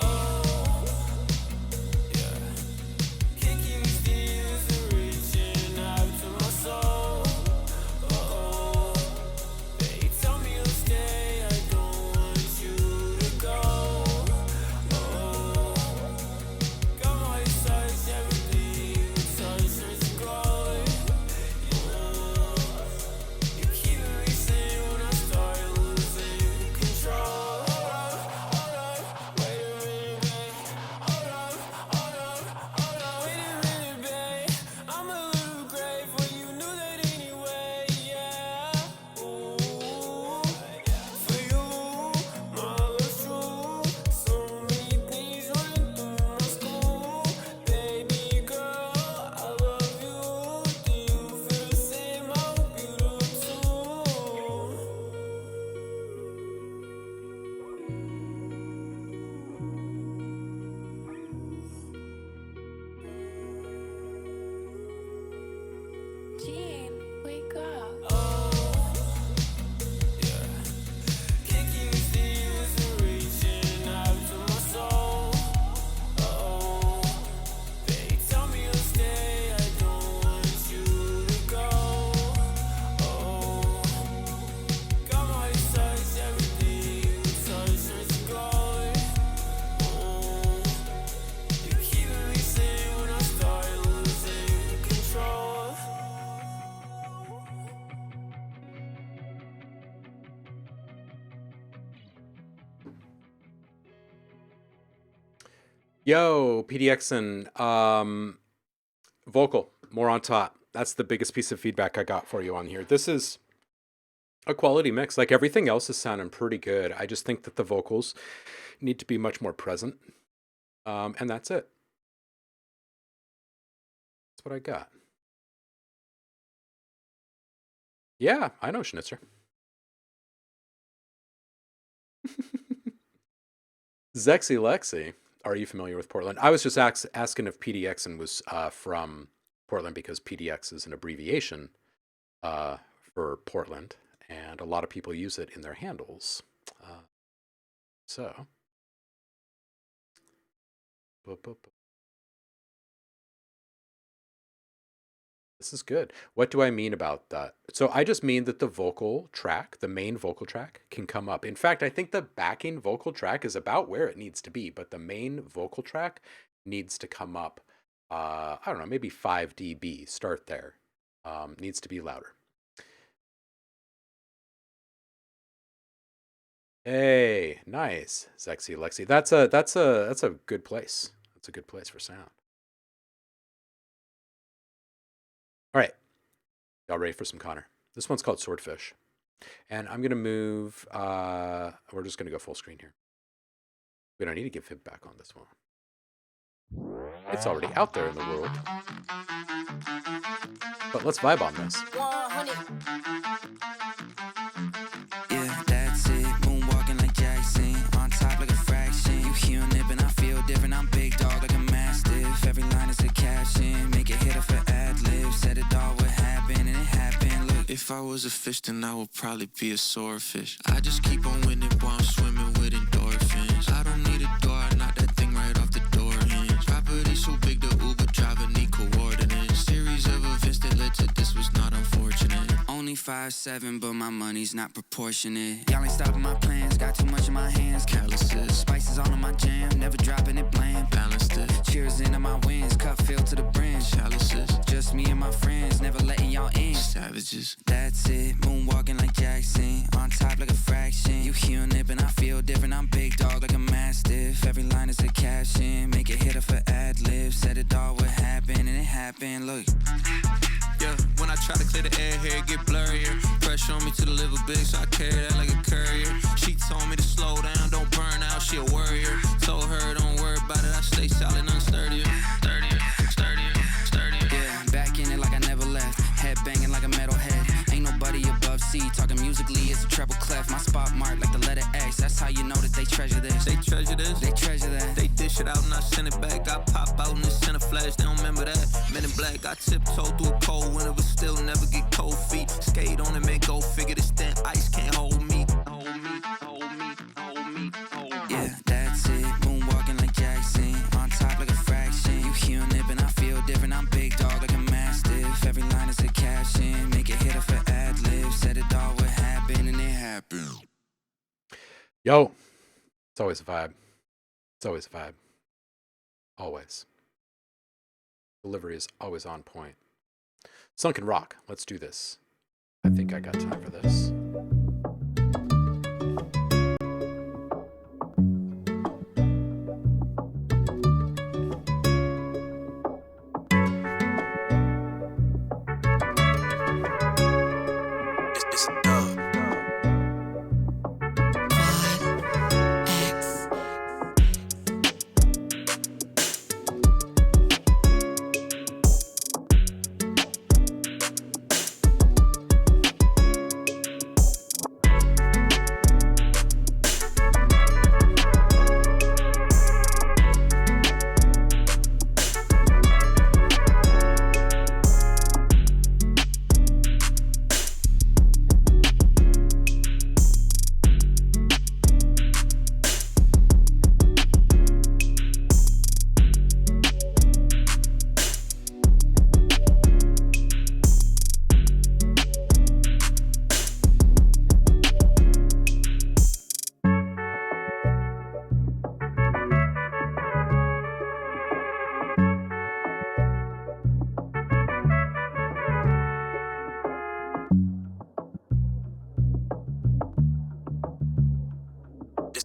S4: Yeah. Can't keep these tears reaching out to my soul. Oh, they tell me you'll stay. I don't want you to go. Oh, got my touch, everything you touch turns to gold. You keeping me sane when I start losing control. Hold up, wait a minute, babe. Hold up, wait a minute, babe. I'm a little grateful you knew that anyway, yeah. Ooh, for you, my love's true. So many things running through my school. Baby girl, I love you. Do you feel the same? I hope you do too.
S3: Gee, wake up.
S4: Can't keep these tears reaching out to my soul. Oh, they tell me you'll stay. I don't want you to go. Oh, got my touch, everything you touch turns to gold. You keeping me sane when I start losing control.
S1: Yo, PDXing. Vocal, more on top. That's the biggest piece of feedback I got for you on here. This is a quality mix. Like everything else is sounding pretty good. I just think that the vocals need to be much more present. And that's it. That's what I got. Yeah, I know Schnitzer. Zexy Lexi. Are you familiar with Portland? I was just asking if PDXing was from Portland because PDX is an abbreviation for Portland, and a lot of people use it in their handles. So, boop, boop, boop. This is good. What do I mean about that? So I just mean that the vocal track, the main vocal track, can come up. In fact, I think the backing vocal track is about where it needs to be, but the main vocal track needs to come up, I don't know, maybe 5 dB. Start there. Needs to be louder. Hey, nice, Zexy Lexi. That's a good place. That's a good place for sound. All right, y'all ready for some Connor? This one's called Swordfish, and I'm gonna move. We're just gonna go full screen here. We don't need to give feedback on this one. It's already out there in the world. But let's vibe on this.
S5: Yeah, that's it. Moonwalking like Jackson. On top like a fraction. You hearing it, but I feel different. I'm big dog like a mastiff. Every line is a caption. Make it hit for ad-lib. Said it all would happen, and it happened. Look, if I was a fish, then I would probably be a swordfish. I just keep on winning while I'm swimming with endorphins. I don't need a door, knock that thing right off the door hinge. Property so big, the Uber driver need coordinates. Series of events that led to this was not unfortunate. Only 5'7", but my money's not proportionate. Y'all ain't stopping my plans, got too much in my hands. Calluses, spices all in my jam, never dropping it bland. Balanced it, cheers into my wins, cup filled to the brim. Chalices, just me and my friends, never letting y'all in. Savages, that's it, moonwalking like Jackson. On top like a fraction, you hearing it, but I feel different. I'm big dog like a mastiff. Every line is a caption, make it hit for ad-lib. Said it all would happen, and it happened. Look. Yeah, when I try to clear the air, hair get blurrier. Pressure on me to the liver big, so I carry that like a courier. She told me to slow down, don't burn out, she a worrier. Told her don't worry about it, I stay solid and sturdier. Sturdier. Yeah, back in it like I never left. Head banging like a metalhead. Ain't nobody above C, talking musically, it's a treble clef. My spot marked like the letter X, that's how you know that they treasure this. They treasure this? They treasure that. They dish it out and I send it back. I pop out and it send a flash, they don't remember that. Men in black, I tiptoe through a cold winter, but still never get cold feet. Skate on it, man, go figure this thin ice can't hold me. Yeah, that's it, moonwalking like Jackson. On top like a fraction, you hearing it, but I feel different. I'm big dog like a mastiff. Every line is a caption, make it hit for ad-lib. Said it all would happen, and it happened.
S1: Yo, it's always a vibe. It's always a vibe. Always. Delivery is always on point. Sunken Rock, let's do this. I think I got time for this.
S5: It's a dub.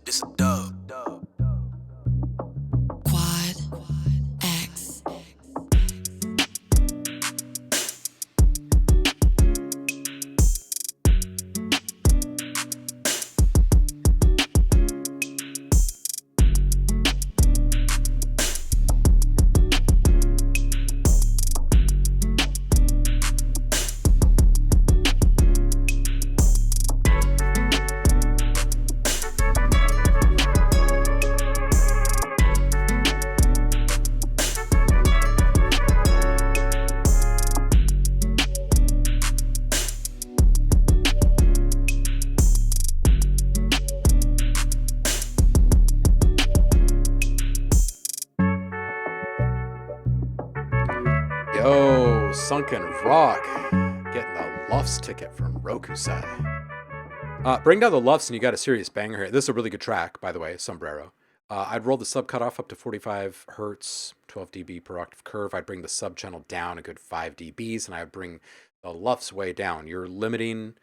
S5: It's a dub. Quad X.
S1: Yo, Sunken Rock. Getting the Luffs ticket from Rokusai. Bring down the Luffs and you got a serious banger here. This is a really good track, by the way, Sombrero. I'd roll the sub cutoff up to 45 hertz, 12 dB per octave curve. I'd bring the sub channel down a good 5 dBs, and I'd bring the Luffs way down. You're limiting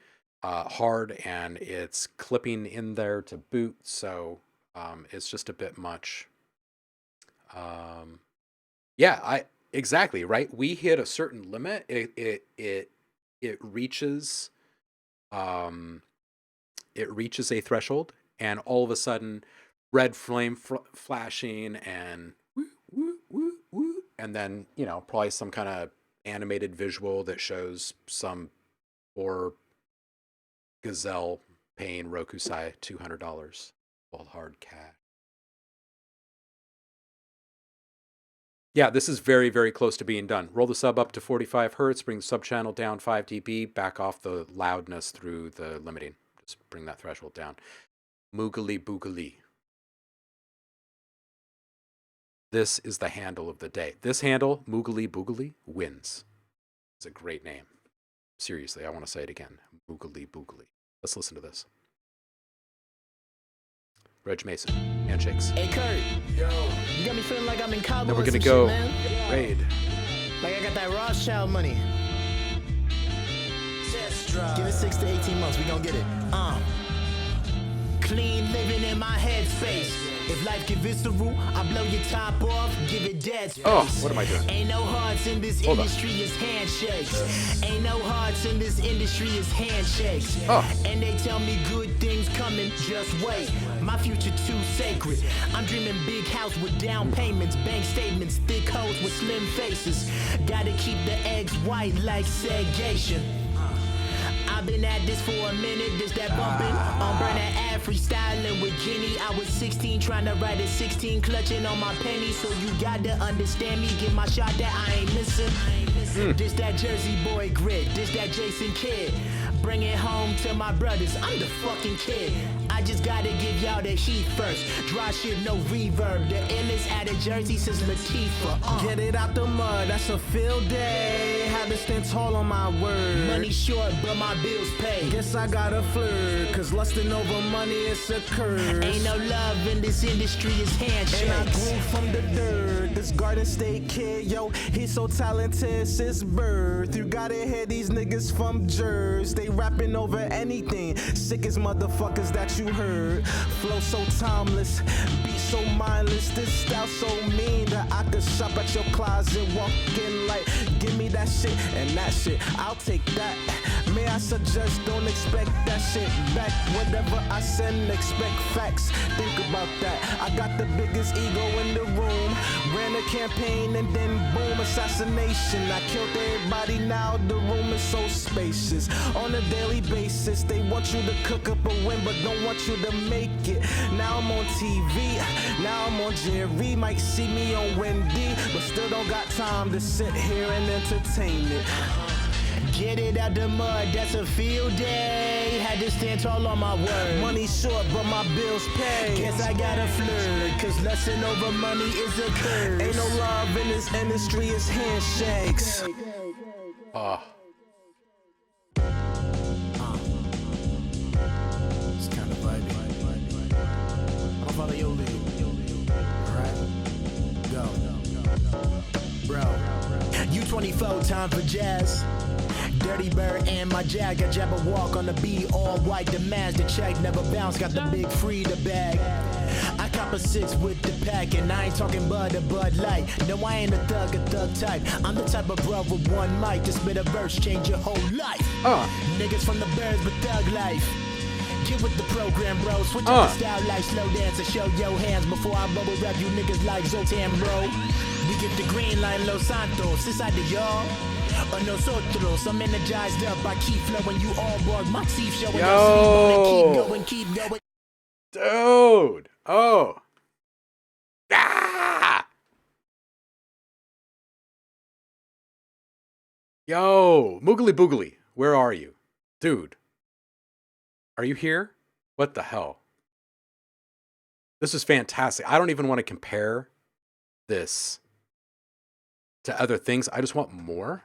S1: hard and it's clipping in there to boot, so it's just a bit much. Yeah, I exactly right. We hit a certain limit. It reaches it reaches a threshold, and all of a sudden, red flame flashing and woo, woo, woo, woo, and then probably some kind of animated visual that shows some poor gazelle paying Rokusai $200 all hard cash. Yeah, this is very, very close to being done. Roll the sub up to 45 hertz, bring the sub channel down 5 dB, back off the loudness through the limiting. Just bring that threshold down. Moogly boogly. This is the handle of the day. This handle, Moogly boogly, wins. It's a great name. Seriously, I want to say it again. Moogly boogly. Let's listen to this. Reg Mason, handshakes.
S9: Hey Kurt, you got me feeling like I'm in Cabo.
S1: Then we're
S9: or
S1: gonna
S9: some
S1: go
S9: shit, man.
S1: raid.
S9: Like I got that Rothschild money. Give it 6 to 18 months, we gon' get it. Clean living in my headspace. If life get visceral, I blow your top off, give it dead space.
S1: Oh, what am I doing?
S9: Ain't no hearts in this
S1: Hold on.
S9: industry, it's handshakes. Ain't no hearts in this industry, it's handshakes.
S1: Oh.
S9: And they tell me good things coming, just wait. My future too sacred. I'm dreaming big house with down payments, bank statements, thick hoes with slim faces. Gotta keep the eggs white like segregation. I've been at this for a minute, this that bumping. On burn that ad freestyling with Guinea. I was 16 trying to write at 16, clutching on my pennies. So you gotta understand me, get my shot that I ain't missing. This that Jersey boy grit, this that Jason Kidd. Bring it home to my brothers, I'm the fucking kid. I just gotta give y'all the heat first. Dry shit, no reverb. The illest out of Jersey since Latifah.
S10: Get it out the mud, that's a field day. Had to stand tall on my word.
S9: Money short, but my bills paid.
S10: Guess I gotta flirt, cause lusting over money is a curse.
S9: Ain't no love in this industry, it's handshakes.
S10: And I grew from the dirt. This Garden State kid, yo, he's so talented since birth. You gotta hear these niggas from Jersey. They rapping over anything. Sickest motherfuckers that you heard. Flow so timeless, beat so mindless. This style so mean that I could shop at your closet, walk in like, give me that shit and that shit. I'll take that. May I suggest, don't expect that shit back. Whatever I send, expect facts. Think about that. I got the biggest ego in the room. Ran a campaign and then boom, assassination. I killed everybody, now the room is so spacious. On a daily basis, they want you to cook up a win, but don't want you to make it. Now I'm on TV, now I'm on Jerry. Might see me on Wendy, but still don't got time to sit here and entertain it.
S9: Get it out the mud, that's a field day. Had to stand tall on my word.
S10: Money short, but my bills pay.
S9: Guess I gotta flirt, cause lusting over money is a curse.
S10: Ain't no love in this industry, it's handshakes.
S1: Oh,
S10: It's kind of vibey. I'll follow your lead. Alright? Go. Bro.
S9: You 24, time for jazz. Dirty Bird and my jag, I jab a walk on the beat, all white, the mask, the check never bounce, got the big free the bag. I cop a 6 with the pack, and I ain't talking Bud or Bud Light. No, I ain't a thug type. I'm the type of bro with one mic to spit a verse, change your whole life. Niggas from the birds, but thug life. Get with the program, bro. Switch up the style like slow dance and show your hands before I bubble wrap you niggas like Zoltan, bro. We get the green line, Los Santos, inside the y'all. Or nosotros, I'm energized up. I keep flowing, you all bored. My teeth showing.
S1: Yo.
S9: Keep going.
S1: dude. Oh. Ah! Yo, Moogly Boogly, where are you? Dude. Are you here? What the hell? This is fantastic. I don't even want to compare this to other things. I just want more.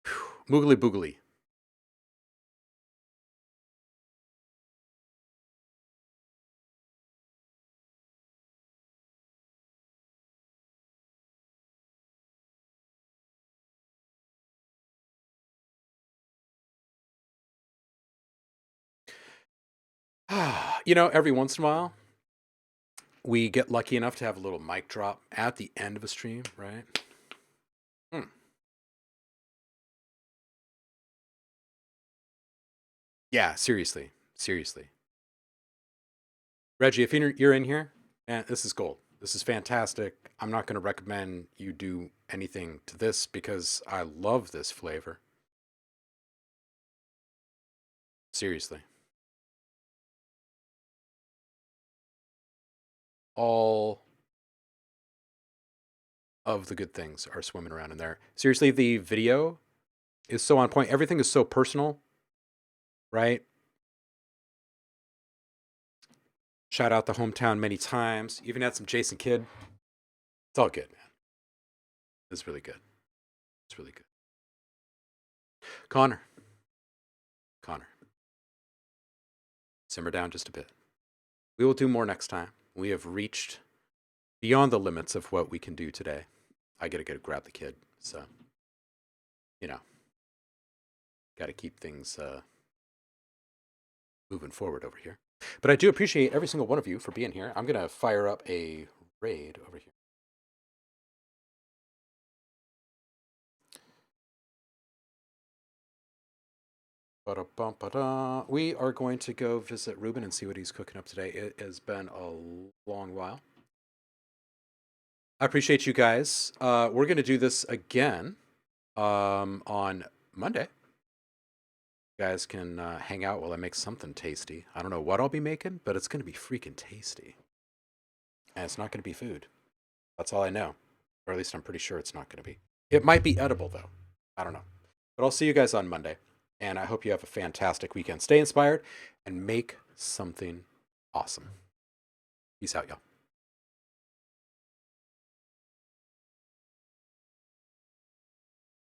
S1: Whew. Moogly Boogly. You know, every once in a while, we get lucky enough to have a little mic drop at the end of a stream, right? Yeah, seriously. Seriously. Reggie, if you're in here, man, this is gold. This is fantastic. I'm not going to recommend you do anything to this because I love this flavor. Seriously. All of the good things are swimming around in there. Seriously, the video is so on point. Everything is so personal, right? Shout out the hometown many times. Even had some Jason Kidd. It's all good, man. It's really good. It's really good. Connor. Simmer down just a bit. We will do more next time. We have reached beyond the limits of what we can do today. I gotta go grab the kid, so you know, gotta keep things moving forward over here. But I do appreciate every single one of you for being here. I'm gonna fire up a raid over here. Ba-da-bum-ba-da. We are going to go visit Ruben and see what he's cooking up today. It has been a long while. I appreciate you guys. We're going to do this again on Monday. You guys can hang out while I make something tasty. I don't know what I'll be making, but it's going to be freaking tasty. And it's not going to be food. That's all I know. Or at least I'm pretty sure it's not going to be. It might be edible, though. I don't know. But I'll see you guys on Monday. And I hope you have a fantastic weekend. Stay inspired and make something awesome. Peace out, y'all.